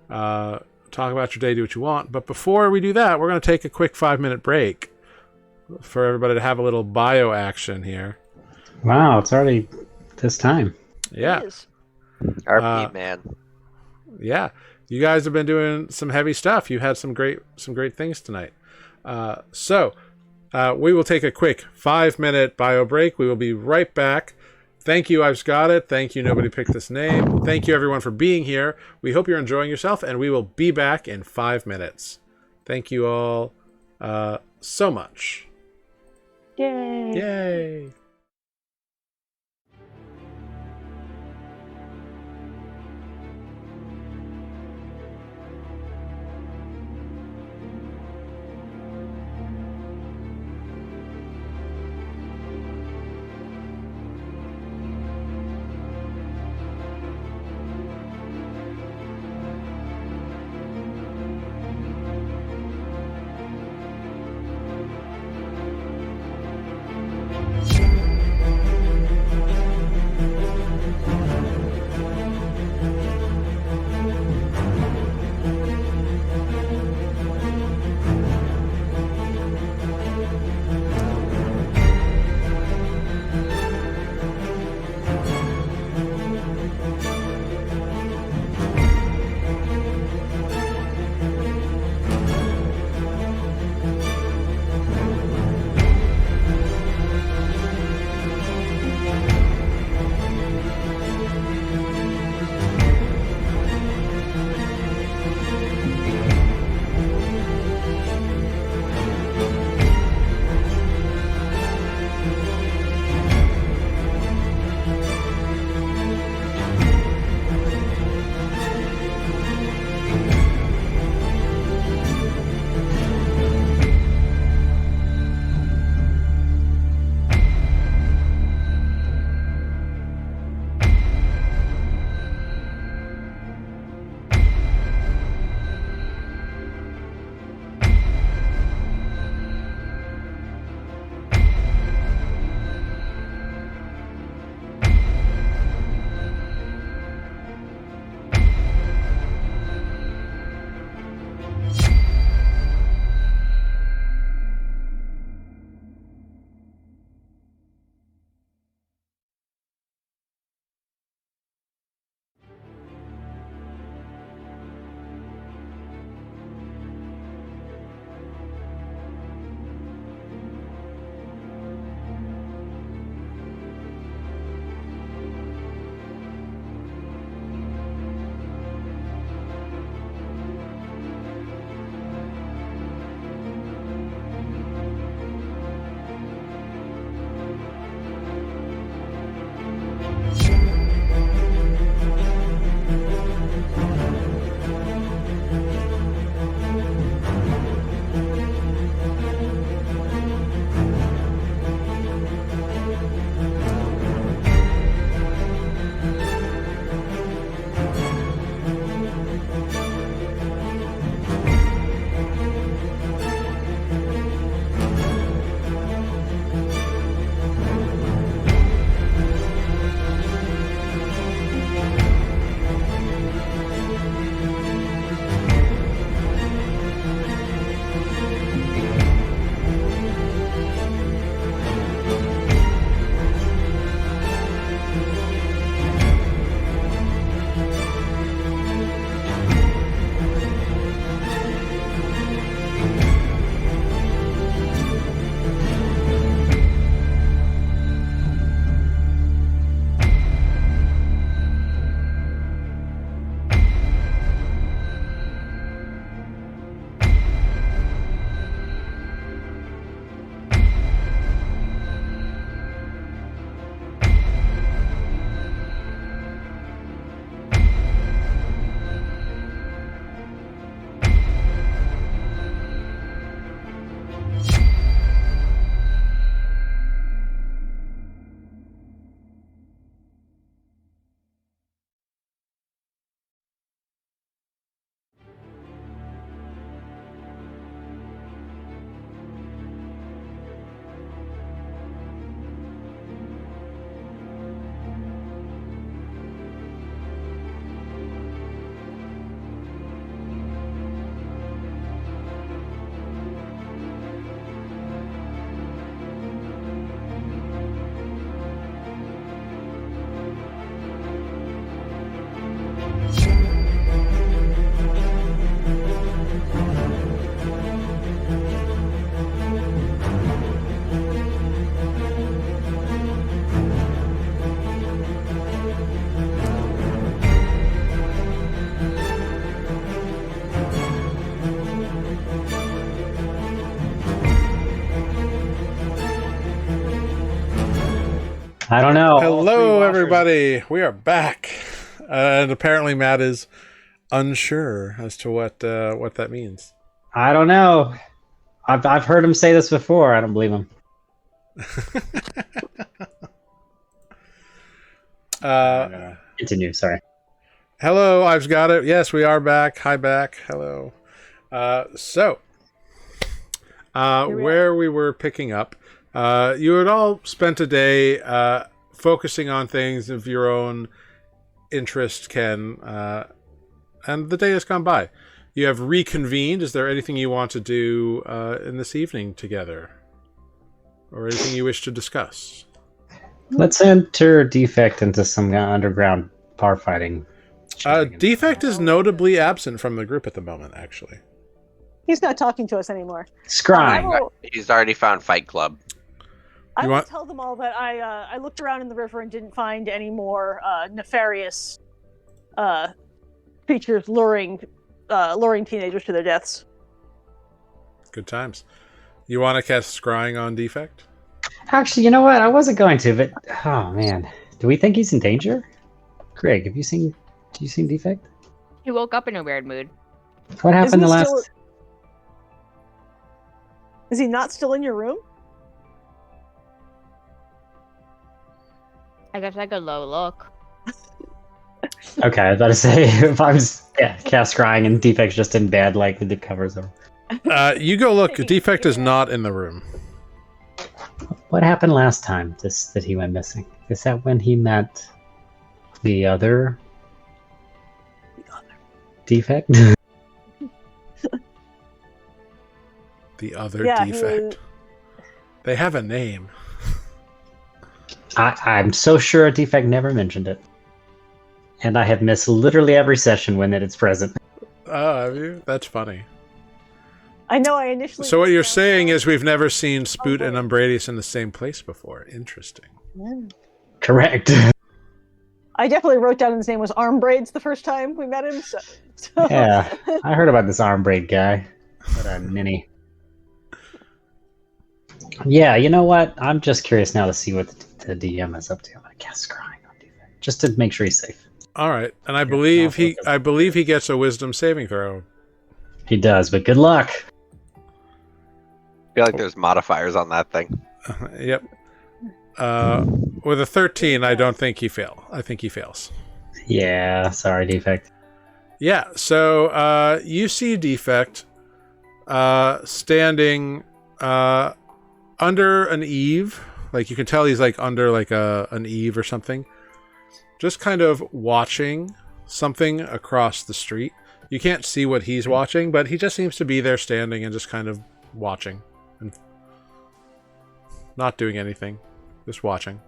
talk about your day, do what you want. But before we do that, we're going to take a quick 5-minute break for everybody to have a little bio action here. Wow, it's already this time. Yeah. It is. RP man. Yeah. You guys have been doing some heavy stuff. You had some great things tonight. So we will take a quick 5-minute bio break. We will be right back. Thank you, I've got it. Thank you, nobody picked this name. Thank you, everyone, for being here. We hope you're enjoying yourself, and we will be back in 5 minutes. Thank you all so much. Yay. Yay. I don't know. All three Hello, washers- everybody. We are back, and apparently Matt is unsure as to what that means. I don't know. I've heard him say this before. I don't believe him. Continue. Sorry. Hello, I've got it. Yes, we are back. Hi, back. Hello. Where we were picking up, you had all spent a day focusing on things of your own interest, Ken, and the day has gone by. You have reconvened. Is there anything you want to do in this evening together? Or anything you wish to discuss? Let's enter Defect into some underground bar fighting. Defect is notably absent from the group at the moment, actually. He's not talking to us anymore. Scrying. He's already found Fight Club. I will tell them all that I looked around in the river and didn't find any more nefarious creatures luring teenagers to their deaths. Good times. You want to cast Scrying on Defect? Actually, you know what? I wasn't going to, but oh man, do we think he's in danger? Greg, have you seen Defect? He woke up in a weird mood. What happened the last? Is he not still in your room? I guess I could look. Okay, I was about to say if I'm cast Scrying and Defect's just in bed, like the covers are. You go look. Defect is not in the room. What happened last time that he went missing? Is that when he met the other Defect? The other Defect. They have a name. I'm so sure Defect never mentioned it. And I have missed literally every session when it's present. Oh, have you? That's funny. I know I initially... So what you're saying is we've never seen Spoot and Umbradius in the same place before. Interesting. Yeah. Correct. I definitely wrote down his name was Arm Braids the first time we met him. So. Yeah, I heard about this arm braid guy. What a ninny. Yeah, you know what? I'm just curious now to see what the DM is up to. I'm gonna cast Scrying on Defect just to make sure he's safe. All right, and I believe he gets a Wisdom saving throw. He does, but good luck. I feel like there's modifiers on that thing. Yep. With a 13, I don't think he fail. I think he fails. Yeah, sorry, Defect. Yeah, so you see Defect standing under an eave. Like, you can tell he's like under like an eave or something. Just kind of watching something across the street. You can't see what he's watching, but he just seems to be there standing and just kind of watching. And not doing anything. Just watching.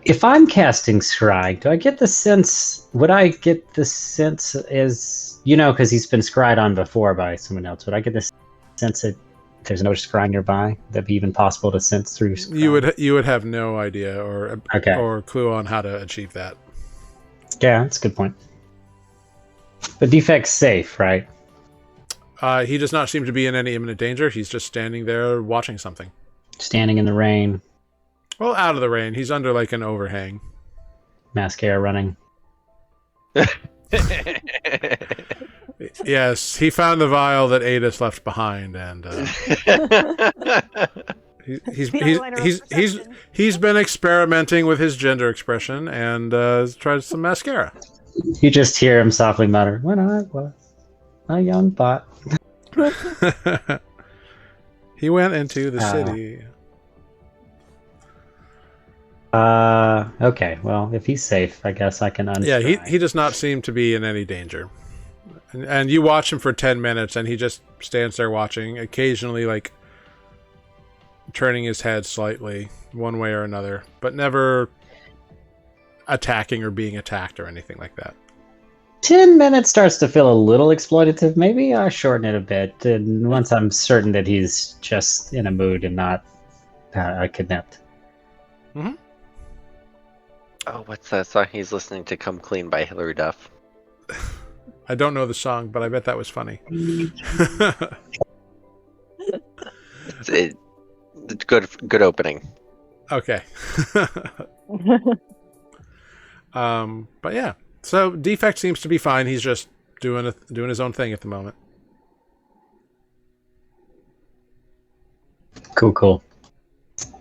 If I'm casting Scry, do I get the sense... Would I get the sense as... You know, because he's been scryed on before by someone else. Would I get the sense that there's no scry nearby? That'd be even possible to sense through scry? You would have no idea or clue on how to achieve that. Yeah, that's a good point. But Defect's safe, right? He does not seem to be in any imminent danger. He's just standing there watching something. Standing in the rain. Well, out of the rain. He's under like an overhang. Mascara running. Yes, he found the vial that Adis left behind, and he's been experimenting with his gender expression and tried some mascara. You just hear him softly mutter, "When I was a young bot." He went into the city. Okay. Well, if he's safe, I guess I can unscry. Yeah, he does not seem to be in any danger. And you watch him for 10 minutes, and he just stands there watching, occasionally, like, turning his head slightly, one way or another, but never attacking or being attacked or anything like that. 10 minutes starts to feel a little exploitative. Maybe I shorten it a bit, and once I'm certain that he's just in a mood and not kidnapped. Mm-hmm. Oh, what's that song he's listening to? Come Clean by Hilary Duff. I don't know the song, but I bet that was funny. The Good opening. Okay. But yeah. So Defect seems to be fine. He's just doing his own thing at the moment. Cool.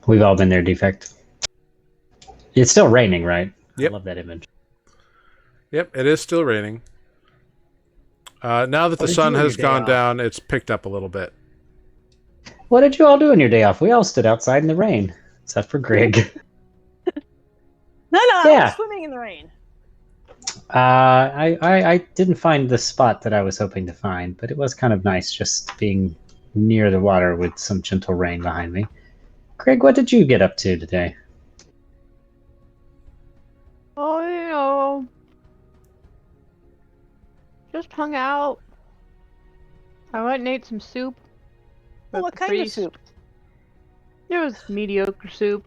We've all been there, Defect. It's still raining, right? Yep. I love that image. Yep, it is still raining. Now that the sun has gone down, it's picked up a little bit. What did you all do on your day off? We all stood outside in the rain, except for Greg. No, I Yeah. was swimming in the rain. I didn't find the spot that I was hoping to find, but it was kind of nice just being near the water with some gentle rain behind me. Greg, what did you get up to today? Oh, just hung out. I went and ate some soup. Well, what kind of soup? It was mediocre soup.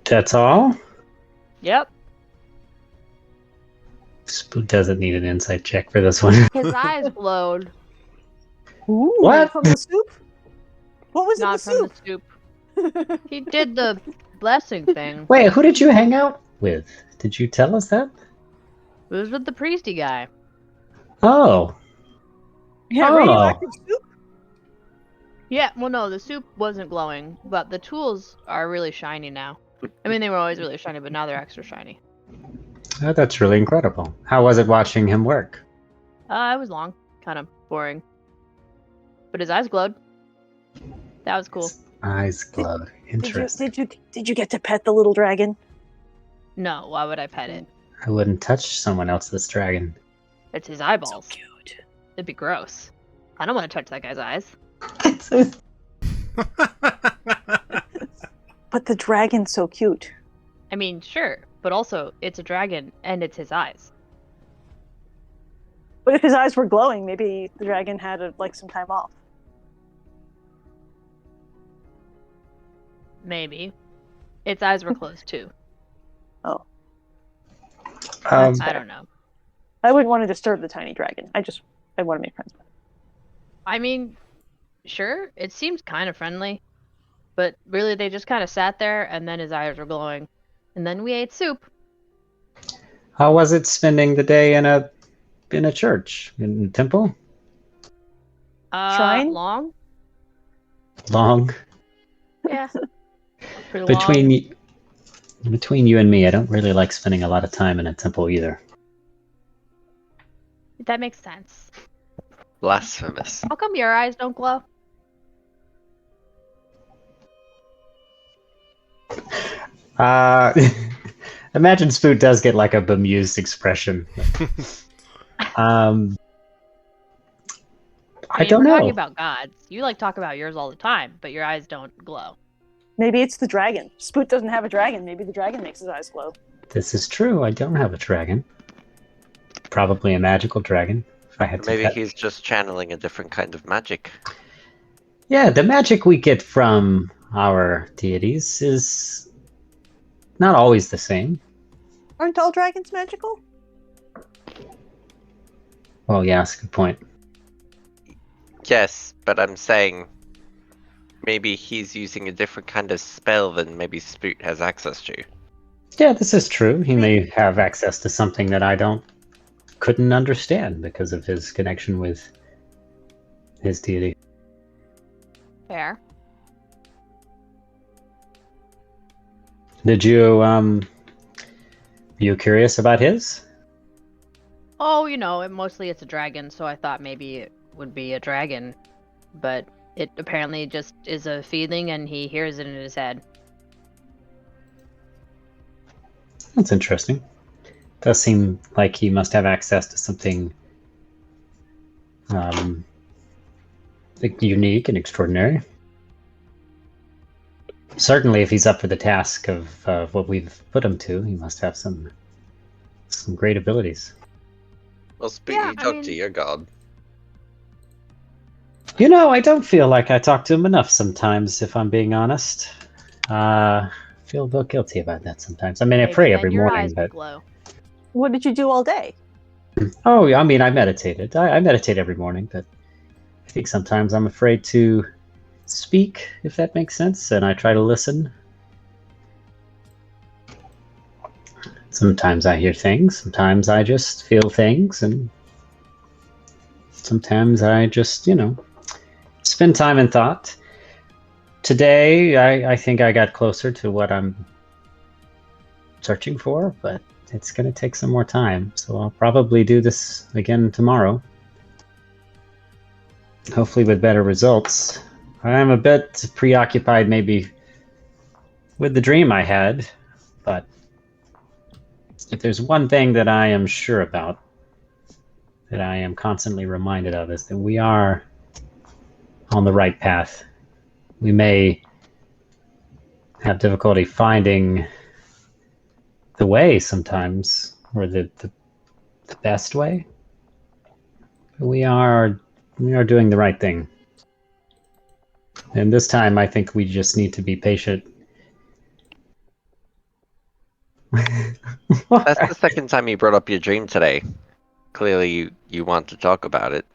That's all? Yep. Spook doesn't need an insight check for this one. His eyes glowed. Ooh, What? From the soup? What was in the Not from soup? the soup. He did the blessing thing. Wait, who did you hang out with? Did you tell us that? It was with the priesty guy. Oh. Yeah, Oh. radioactive soup? Yeah, well, no, the soup wasn't glowing, but the tools are really shiny now. I mean, they were always really shiny, but now they're extra shiny. Oh, that's really incredible. How was it watching him work? It was long, kind of boring. But his eyes glowed. That was cool. His eyes glowed. Interesting. Did you get to pet the little dragon? No, why would I pet it? I wouldn't touch someone else's dragon. It's his eyeballs. So cute. It'd be gross. I don't want to touch that guy's eyes. But the dragon's so cute. I mean, sure, but also, it's a dragon, and it's his eyes. But if his eyes were glowing, maybe the dragon had some time off. Maybe. Its eyes were closed, too. Oh. Um, I don't know. I wouldn't want to disturb the tiny dragon. I want to make friends with it. I mean, sure, it seems kind of friendly. But really, they just kind of sat there, and then his eyes were glowing. And then we ate soup. How was it spending the day in a church, in a temple? Shrine? Long? Long. Yeah. Pretty Between you and me, I don't really like spending a lot of time in a temple either. That makes sense. Blasphemous. How come your eyes don't glow? Imagine Spoot does get like a bemused expression. I mean, don't we're know. talking about gods. You talk about yours all the time, but your eyes don't glow. Maybe it's the dragon. Spoot doesn't have a dragon. Maybe the dragon makes his eyes glow. This is true. I don't have a dragon. Probably a magical dragon. If I had to Maybe bet. he's just channeling a different kind of magic. Yeah, the magic we get from our deities is not always the same. Aren't all dragons magical? Well, yeah, that's a good point. Yes, but I'm saying maybe he's using a different kind of spell than maybe Spoot has access to. Yeah, this is true. He may have access to something that I couldn't understand because of his connection with his deity. Fair. Did you curious about his? Oh, mostly it's a dragon, so I thought maybe it would be a dragon. But it apparently just is a feeling, and he hears it in his head. That's interesting. Does seem like he must have access to something unique and extraordinary. Certainly, if he's up for the task of what we've put him to, he must have some great abilities. Well, Spoot, Yeah, you talk to your god. I don't feel like I talk to him enough sometimes, if I'm being honest. Feel a little guilty about that sometimes. I mean, I Maybe pray then every your morning, eyes but... would glow. What did you do all day? Oh, I mean, I meditated. I meditate every morning, but I think sometimes I'm afraid to speak, if that makes sense, and I try to listen. Sometimes I hear things, sometimes I just feel things, and sometimes I just, spend time in thought. Today, I think I got closer to what I'm searching for, but it's going to take some more time, so I'll probably do this again tomorrow. Hopefully with better results. I am a bit preoccupied maybe with the dream I had, but if there's one thing that I am sure about, that I am constantly reminded of, is that we are on the right path. We may have difficulty finding the way sometimes, or the best way, but we are doing the right thing. And this time, I think we just need to be patient. That's the second time you brought up your dream today. Clearly, you want to talk about it.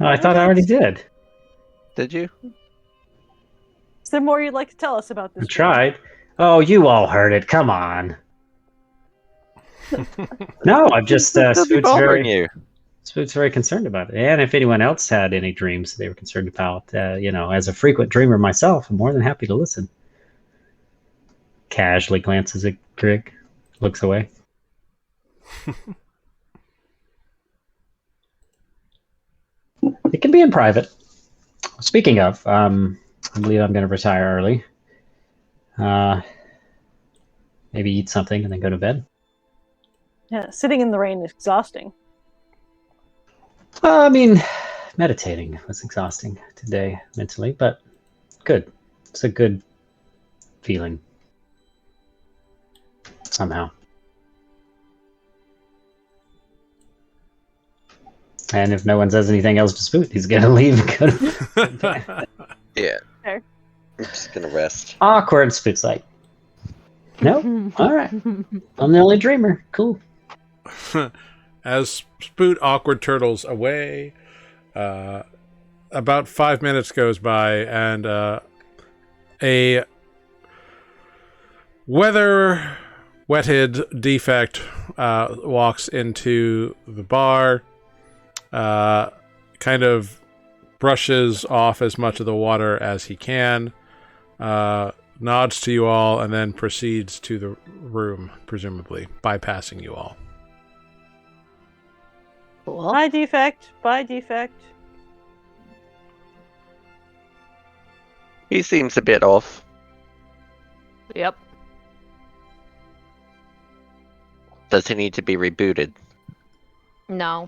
I thought I already did. Did you? Is there more you'd like to tell us about this? I tried. Oh, you all heard it. Come on. No, I'm just Spook's very concerned about it. And if anyone else had any dreams they were concerned about, as a frequent dreamer myself, I'm more than happy to listen. Casually glances at Grig, looks away. It can be in private. Speaking of, I believe I'm going to retire early. Maybe eat something and then go to bed. Yeah, sitting in the rain is exhausting. Meditating was exhausting today mentally, but good. It's a good feeling. Somehow. And if no one says anything else to Spook, he's gonna leave and go to bed. Yeah. Fair. I'm just gonna rest. Awkward. Spook's like, nope. All right. I'm the only dreamer. Cool. As Spoot awkward turtles away, about 5 minutes goes by, and a weather-wetted defect walks into the bar, kind of brushes off as much of the water as he can, nods to you all, and then proceeds to the room, presumably, bypassing you all. Cool. By defect. By defect. He seems a bit off. Yep. Does he need to be rebooted? No.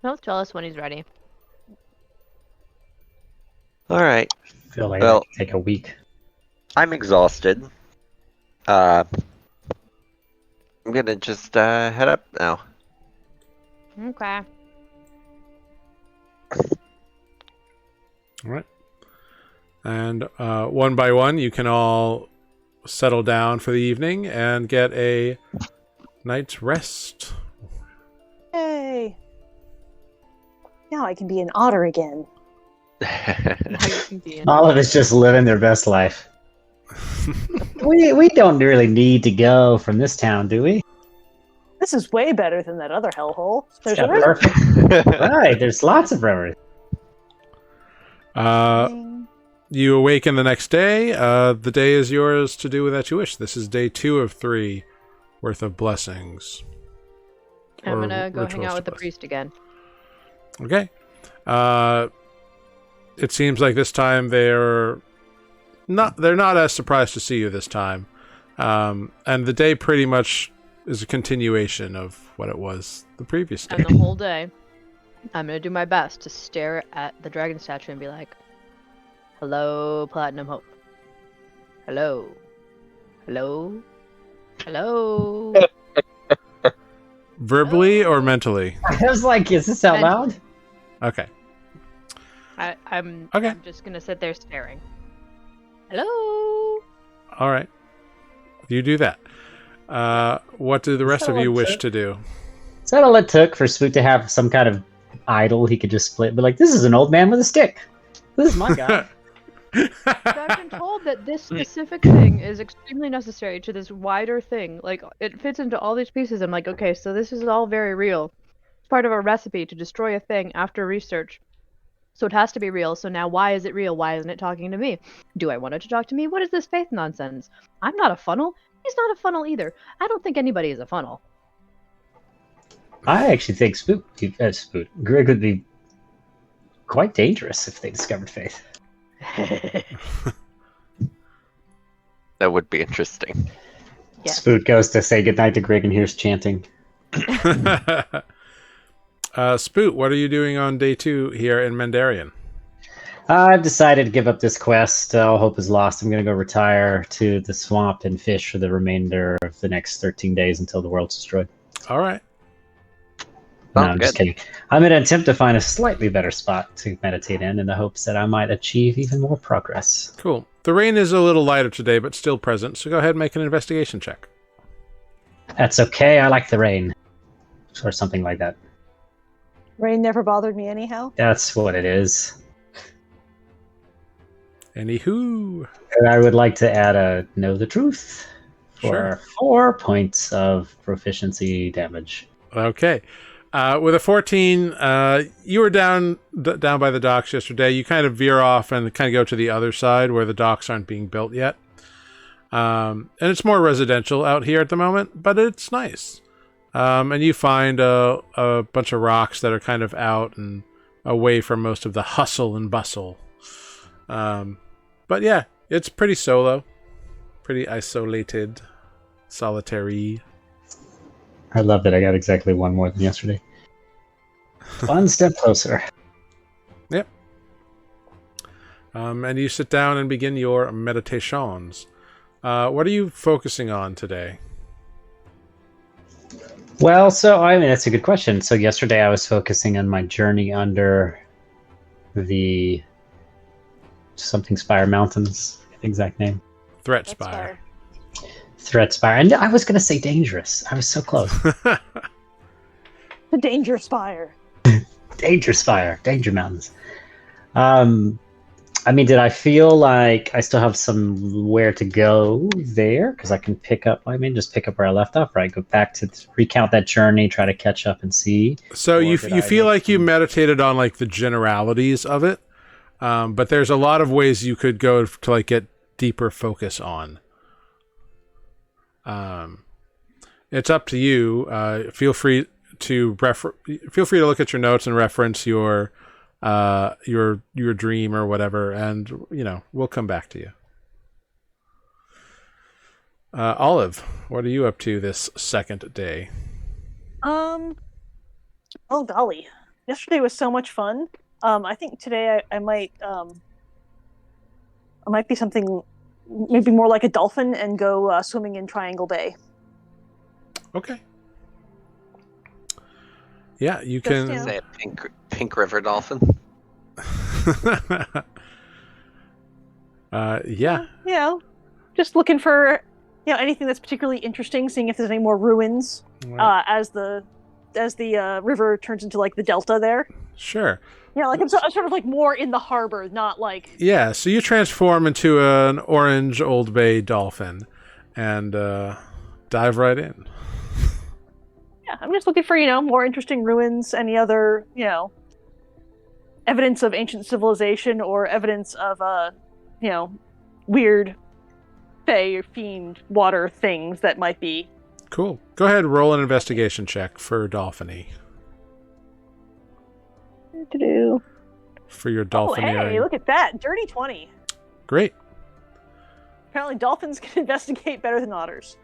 He'll tell us when he's ready. Alright. I feel like Well- it could take a week. I'm exhausted. I'm gonna just head up now. Okay. All right. And one by one, you can all settle down for the evening and get a night's rest. Yay! Now I can be an otter again. All of us just living their best life. we don't really need to go from this town, do we? This is way better than that other hellhole. There's Yeah, a river. perfect. Right, there's lots of rivers. You awaken the next day. The day is yours to do with that you wish. This is day 2 of 3 worth of blessings. I'm Or gonna go hang rituals out to with the bless. priest again. Okay. It seems like this time they're not as surprised to see you this time. And the day pretty much is a continuation of what it was the previous day. And the whole day, I'm gonna do my best to stare at the dragon statue and be like, "Hello, Platinum Hope. Hello. Hello. Hello." Verbally or mentally? I was like, is this out loud? Okay. I'm Okay. I'm just gonna sit there staring. Hello. All right. You do that. What do the rest of you wish to do? Is that all it took for Spook to have some kind of idle, he could just split. But like, this is an old man with a stick. This is my guy. I've been told that this specific thing is extremely necessary to this wider thing. Like, it fits into all these pieces. I'm like, okay, so this is all very real. It's part of a recipe to destroy a thing after research. So it has to be real. So now why is it real? Why isn't it talking to me? Do I want it to talk to me? What is this faith nonsense? I'm not a funnel. He's not a funnel either. I don't think anybody is a funnel. I actually think Greg would be quite dangerous if they discovered faith. That would be interesting. Yes. Spoot goes to say goodnight to Greg and hears chanting. Spoot, what are you doing on day 2 here in Mandarian? I've decided to give up this quest. All hope is lost. I'm going to go retire to the swamp and fish for the remainder of the next 13 days until the world's destroyed. All right. No, Sounds I'm just good. kidding. I'm going to attempt to find a slightly better spot to meditate in the hopes that I might achieve even more progress. Cool. The rain is a little lighter today, but still present, so go ahead and make an investigation check. That's okay. I like the rain. Or something like that. Rain never bothered me anyhow. That's what it is. Anywho. And I would like to add a know the truth for Sure. 4 points of proficiency damage. Okay. With a 14, you were down by the docks yesterday. You kind of veer off and kind of go to the other side where the docks aren't being built yet. And it's more residential out here at the moment, but it's nice. And you find a bunch of rocks that are kind of out and away from most of the hustle and bustle. But yeah, it's pretty solo. Pretty isolated. Solitary. I love that I got exactly one more than yesterday. One step closer. Yep. And you sit down and begin your meditations. What are you focusing on today? Well, that's a good question. So yesterday I was focusing on my journey under the something Spire Mountains, the exact name. Threat That's Spire. Threat Spire. And I was going to say dangerous. I was so close. The Danger Spire. Danger Spire. Danger Mountains. I mean, did I feel like I still have somewhere to go there? Because I can just pick up where I left off, right? Go back to recount that journey, try to catch up and see. So Or you did you I feel make like you some- meditated on like the generalities of it, but there's a lot of ways you could go to like get deeper focus on. It's up to you. Feel free to look at your notes and reference your dream or whatever, and we'll come back to you. Olive, what are you up to this second day? Oh golly, yesterday was so much fun. I think today I might be something maybe more like a dolphin and go swimming in Triangle Bay. Okay. Yeah, you Just, can. you know. Say a pink river dolphin. Yeah. Just looking for anything that's particularly interesting, seeing if there's any more ruins as the river turns into like the delta there. Sure. Yeah, like I'm sort of like more in the harbor, not like. Yeah, so you transform into an orange Old Bay dolphin and dive right in. Yeah, I'm just looking for more interesting ruins, any other evidence of ancient civilization or evidence of weird fae or fiend water things that might be. Cool. Go ahead, roll an investigation check for Dolphiny. For your Oh, dolphineering. hey, look at that. Dirty 20. Great. Apparently dolphins can investigate better than otters.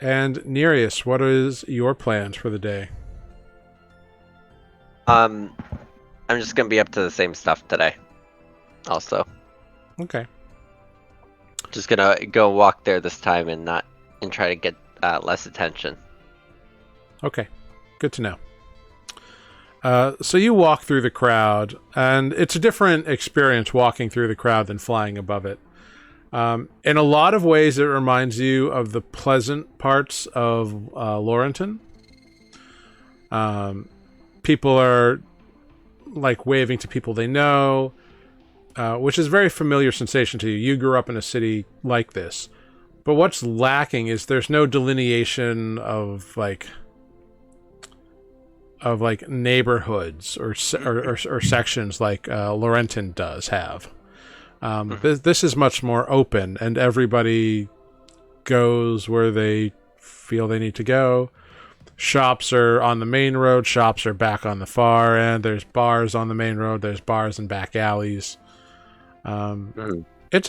And Nereus, what is your plans for the day? I'm just gonna be up to the same stuff today. Also, Okay. just gonna go walk there this time and try to get less attention. Okay. Good to know. So you walk through the crowd, and it's a different experience walking through the crowd than flying above it. In a lot of ways, it reminds you of the pleasant parts of Laurenton. People are like waving to people they know, which is a very familiar sensation to you. You grew up in a city like this. But what's lacking is there's no delineation of neighborhoods or sections like Laurenton does have. This is much more open, and everybody goes where they feel they need to go. Shops are on the main road. Shops are back on the far end. There's bars on the main road. There's bars in back alleys. It's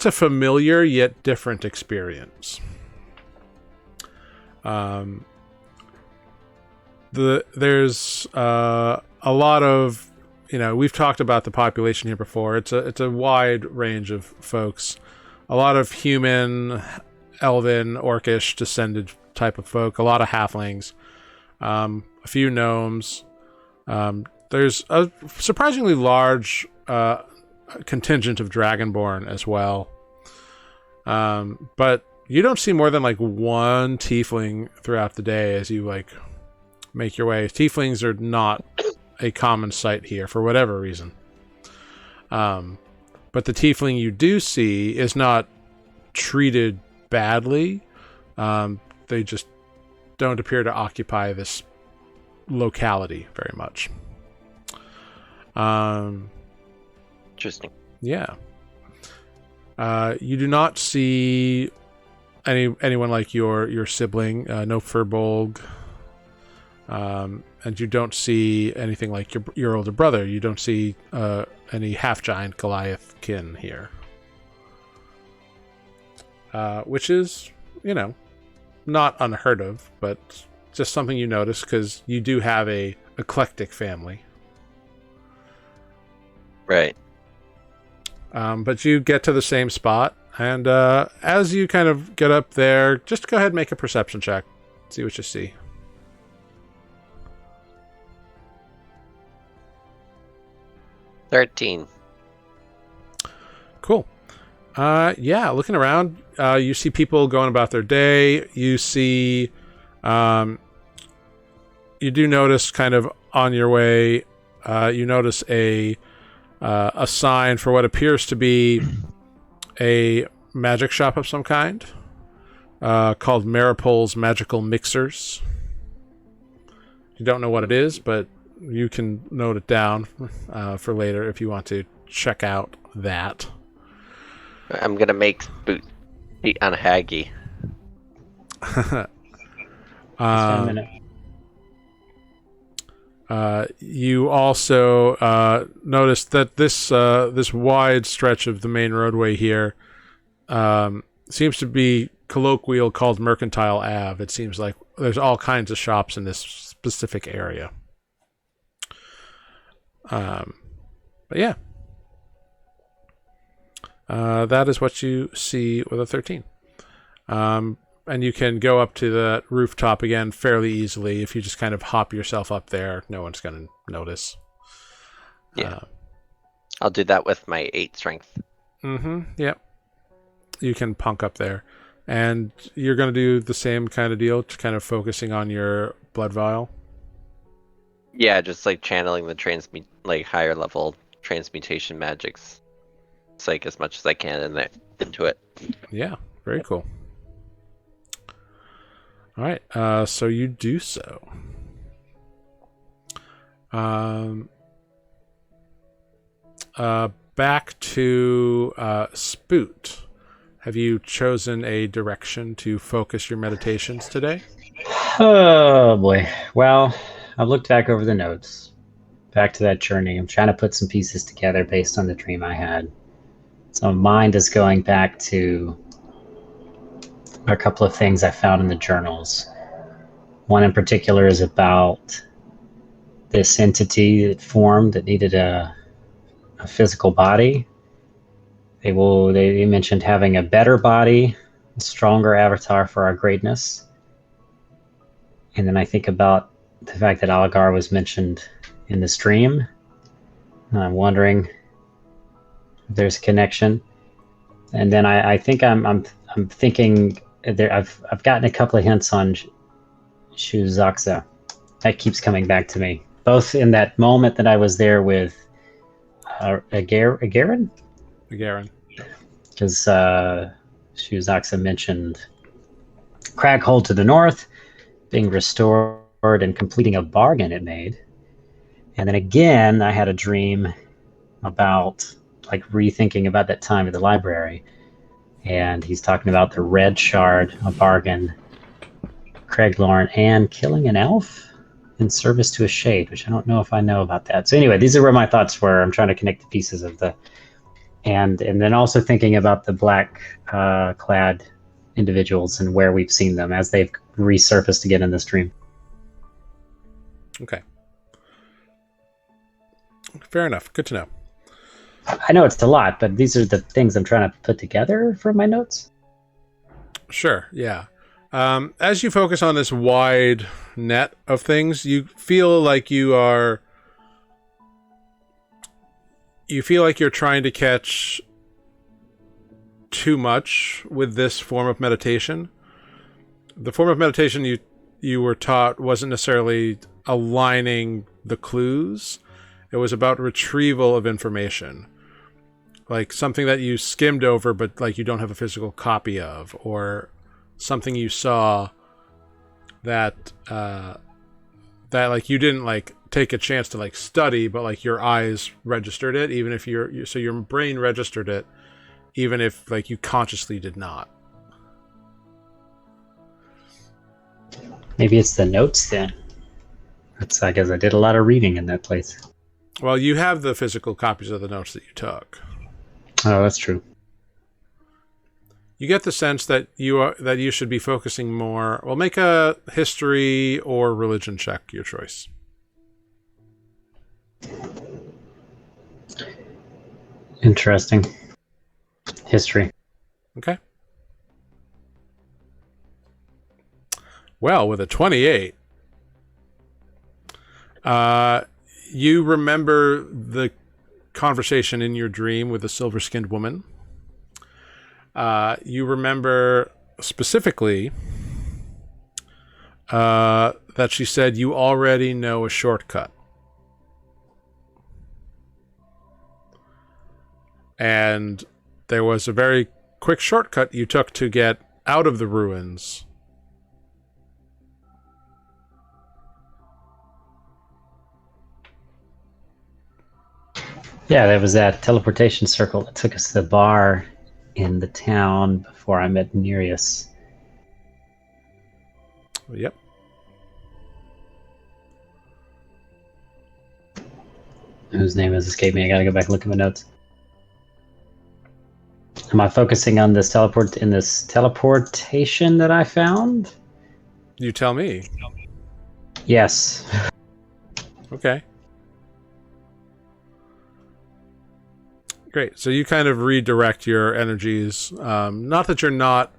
a familiar yet different experience. There's a lot of, we've talked about the population here before. It's a wide range of folks. A lot of human, elven, orcish descended type of folk. A lot of halflings. A few gnomes. There's a surprisingly large contingent of dragonborn as well. But you don't see more than like one tiefling throughout the day as you make your way. Tieflings are not a common sight here for whatever reason. But the tiefling you do see is not treated badly. They just don't appear to occupy this locality very much. Interesting. Yeah. You do not see anyone like your sibling, no Furbolg. And you don't see anything like your older brother. You don't see any half-giant Goliath kin here. Which is, not unheard of, but just something you notice because you do have a eclectic family. Right. But you get to the same spot, and as you kind of get up there, just go ahead and make a perception check. See what you see. $13. Cool. Yeah, looking around, you see people going about their day. You see, you do notice kind of on your way, you notice a sign for what appears to be a magic shop of some kind, called Maripol's Magical Mixers. You don't know what it is, but you can note it down for later if you want to check out that. I'm gonna make boot feet on Haggy. Just a minute. You also notice that this wide stretch of the main roadway here seems to be colloquial called Mercantile Ave. It seems like there's all kinds of shops in this specific area. But yeah. That is what you see with a 13. And you can go up to the rooftop again fairly easily. If you just kind of hop yourself up there, no one's going to notice. Yeah. I'll do that with my 8 strength. Yep. You can punk up there. And you're going to do the same kind of deal, just kind of focusing on your blood vial. Yeah, just channeling the higher level transmutation magics. It's as much as I can into it. Yeah, very cool. All right, so you do so. Back to Spoot. Have you chosen a direction to focus your meditations today? Oh boy. Well, I've looked back over the notes. Back to that journey. I'm trying to put some pieces together based on the dream I had. So my mind is going back to a couple of things I found in the journals. One in particular is about this entity that formed that needed a physical body. They mentioned having a better body, a stronger avatar for our greatness. And then I think about the fact that Algar was mentioned in the stream. And I'm wondering if there's a connection. And then I think I'm thinking there. I've gotten a couple of hints on Shuzaxa. That keeps coming back to me. both in that moment that I was there with Agarin, Garen. because Shuzaxa mentioned Craghold to the north being restored and completing a bargain it made. And then again, I had a dream about like rethinking about that time at the library. And he's talking about the red shard, a bargain, Craiglorn, and killing an elf in service to a shade, which I don't know if I know about that. So anyway, these are where my thoughts were. I'm trying to connect the pieces of the and then also thinking about the black clad individuals and where we've seen them as they've resurfaced again in this dream. Okay. Fair enough. Good to know. I know it's a lot, but these are the things I'm trying to put together from my notes. Sure, yeah. As you focus on this wide net of things, you feel like you're trying to catch too much with this form of meditation. The form of meditation you were taught wasn't necessarily aligning the clues. It was about retrieval of information. Like something that you skimmed over but like you don't have a physical copy of, or something you saw that like you didn't like take a chance to like study, but like your eyes registered it, even if so your brain registered it even if like you consciously did not. Maybe it's the notes then. It's I guess I did a lot of reading in that place. Well, you have the physical copies of the notes that you took. Oh, that's true. You get the sense that you should be focusing more. Well, make a history or religion check, your choice. Interesting. History. Okay. Well, with a 28, you remember the conversation in your dream with the silver-skinned woman. You remember specifically that she said you already know a shortcut. And there was a very quick shortcut you took to get out of the ruins. Yeah, there was that teleportation circle that took us to the bar in the town before I met Nereus. Yep. Whose name has escaped me. I gotta go back and look at my notes. Am I focusing on this teleportation that I found? You tell me. Yes. Okay. Great. So you kind of redirect your energies. Not that you're not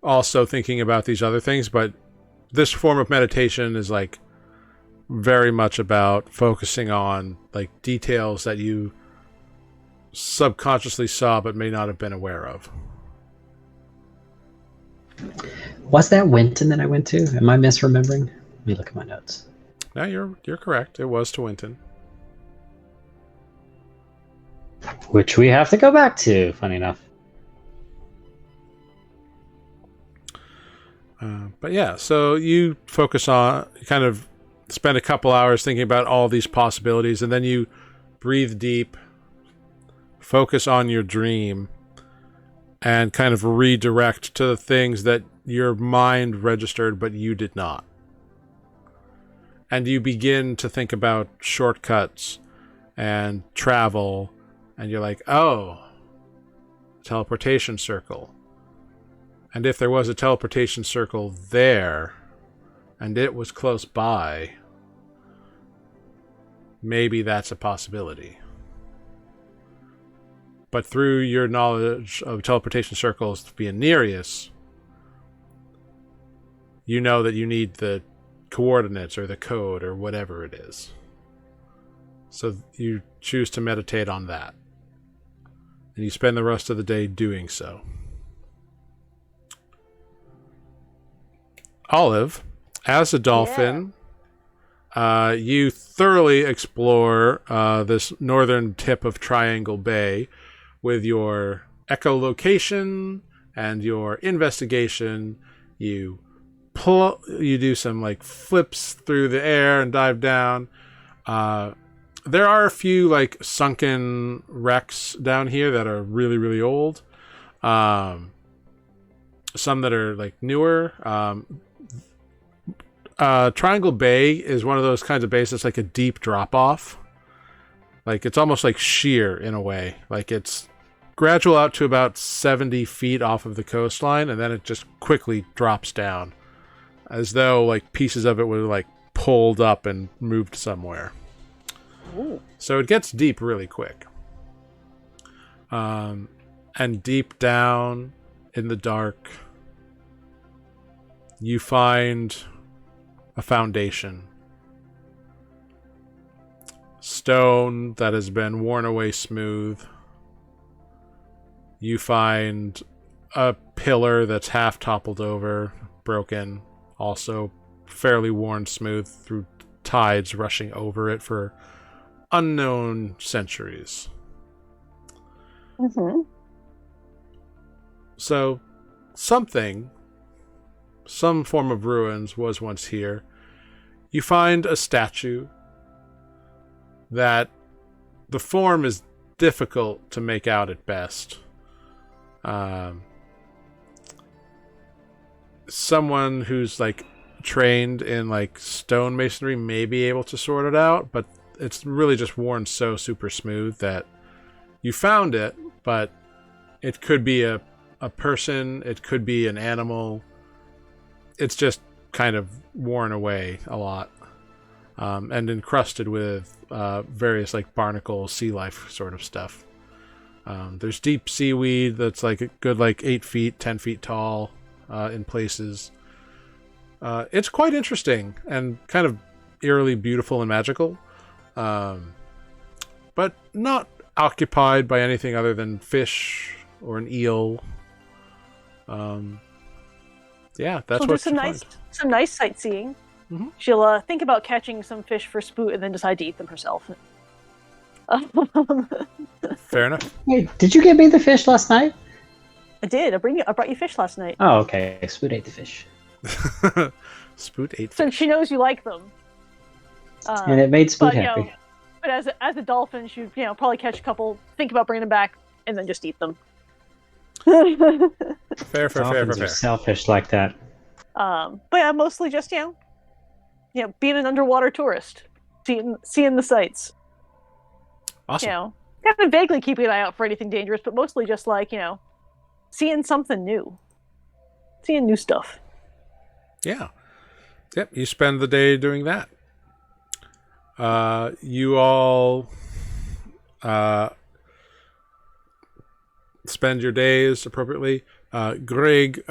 also thinking about these other things, but this form of meditation is like very much about focusing on like details that you subconsciously saw but may not have been aware of. Was that Winton that I went to? Am I misremembering? Let me look at my notes. No, you're correct. It was to Winton. Which we have to go back to, funny enough. But yeah, so you kind of spend a couple hours thinking about all these possibilities, and then you breathe deep, focus on your dream, and kind of redirect to the things that your mind registered but you did not. And you begin to think about shortcuts and travel, and you're like, oh, teleportation circle. And if there was a teleportation circle there, and it was close by, maybe that's a possibility. But through your knowledge of teleportation circles via Nereus, you know that you need the coordinates or the code or whatever it is. So you choose to meditate on that. And you spend the rest of the day doing so. Olive, as a dolphin, you thoroughly explore this northern tip of Triangle Bay with your echolocation and your investigation. You do some like flips through the air and dive down. There are a few like sunken wrecks down here that are really, really old. Some that are like newer. Triangle Bay is one of those kinds of bays that's like a deep drop off. Like it's almost like sheer in a way. Like it's gradual out to about 70 feet off of the coastline, and then it just quickly drops down, as though like pieces of it were like pulled up and moved somewhere. Ooh. So it gets deep really quick. And deep down in the dark, you find a foundation. Stone that has been worn away smooth. You find a pillar that's half toppled over, broken, also fairly worn smooth through tides rushing over it for unknown centuries. Mm-hmm. So, some form of ruins was once here. You find a statue that the form is difficult to make out at best. Someone who's like trained in like stonemasonry may be able to sort it out, but it's really just worn so super smooth that you found it, but it could be a person, it could be an animal. It's just kind of worn away a lot, and encrusted with various like barnacle sea life sort of stuff. There's deep seaweed that's like a good like 8 feet, 10 feet tall in places. It's quite interesting and kind of eerily beautiful and magical, but not occupied by anything other than fish or an eel. Yeah, that's She'll what do some nice sightseeing. Mhm. She'll think about catching some fish for spoot and then decide to eat them herself. Fair enough. Wait, did you give me the fish last night? I did. I brought you fish last night. Oh, okay. Spoot ate the fish. Spoot ate So fish. she knows you like them. And it made Spoot but, happy. But as a dolphin, she'd probably catch a couple, think about bringing them back, and then just eat them. Fair. Dolphins are selfish like that. But yeah, mostly just being an underwater tourist, seeing the sights. Awesome. Kind of vaguely keeping an eye out for anything dangerous, but mostly just like seeing something new, seeing new stuff. Yeah. Yep. You spend the day doing that. You all spend your days appropriately. Greg,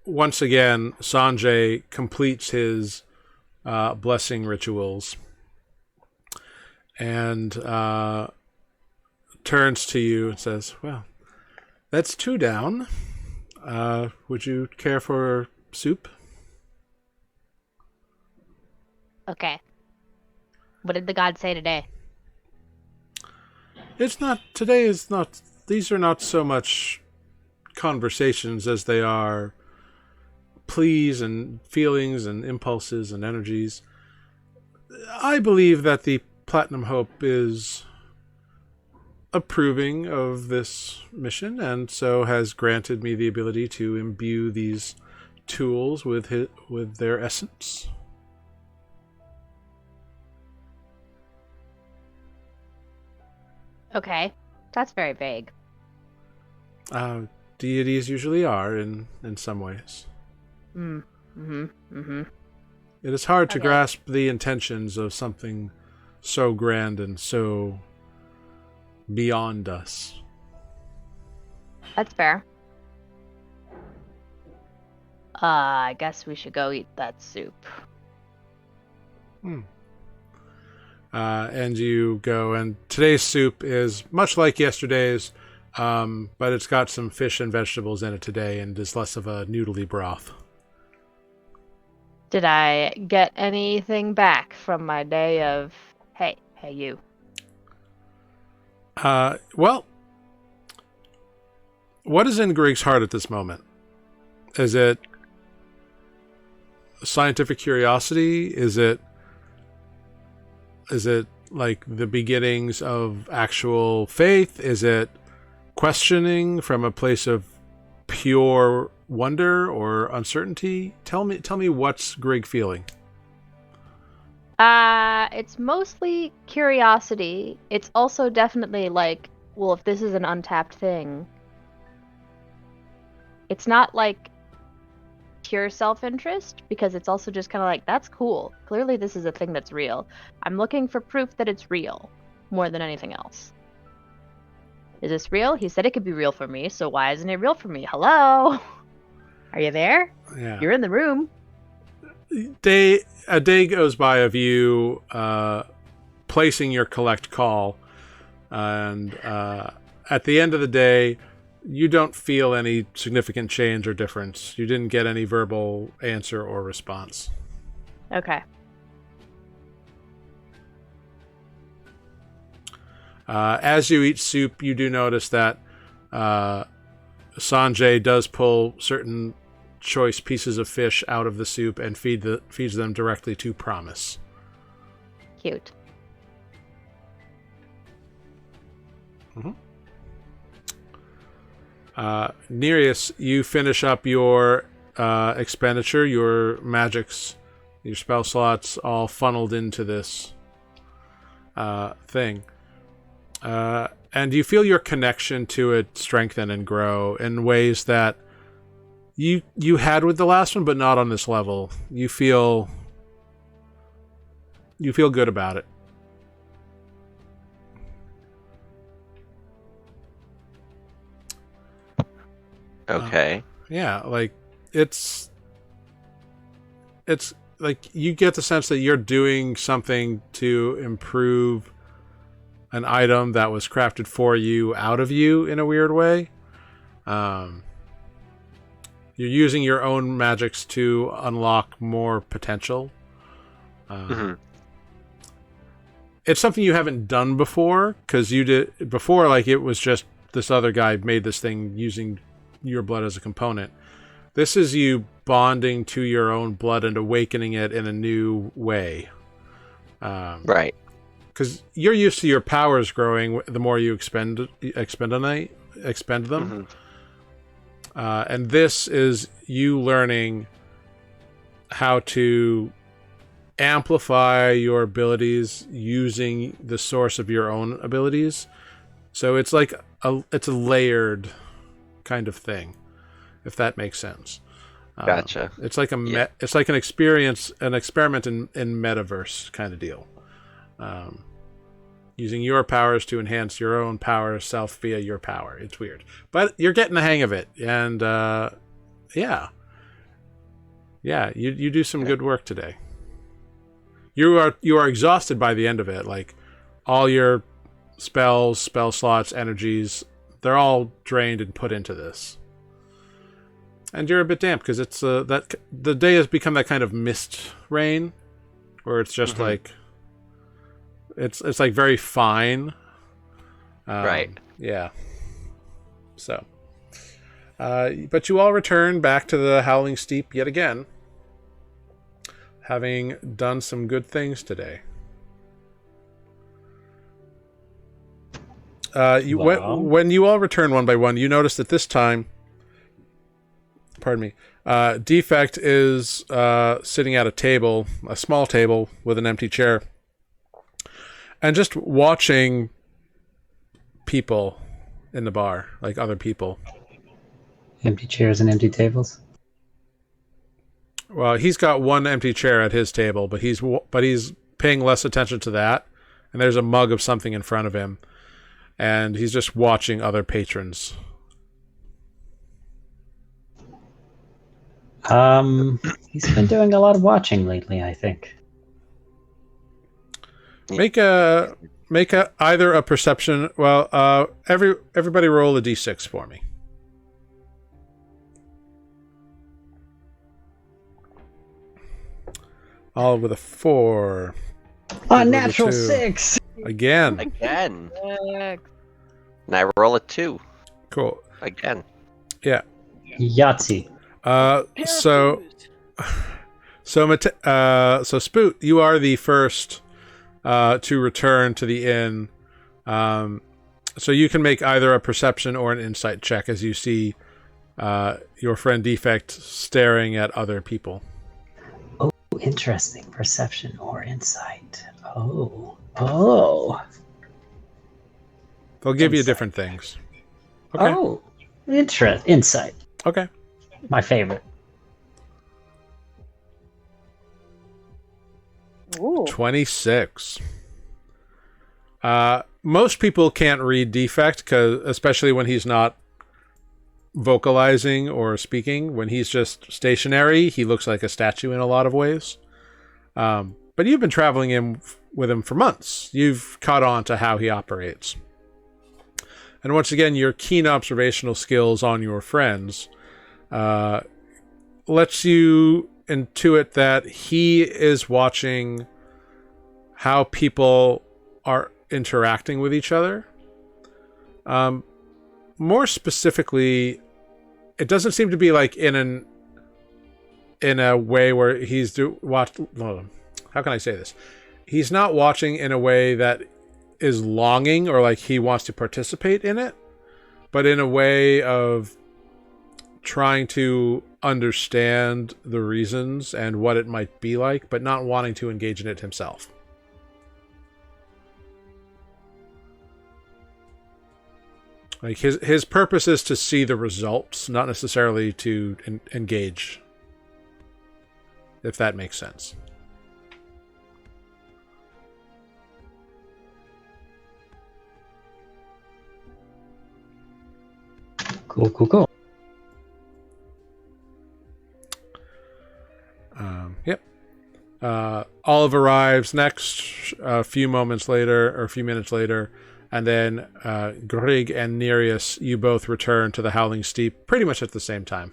once again, Sanjay completes his blessing rituals and turns to you and says, "Well, that's 2 down. Would you care for soup?" Okay. What did the god say today? These are not so much conversations as they are pleas and feelings and impulses and energies. I believe that the Platinum Hope is approving of this mission, and so has granted me the ability to imbue these tools with their essence. Okay. That's very vague. Deities usually are in some ways. Mm-hmm. It is hard to Okay. grasp the intentions of something so grand and so beyond us. That's fair. I guess we should go eat that soup. And you go, and today's soup is much like yesterday's, but it's got some fish and vegetables in it today and is less of a noodly broth. Did I get anything back from my day of, hey, you? Well, what is in Grig's heart at this moment? Is it scientific curiosity? Is it like the beginnings of actual faith? Is it questioning from a place of pure wonder or uncertainty? Tell me what's Grig feeling? It's mostly curiosity. It's also definitely like, well, if this is an untapped thing, it's not like pure self-interest, because it's also just kind of like, that's cool. Clearly this is a thing that's real. I'm looking for proof that it's real more than anything else. Is this real? He said it could be real for me, so why isn't it real for me? Hello? Are you there? Yeah. You're in the room. A day goes by of you placing your collect call, and at the end of the day, you don't feel any significant change or difference. You didn't get any verbal answer or response. Okay. As you eat soup, you do notice that Sanjay does pull certain choice pieces of fish out of the soup and feeds them directly to Promise. Cute. Mm-hmm. Nereus, you finish up your expenditure, your magics, your spell slots all funneled into this thing. And you feel your connection to it strengthen and grow in ways that you had with the last one, but not on this level. You feel good about it. Okay. Yeah, like it's like you get the sense that you're doing something to improve an item that was crafted for you out of you in a weird way. You're using your own magics to unlock more potential. It's something you haven't done before, because you did before, like it was just this other guy made this thing using your blood as a component. This is you bonding to your own blood and awakening it in a new way. Right. Because you're used to your powers growing the more you expend them. Mm-hmm. And this is you learning how to amplify your abilities using the source of your own abilities. So it's like it's a layered kind of thing, if that makes sense. Gotcha. It's like it's like an experiment in metaverse kind of deal. Using your powers to enhance your own power self via your power. It's weird, but you're getting the hang of it, and yeah, you do some good work today. You are exhausted by the end of it. Like all your spells, spell slots, energies, they're all drained and put into this. And you're a bit damp because it's that the day has become that kind of mist rain, where it's just like it's like very fine. Right. Yeah. So, but you all return back to the Howling Steep yet again, having done some good things today. When you all return one by one, you notice that this time, pardon me, Defect is sitting at a table, a small table with an empty chair, and just watching people in the bar, like other people. Empty chairs and empty tables. Well, he's got one empty chair at his table, but he's paying less attention to that. And there's a mug of something in front of him, and he's just watching other patrons. He's been doing a lot of watching lately, I think. Make a either a perception. Well, everybody roll a d6 for me. All with a 4. Unnatural Two. 6. Again. Again. And I roll a 2. Cool. Again. Yeah. Yahtzee. So Spoot, you are the first to return to the inn. So you can make either a perception or an insight check as you see your friend Defect staring at other people. Oh, interesting. Perception or insight. Oh. They'll give you Insight. different things. Okay. Oh, insight. Okay. My favorite. Ooh. 26. Most people can't read Defect, especially when he's not vocalizing or speaking. When he's just stationary, he looks like a statue in a lot of ways. But you've been traveling with him for months. You've caught on to how he operates. And once again, your keen observational skills on your friends lets you intuit that he is watching how people are interacting with each other. More specifically, it doesn't seem to be like in a way where he's how can I say this? He's not watching in a way that is longing or like he wants to participate in it, but in a way of trying to understand the reasons and what it might be like, but not wanting to engage in it himself. Like his purpose is to see the results, not necessarily to engage. If that makes sense. Cool. Yep. Olive arrives next a few minutes later, and then Grig and Nereus, you both return to the Howling Steep pretty much at the same time.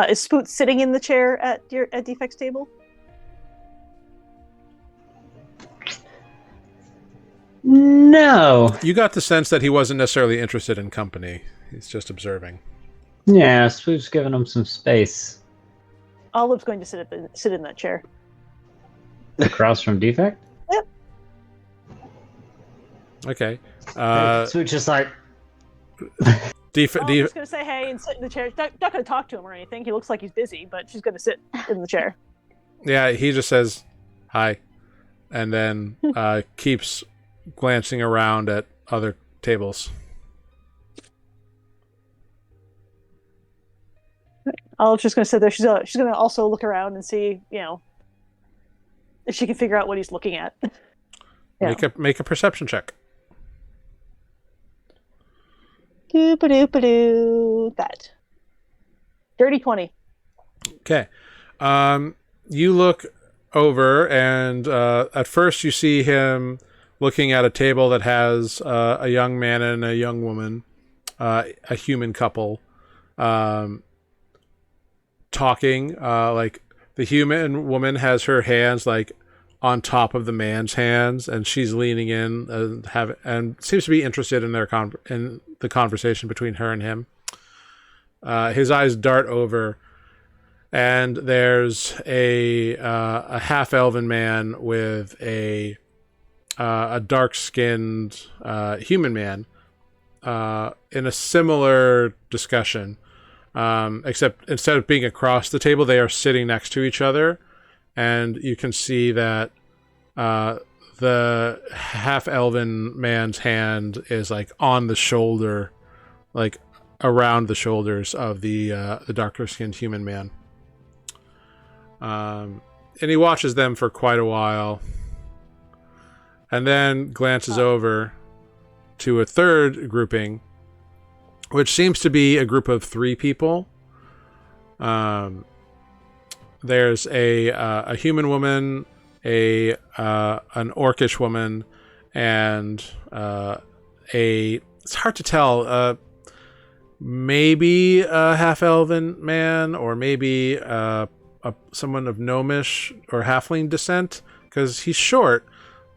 Is Spoot sitting in the chair at Defect's table? No. You got the sense that he wasn't necessarily interested in company. He's just observing. Yeah, Spoot's giving him some space. Olive's going to sit in that chair. Across from Defect? Yep. Okay. Spoot's just like... Olive's going to say hey and sit in the chair. She's not going to talk to him or anything. He looks like he's busy, but she's going to sit in the chair. Yeah, he just says hi, and then keeps glancing around at other tables. Olive's just going to sit there. She's going to also look around and see, if she can figure out what he's looking at. Yeah. Make a perception check. Doo-ba-doo-ba-doo. That. Dirty 20. Okay. You look over, and at first you see him looking at a table that has a young man and a young woman, a human couple, talking. Like the human woman has her hands like on top of the man's hands, and she's leaning in and seems to be interested in in the conversation between her and him. His eyes dart over, and there's a half-elven man with a dark-skinned human man in a similar discussion, except instead of being across the table, they are sitting next to each other, and you can see that the half-elven man's hand is like on the shoulder, like around the shoulders of the darker-skinned human man. And he watches them for quite a while, and then glances over to a third grouping, which seems to be a group of 3 people. There's a human woman, an orcish woman, and it's hard to tell, maybe a half-elven man, or maybe someone of gnomish or halfling descent, because he's short,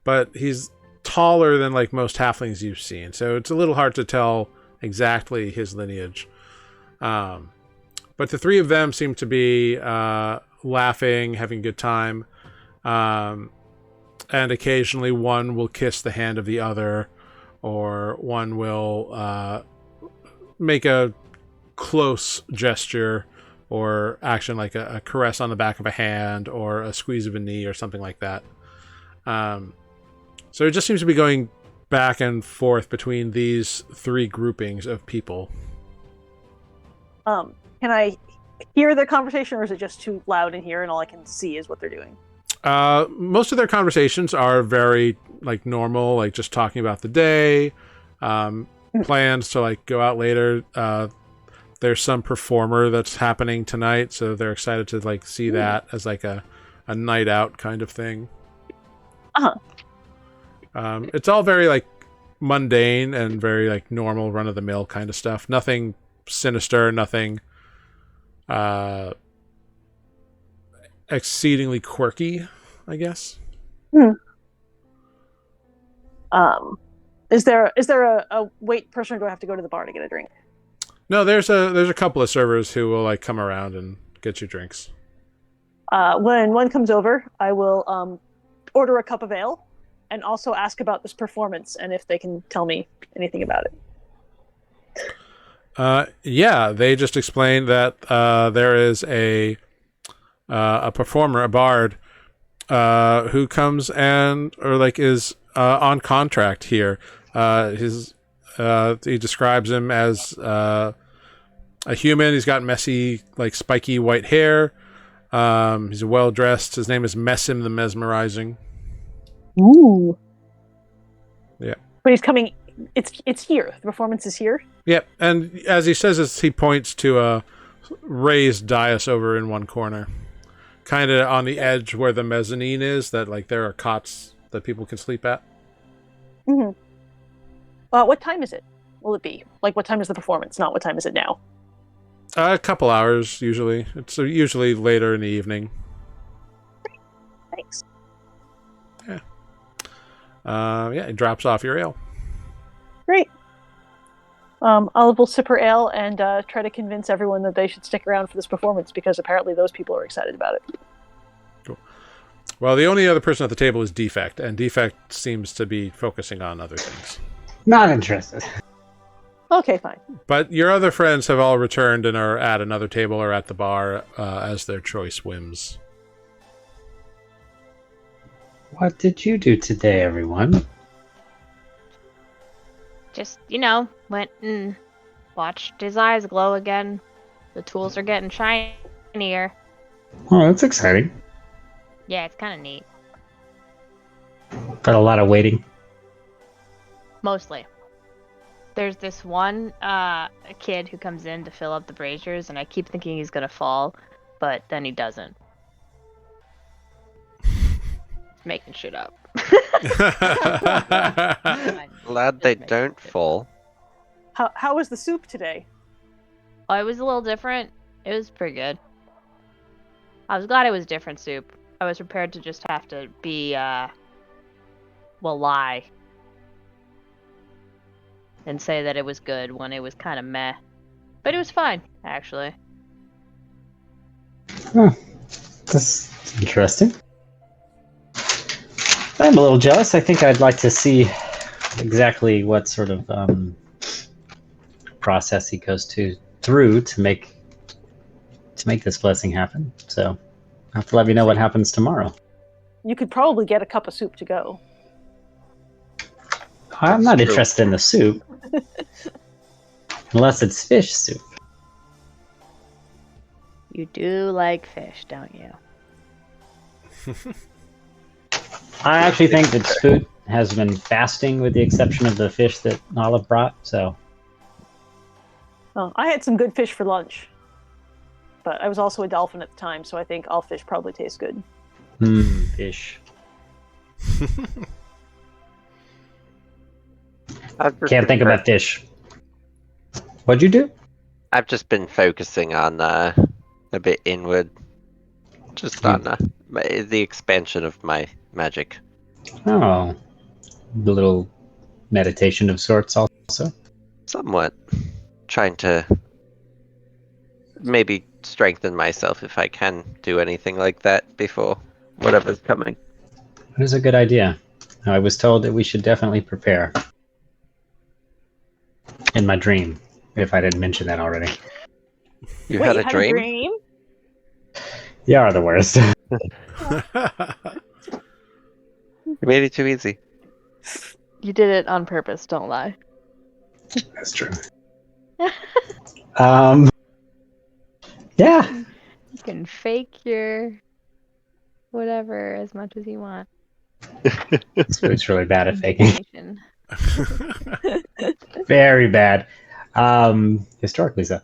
but he's taller than like most halflings you've seen. So it's a little hard to tell exactly his lineage. But the three of them seem to be laughing, having a good time. And occasionally one will kiss the hand of the other, or one will make a close gesture or action like a caress on the back of a hand or a squeeze of a knee or something like that. So it just seems to be going back and forth between these three groupings of people. Can I hear their conversation, or is it just too loud in here and all I can see is what they're doing? Most of their conversations are very like normal, like just talking about the day, plans to like go out later. There's some performer that's happening tonight, so they're excited to like see that as like a night out kind of thing. It's all very like mundane and very like normal run of the mill kind of stuff. Nothing sinister, nothing exceedingly quirky, I guess. Is there a wait person, or do I have to go to the bar to get a drink? No, there's a couple of servers who will like come around and get you drinks. When one comes over, I will order a cup of ale and also ask about this performance and if they can tell me anything about it. Yeah, they just explained that there is a performer, a bard, who comes and or like is on contract here. He describes him as a human. He's got messy, like spiky white hair. He's well dressed. His name is Messim the Mesmerizing. Ooh. Yeah. But he's coming. It's here. The performance is here. Yep. And as he says this, he points to a raised dais over in one corner, kind of on the edge where the mezzanine is. That like there are cots that people can sleep at. Mm-hmm. What time is it? Will it be? Like, what time is the performance? Not what time is it now? A couple hours, usually. It's usually later in the evening. Thanks. Yeah. Yeah, it drops off your ale. Great. Olive will sip her ale and try to convince everyone that they should stick around for this performance because apparently those people are excited about it. Cool. Well, the only other person at the table is Defect, and Defect seems to be focusing on other things. Not interested. Okay, fine. But your other friends have all returned and are at another table or at the bar as their choice whims. What did you do today, everyone? Just, went and watched his eyes glow again. The tools are getting shinier. Oh, that's exciting. Yeah, it's kind of neat. But a lot of waiting. Mostly. There's this one a kid who comes in to fill up the braziers, and I keep thinking he's gonna fall, but then he doesn't. Making shit up. Glad they don't fall. How was the soup today? Oh, it was a little different. It was pretty good. I was glad it was different soup. I was prepared to just have to be, lie. And say that it was good when it was kind of meh. But it was fine, actually. Oh, that's interesting. I'm a little jealous. I think I'd like to see exactly what sort of process he goes through to make this blessing happen. So I'll have to let you know what happens tomorrow. You could probably get a cup of soup to go. I'm not interested in the soup. Unless it's fish soup. You do like fish, don't you? I actually think that Spoot has been fasting with the exception of the fish that Olive brought, so... Oh, I had some good fish for lunch. But I was also a dolphin at the time, so I think all fish probably taste good. Fish. Can't think about fish. What'd you do? I've just been focusing on a bit inward. Just on the expansion of my magic. Oh, a little meditation of sorts also. Somewhat. Trying to maybe strengthen myself if I can do anything like that before whatever's coming. That is a good idea. I was told that we should definitely prepare. In my dream, if I didn't mention that already. You Wait, had you a had dream? a dream? You are the worst. You made it too easy. You did it on purpose, don't lie. That's true. Yeah. You can fake your whatever as much as you want. It's really bad at faking. Information. Very bad. Historically so.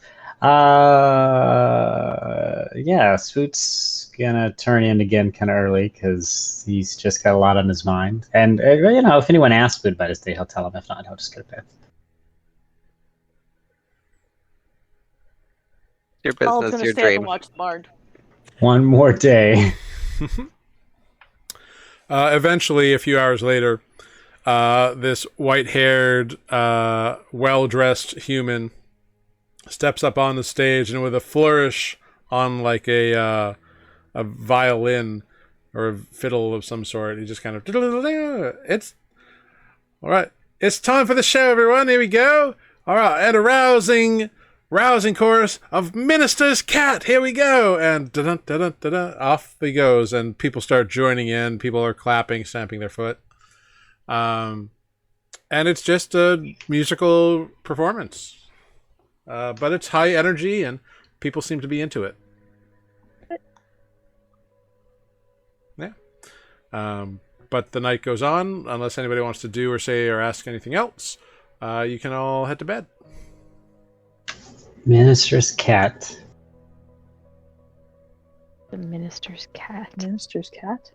Yeah, Swoot's gonna turn in again kind of early because he's just got a lot on his mind. And, if anyone asks Swoot about his day, he'll tell him. If not, he'll just go to bed. Your Olive's business, gonna your stay up dream. and watch the bard. One more day. Eventually, a few hours later, this white-haired, well-dressed human steps up on the stage, and with a flourish on like a violin or a fiddle of some sort, he just kind of it's all right. It's time for the show, everyone. Here we go. All right, and a rousing chorus of Minister's Cat. Here we go, and off he goes, and people start joining in. People are clapping, stamping their foot. And it's just a musical performance. But it's high energy, and people seem to be into it. Yeah. But the night goes on. Unless anybody wants to do or say or ask anything else, you can all head to bed. Minister's cat. The minister's cat. Minister's cat?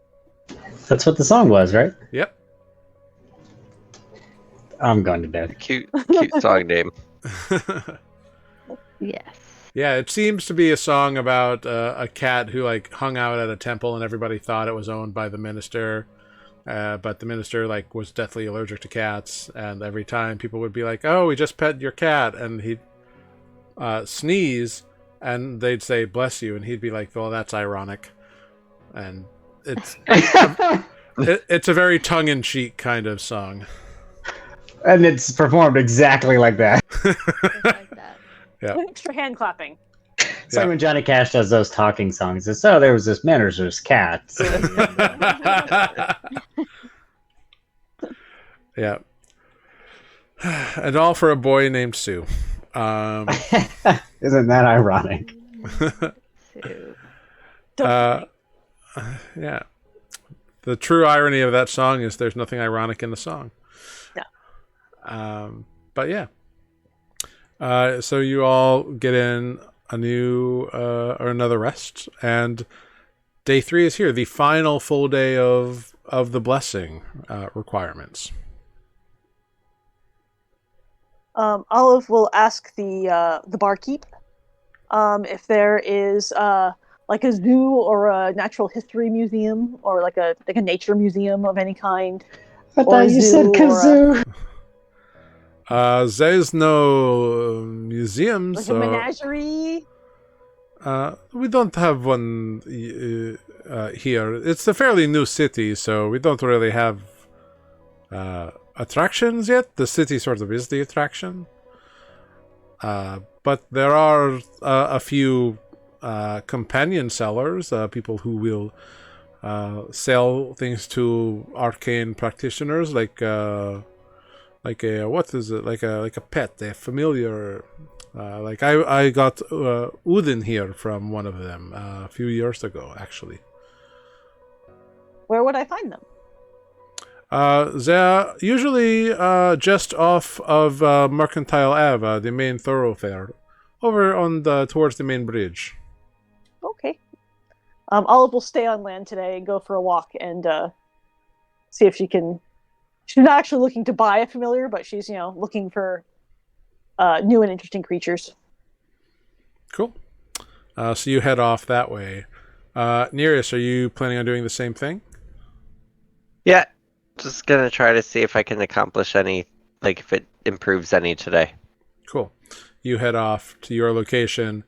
That's what the song was, right? Yep. I'm going to bed. Cute song name. Yes. Yeah, it seems to be a song about a cat who like hung out at a temple, and everybody thought it was owned by the minister. But the minister like was deathly allergic to cats, and every time people would be like, "Oh, we just pet your cat," and he'd sneeze, and they'd say "bless you," and he'd be like, "Well, that's ironic," and it's it's a very tongue-in-cheek kind of song. And it's performed exactly like that. Just like that. Yeah. With extra hand clapping. It's like when Johnny Cash does those talking songs. It's, there was this minister's cat. Yeah. And all for a boy named Sue. Isn't that ironic? Yeah. The true irony of that song is there's nothing ironic in the song. Yeah. But yeah. So you all get in a new or another rest, and day 3 is here, the final full day of the blessing requirements. Olive will ask the barkeep if there is like a zoo or a natural history museum or like a nature museum of any kind. I thought you said kazoo. There's no museum, Like so a menagerie. we don't have one here. It's a fairly new city, so we don't really have attractions yet. The city sort of is the attraction. But there are a few companion sellers, people who will sell things to arcane practitioners, like a what is it? Like a pet, a familiar. Like I got Udin here from one of them a few years ago, actually. Where would I find them? They're usually just off of Mercantile Ave, the main thoroughfare, over on towards the main bridge. Okay. Olive will stay on land today and go for a walk and see if she can. She's not actually looking to buy a familiar, but she's looking for new and interesting creatures. Cool. So you head off that way. Nereus, are you planning on doing the same thing? Yeah, just gonna try to see if I can accomplish any, like if it improves any today. Cool. You head off to your location.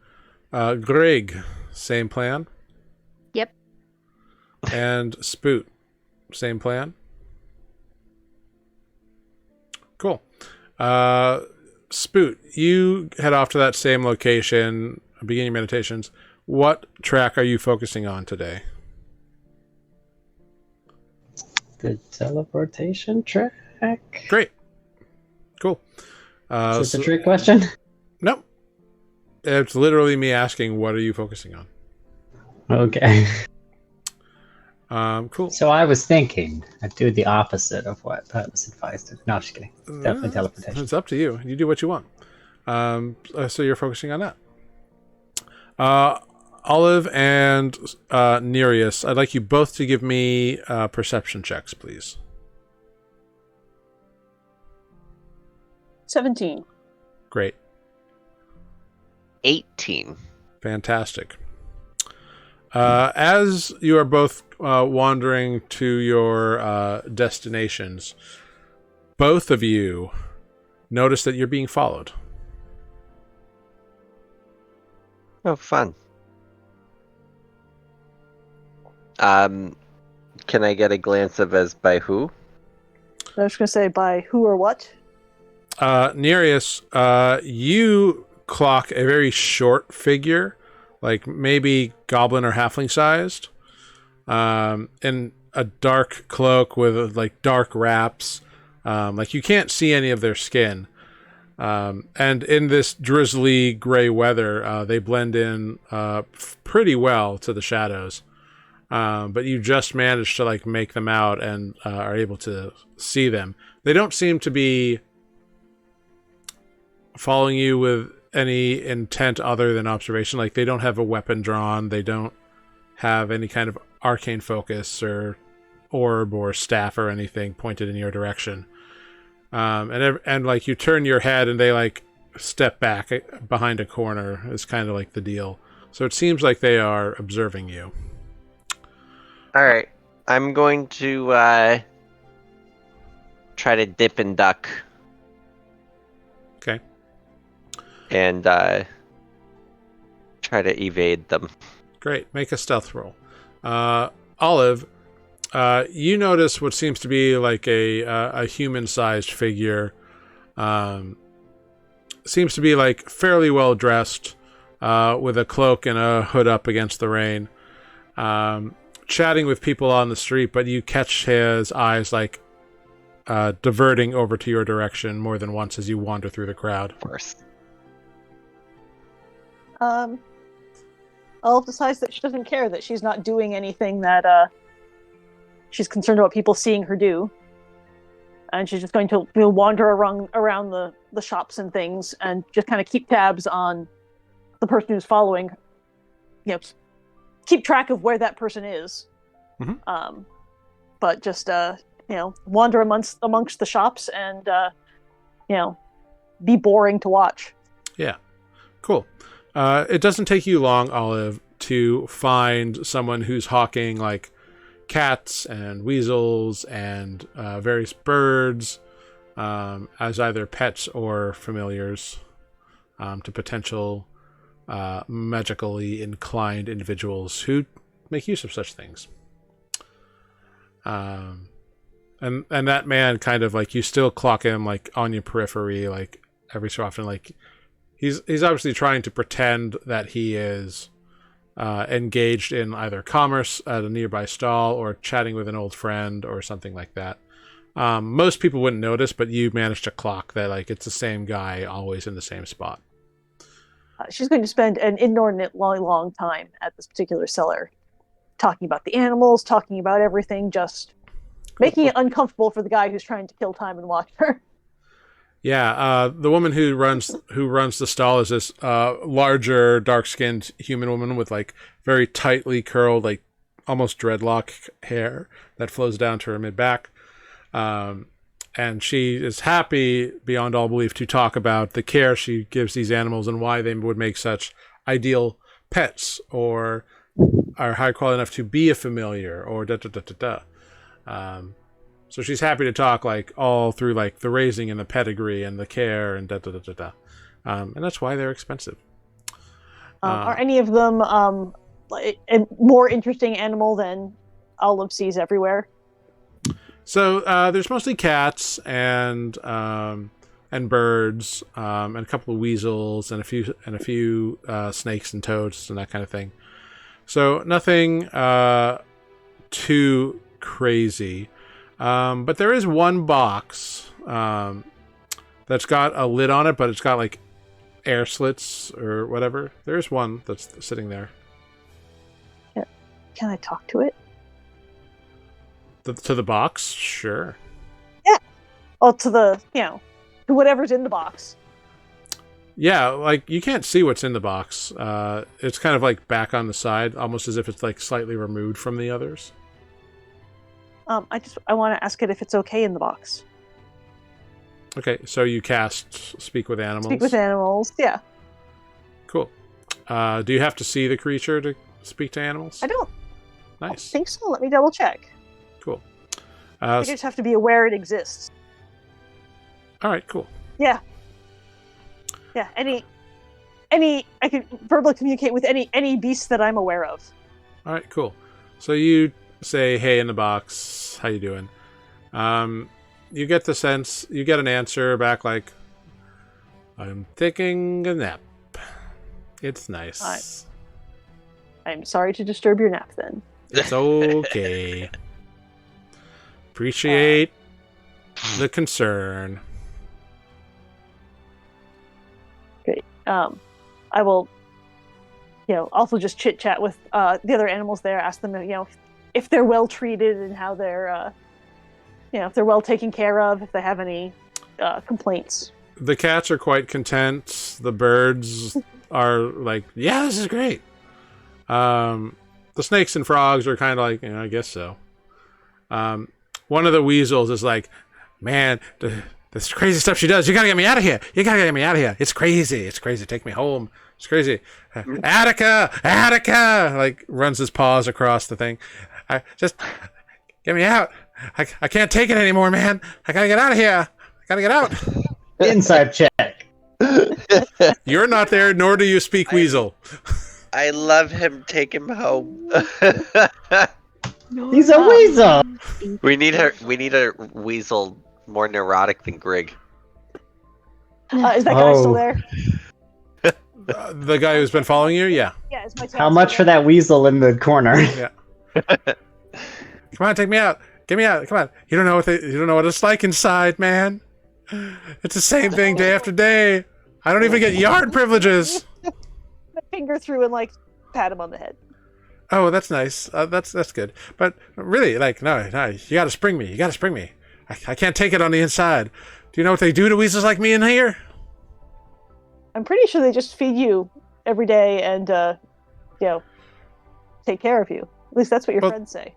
Greg, same plan? Yep. And Spoot, same plan? Cool. Spoot, you head off to that same location, begin your meditations. What track are you focusing on today? The teleportation track? Great. Cool. Is this a trick question? Nope. It's literally me asking, what are you focusing on? Okay. Cool. So I was thinking I'd do the opposite of what Pat was advised. No, I'm just kidding. Definitely teleportation. It's up to you. You do what you want. So you're focusing on that. Olive and Nereus, I'd like you both to give me perception checks, please. 17. Great. 18. Fantastic. As you are both wandering to your destinations, both of you notice that you're being followed. Oh, fun. Can I get a glance of as by who? I was going to say by who or what. Nereus, you clock a very short figure, like maybe goblin or halfling sized, in a dark cloak with like dark wraps. Like you can't see any of their skin. And in this drizzly gray weather, they blend in pretty well to the shadows. But you just managed to like make them out and are able to see them. They don't seem to be following you with any intent other than observation. Like they don't have a weapon drawn. They don't have any kind of arcane focus or orb or staff or anything pointed in your direction. And like you turn your head and they like step back behind a corner is kind of like the deal. So it seems like they are observing you. All right, I'm going to try to dip and duck. Okay. And try to evade them. Great. Make a stealth roll. Olive, you notice what seems to be like a human-sized figure. Seems to be like fairly well dressed, with a cloak and a hood up against the rain. Chatting with people on the street, but you catch his eyes like diverting over to your direction more than once as you wander through the crowd. Of course. Olive decides that she doesn't care, that she's not doing anything that she's concerned about people seeing her do. And she's just going to wander around the shops and things and just kind of keep tabs on the person who's following. Keep track of where that person is. Mm-hmm. But just, wander amongst the shops and, be boring to watch. Yeah. Cool. It doesn't take you long, Olive, to find someone who's hawking like cats and weasels and various birds as either pets or familiars to potential magically inclined individuals who make use of such things. And that man kind of like you still clock him like on your periphery like every so often, like he's obviously trying to pretend that he is engaged in either commerce at a nearby stall or chatting with an old friend or something like that. Most people wouldn't notice, but you managed to clock that like it's the same guy always in the same spot. She's going to spend an inordinately long time at this particular cellar, talking about the animals, talking about everything, just making it uncomfortable for the guy who's trying to kill time and watch her. Yeah, the woman who runs the stall is this larger, dark-skinned human woman with like very tightly curled, like almost dreadlock hair that flows down to her mid-back. And she is happy beyond all belief to talk about the care she gives these animals and why they would make such ideal pets or are high quality enough to be a familiar, or da da da da da. So she's happy to talk like all through like the raising and the pedigree and the care and da da da da da. And that's why they're expensive. Are any of them like a more interesting animal than Olive sees everywhere? So there's mostly cats and birds and a couple of weasels and a few snakes and toads and that kind of thing. So nothing too crazy. But there is one box that's got a lid on it, but it's got like air slits or whatever. There's one that's sitting there. Yeah. Can I talk to it? To the box? Sure. Yeah. Oh, to whatever's in the box. Yeah, like you can't see what's in the box. It's kind of like back on the side, almost as if it's like slightly removed from the others. I want to ask it if it's okay in the box. Okay, so you cast Speak with Animals. Speak with animals, yeah. Cool. Do you have to see the creature to speak to animals? I don't Nice. think so. Let me double check. Cool. I just have to be aware it exists. All right, cool. Yeah. Yeah. Any. I can verbally communicate with any beast that I'm aware of. All right, cool. So you say, "Hey," in the box. How you doing? You get the sense. You get an answer back like, "I'm taking a nap. It's nice." I'm sorry to disturb your nap. Then It's okay. Appreciate the concern. great. I will, also just chit chat with the other animals there. Ask them, if they're well treated and how they're, if they're well taken care of. If they have any complaints. The cats are quite content. The birds are like, "Yeah, this is great." The snakes and frogs are kind of like, I guess so. One of the weasels is like, "Man, this crazy stuff she does. You gotta get me out of here. You gotta get me out of here. It's crazy. It's crazy. Take me home. It's crazy." Attica, like runs his paws across the thing. Just get me out. I can't take it anymore, man. I gotta get out of here. I gotta get out. Inside check. You're not there, nor do you speak weasel. I love him. Take him home. He's a weasel. We need a weasel more neurotic than Grig. Is that guy still there? The guy who's been following you? Yeah. Yeah. Is my How much for that weasel in the corner? Yeah. Come on, take me out. Get me out. Come on. You don't know what it's like inside, man. It's the same thing day after day. I don't even get yard privileges. My finger through and pat him on the head. Oh, that's nice. That's good. But really, no, you gotta spring me. You gotta spring me. I can't take it on the inside. Do you know what they do to weasels like me in here? I'm pretty sure they just feed you every day and, take care of you. At least that's what your friends say.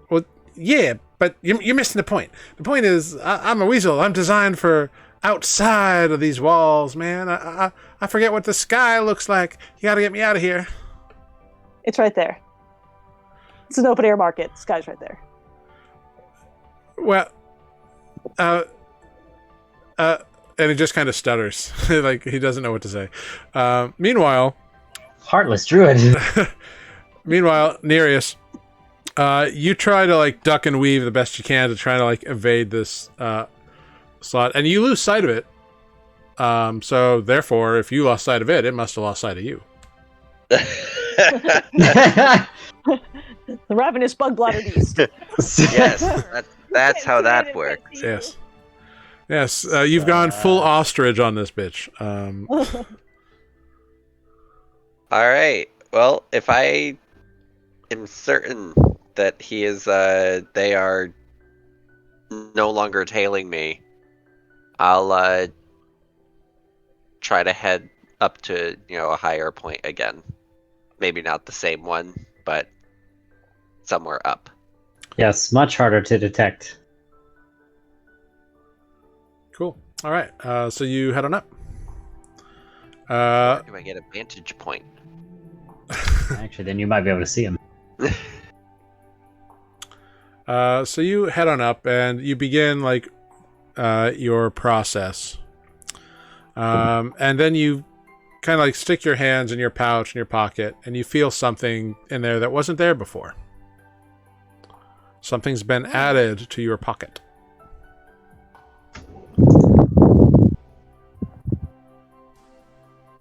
Well, yeah, but you're missing the point. The point is, I'm a weasel. I'm designed for outside of these walls, man. I forget what the sky looks like. You gotta get me out of here. It's right there. It's an open air market. The sky's right there. Well, and he just kind of stutters, like he doesn't know what to say. Meanwhile, Heartless druid. meanwhile, Nereus, you try to duck and weave the best you can to try to evade this slot, and you lose sight of it. So therefore, if you lost sight of it, it must have lost sight of you. The ravenous bug bladder beast. Yes, that's how that works. Yes. You've gone full ostrich on this bitch. All right. Well, if I am certain that he is, they are no longer tailing me, I'll try to head up to a higher point again. Maybe not the same one, but somewhere up. Yes, much harder to detect. Cool. All right. So you head on up. Or do I get a vantage point? Actually, then you might be able to see him. So you head on up and you begin like your process. And then you kind of like stick your hands in your pouch in your pocket and you feel something in there that wasn't there before. Something's been added to your pocket.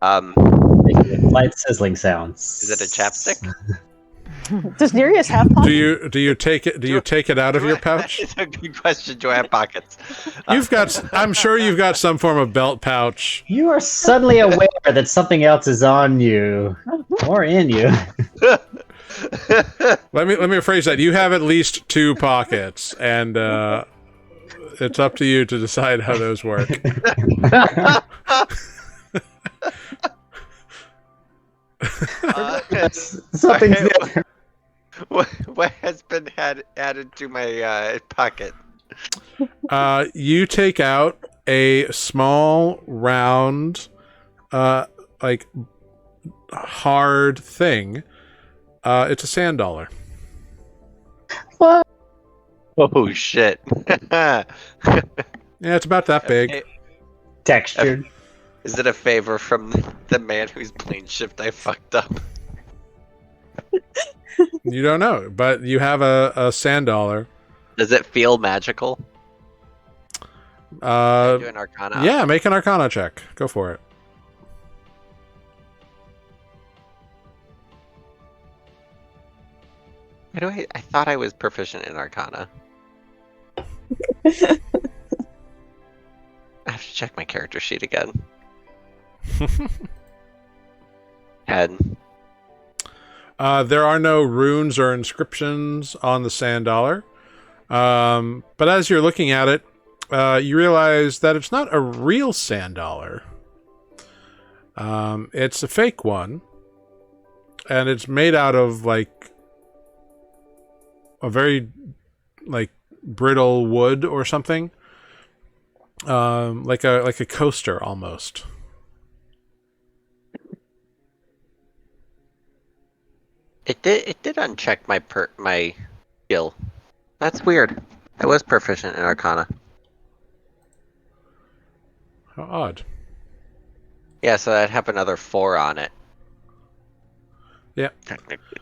Light sizzling sounds. Is it a chapstick? Does Nereus have pockets? Do you take it out of your pouch? It's a good question. Do I have pockets? I'm sure you've got some form of belt pouch. You are suddenly aware that something else is on you or in you. Let me rephrase that. You have at least 2 pockets, and it's up to you to decide how those work. Something's there. What has been added to my pocket? You take out a small, round, like hard thing. It's a sand dollar. What? Oh shit! Yeah, it's about that big. Textured. Is it a favor from the man whose plane shift I fucked up? You don't know, but you have a sand dollar. Does it feel magical? Can I do an Arcana? Yeah, make an Arcana check. Go for it. I thought I was proficient in Arcana. I have to check my character sheet again. 10. There are no runes or inscriptions on the sand dollar. But as you're looking at it, you realize that it's not a real sand dollar. It's a fake one. And it's made out of like a very like brittle wood or something. Like a coaster almost. It did uncheck my skill. That's weird. I was proficient in Arcana. How odd. Yeah, so I'd have another 4 on it. Yeah. Technically.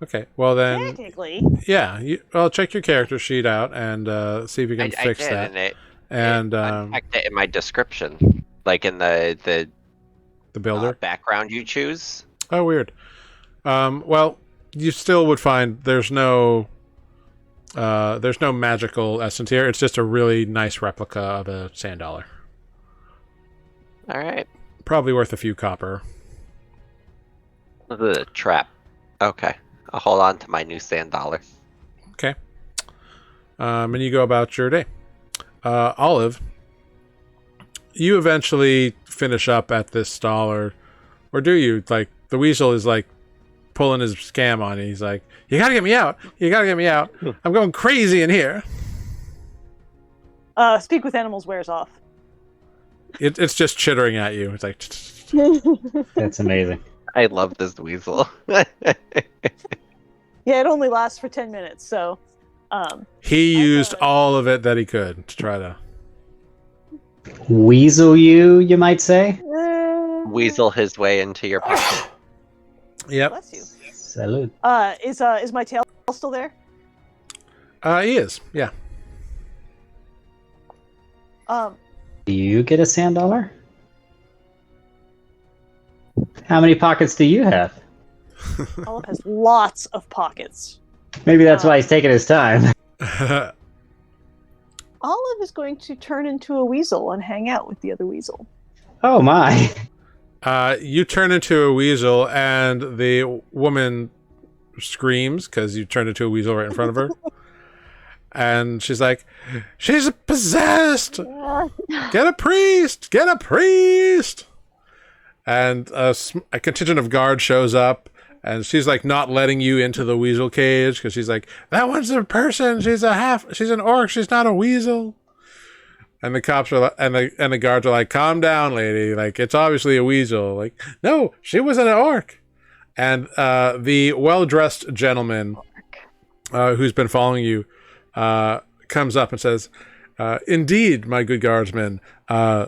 Okay. Well then. Technically. Yeah. I'll check your character sheet out and see if you can fix I did, that. And And unchecked it in my description, like in the builder background you choose. Oh, weird. Well, you still would find there's no magical essence here. It's just a really nice replica of a sand dollar. All right. Probably worth a few copper. The trap. Okay. I'll hold on to my new sand dollar. Okay. And you go about your day. Olive, you eventually finish up at this dollar, or do you? Like, the weasel is like pulling his scam on you. He's like, you gotta get me out. You gotta get me out. I'm going crazy in here. Speak with animals wears off. It's just chittering at you. It's like... That's amazing. I love this weasel. Yeah, it only lasts for 10 minutes, so... he used all of it that he could to try to... Weasel you might say? Weasel his way into your pocket. Yep. Bless you. Salute. Is my tail still there? He is, yeah. Do you get a sand dollar? How many pockets do you have? Olive has lots of pockets. Maybe that's why he's taking his time. Olive is going to turn into a weasel and hang out with the other weasel. Oh my. You turn into a weasel and the woman screams because you turned into a weasel right in front of her. And she's like, she's possessed! Get a priest! Get a priest! And a contingent of guards shows up, and she's like not letting you into the weasel cage because she's like, that one's a person. She's an orc. She's not a weasel. And the cops are and the guards are like, calm down, lady. Like, it's obviously a weasel. Like, no, she was an orc. And the well-dressed gentleman who's been following you comes up and says, indeed, my good guardsman,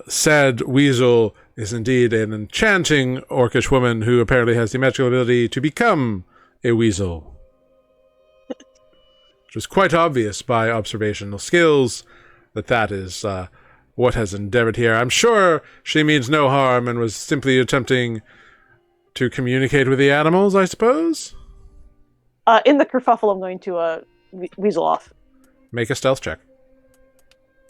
said Weasel is indeed an enchanting orcish woman who apparently has the magical ability to become a weasel. Which was quite obvious by observational skills that is what has endeavored here. I'm sure she means no harm and was simply attempting to communicate with the animals, I suppose? In the kerfuffle, I'm going to weasel off. Make a stealth check.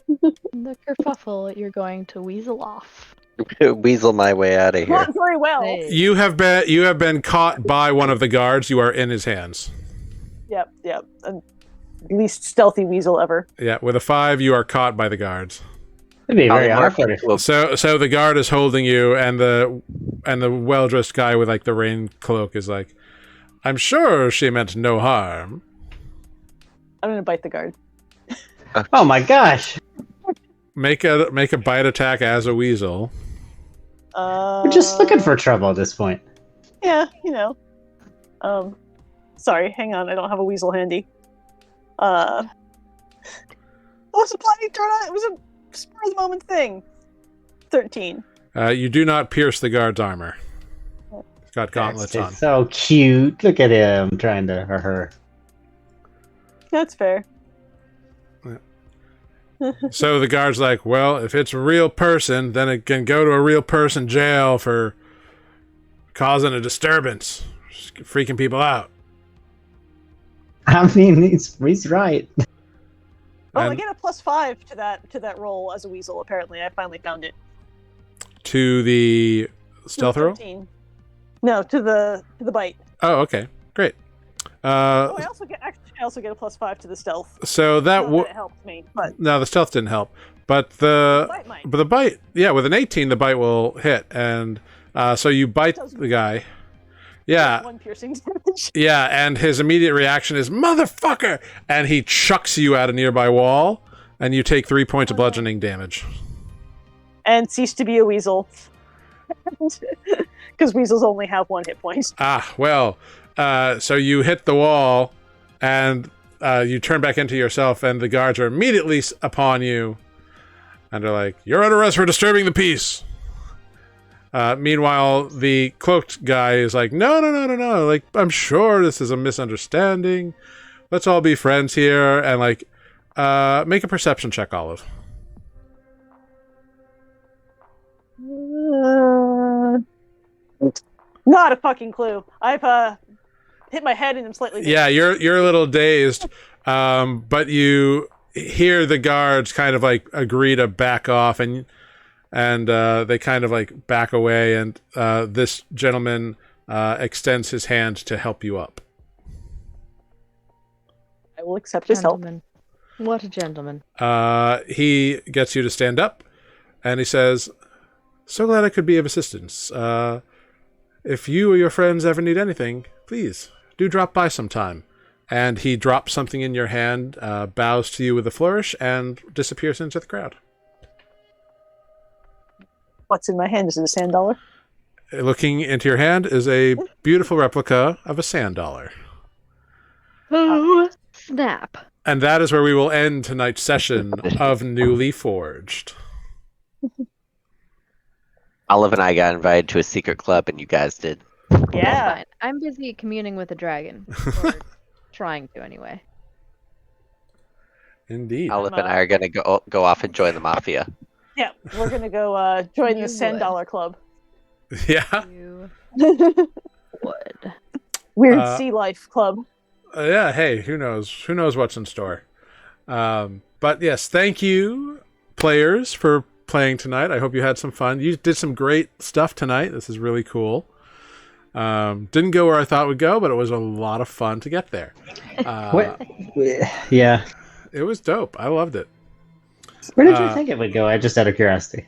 The kerfuffle, you're going to weasel off. Weasel my way out of here. Not very well. Hey. You have been caught by one of the guards. You are in his hands. Yep. Least stealthy weasel ever. Yeah, with a 5, you are caught by the guards. It'd be very Polymorph awkward. into a- So the guard is holding you, and the well-dressed guy with like the rain cloak is like, I'm sure she meant no harm. I'm going to bite the guard. Oh my gosh! Make a bite attack as a weasel. We're just looking for trouble at this point. Yeah, sorry, hang on, I don't have a weasel handy. I wasn't planning to turn on. It was a spur of the moment thing. 13. You do not pierce the guard's armor. He's got gauntlets on. It's so cute. Look at him trying to, or her. That's fair. So the guard's like, well, if it's a real person, then it can go to a real person jail for causing a disturbance, just freaking people out. I mean, he's right. Oh, I And get a +5 to that roll as a weasel. Apparently, I finally found it. to the stealth roll? 13. No, to the bite. Oh, okay. Great. I also get a +5 to the stealth. So that Not that it helped me, but no, the stealth didn't help. But bite might. the bite, yeah, with an 18, the bite will hit. And so you bite the guy. Yeah. 1 piercing damage. Yeah, and his immediate reaction is, motherfucker! And he chucks you at a nearby wall, and you take 3 points of bludgeoning damage. And cease to be a weasel. Because weasels only have 1 hit point. Ah, well, so you hit the wall, and you turn back into yourself, and the guards are immediately upon you, and they're like, you're under arrest for disturbing the peace. Meanwhile, the cloaked guy is like, no. Like, I'm sure this is a misunderstanding. Let's all be friends here. And, like, make a perception check, Olive. Not a fucking clue. I've hit my head and I'm slightly dazed. Yeah, you're a little dazed, but you hear the guards kind of, like, agree to back off, and they kind of like back away, and this gentleman extends his hand to help you up. I will accept his help. Gentleman. What a gentleman. He gets you to stand up, and he says, so glad I could be of assistance. If you or your friends ever need anything, please do drop by sometime. And he drops something in your hand, bows to you with a flourish, and disappears into the crowd. What's in my hand? Is it a sand dollar? Looking into your hand is a beautiful replica of a sand dollar. Oh, snap. And that is where we will end tonight's session of Nuuli Forged. Olive and I got invited to a secret club, and you guys did. Yeah. Fine. I'm busy communing with a dragon. Or trying to, anyway. Indeed. Olive and I are going to go off and join the mafia. Yeah, we're gonna go join You the sand would. dollar club. Yeah. You would. Weird sea life club. Yeah, hey, who knows? Who knows what's in store? But yes, thank you, players, for playing tonight. I hope you had some fun. You did some great stuff tonight. This is really cool. Didn't go where I thought it would go, but it was a lot of fun to get there. What? Yeah. It was dope. I loved it. Where did you think it would go? I just out of curiosity.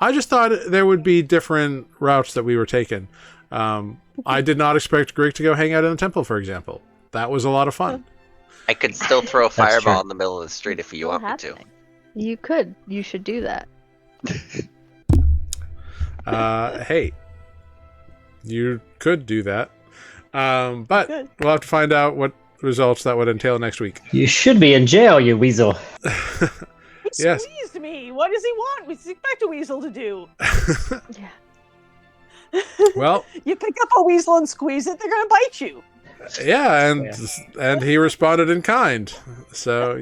I just thought there would be different routes that we were taking. I did not expect Greg to go hang out in the temple, for example. That was a lot of fun. I could still throw a That's fireball true. in the middle of the street if you want me to. You could. You should do that. Hey, you could do that. But Good. we'll have to find out what results that would entail next week. You should be in jail, you weasel. He Yes. squeezed me. What does he want? We expect a weasel to do. Yeah. Well, You pick up a weasel and squeeze it, they're gonna bite you. yeah, and he responded in kind. So,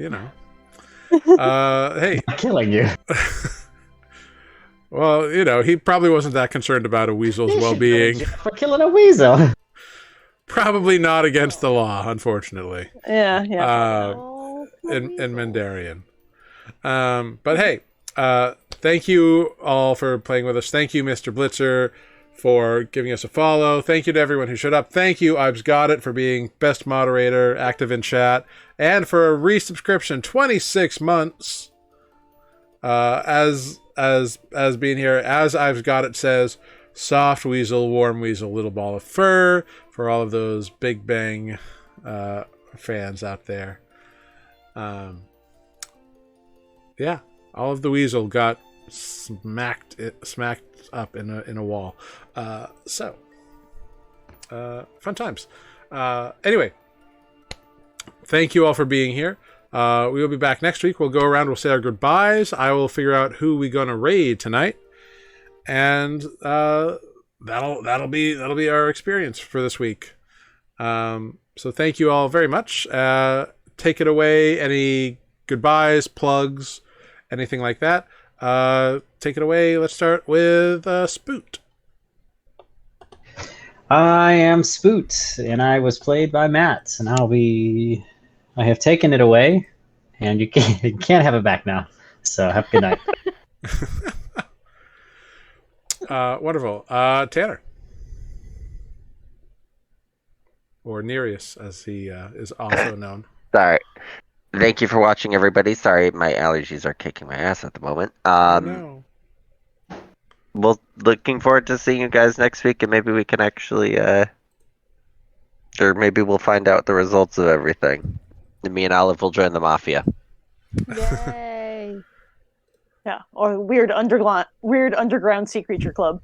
hey, Killing you. well, he probably wasn't that concerned about a weasel's You should go to well-being. jail for killing a weasel. Probably not against the law, unfortunately. Yeah. In Mandarian. But hey, thank you all for playing with us. Thank you, Mr. Blitzer, for giving us a follow. Thank you to everyone who showed up. Thank you, I've Got It, for being best moderator, active in chat, and for a resubscription, 26 months. As being here, as I've Got It says, soft weasel, warm weasel, little ball of fur, for all of those Big Bang fans out there. Yeah, all of the weasel got smacked up in a wall. Fun times. Anyway, thank you all for being here. We will be back next week. We'll go around. We'll say our goodbyes. I will figure out who we're gonna raid tonight, and that'll be our experience for this week. So thank you all very much. Take it away. Any goodbyes, plugs, anything like that? Take it away. Let's start with Spoot. I am Spoot, and I was played by Matt, and I have taken it away, and you can't have it back now. So have a good night. Wonderful. Tanner. Or Nereus, as he is also known. Sorry. Thank you for watching, everybody. Sorry, my allergies are kicking my ass at the moment. No. Well, looking forward to seeing you guys next week, and maybe we can actually, or maybe we'll find out the results of everything. And me and Olive will join the mafia. Yay. Yeah. Or weird underground sea creature club.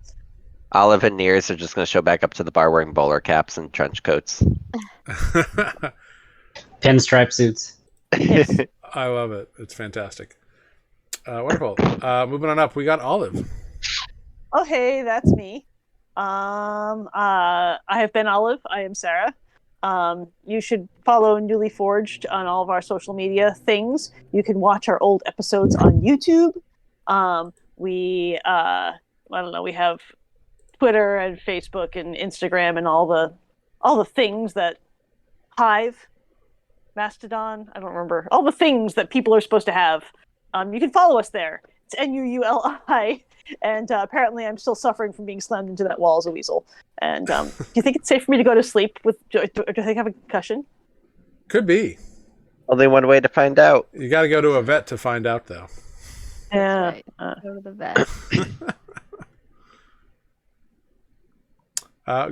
Olive and Nears are just going to show back up to the bar wearing bowler caps and trench coats. Pinstripe suits. Yes. I love it. It's fantastic. Wonderful. Moving on up, we got Olive. Oh, hey, that's me. I have been Olive. I am Sarah. You should follow Nuuli Forged on all of our social media things. You can watch our old episodes on YouTube. We have Twitter and Facebook and Instagram and all the things that Hive, Mastodon, I don't remember, all the things that people are supposed to have. You can follow us there. It's Nuuli, and apparently I'm still suffering from being slammed into that wall as a weasel. And do you think it's safe for me to go to sleep do I think I have a concussion? Could be. Only one way to find out. You got to go to a vet to find out, though. Yeah. Right. Go to the vet.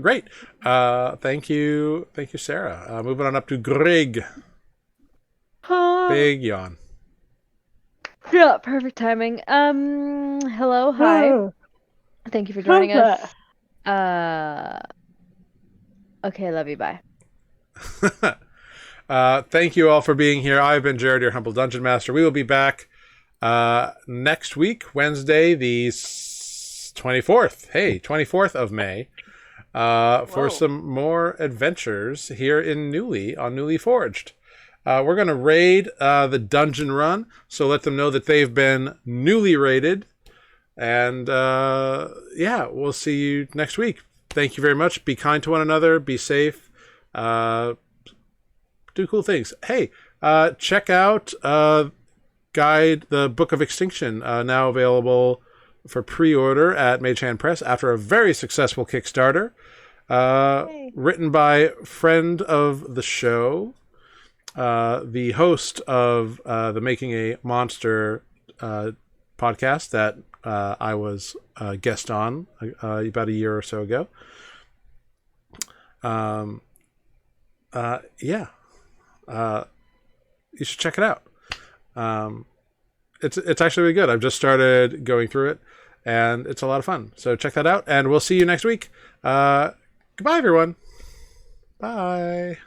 Great. Thank you, Sarah. Moving on up to Greg. Big yawn. Yeah, perfect timing. Hello, hi. Thank you for joining us. Okay, love you, bye. Thank you all for being here. I've been Jared, your humble dungeon master. We will be back next week, Wednesday, the 24th. Hey, 24th of May, for some more adventures here in Nuuli on Nuuli Forged. We're going to raid the dungeon run, so let them know that they've been newly raided. And we'll see you next week. Thank you very much. Be kind to one another. Be safe. Do cool things. Hey, check out the Book of Extinction, now available for pre-order at Mage Hand Press after a very successful Kickstarter. Written by friend of the show, the host of the Making a Monster podcast that I was a guest on about a year or so ago. You should check it out. It's actually really good. I've just started going through it, and it's a lot of fun. So check that out, and we'll see you next week. Goodbye, everyone. Bye.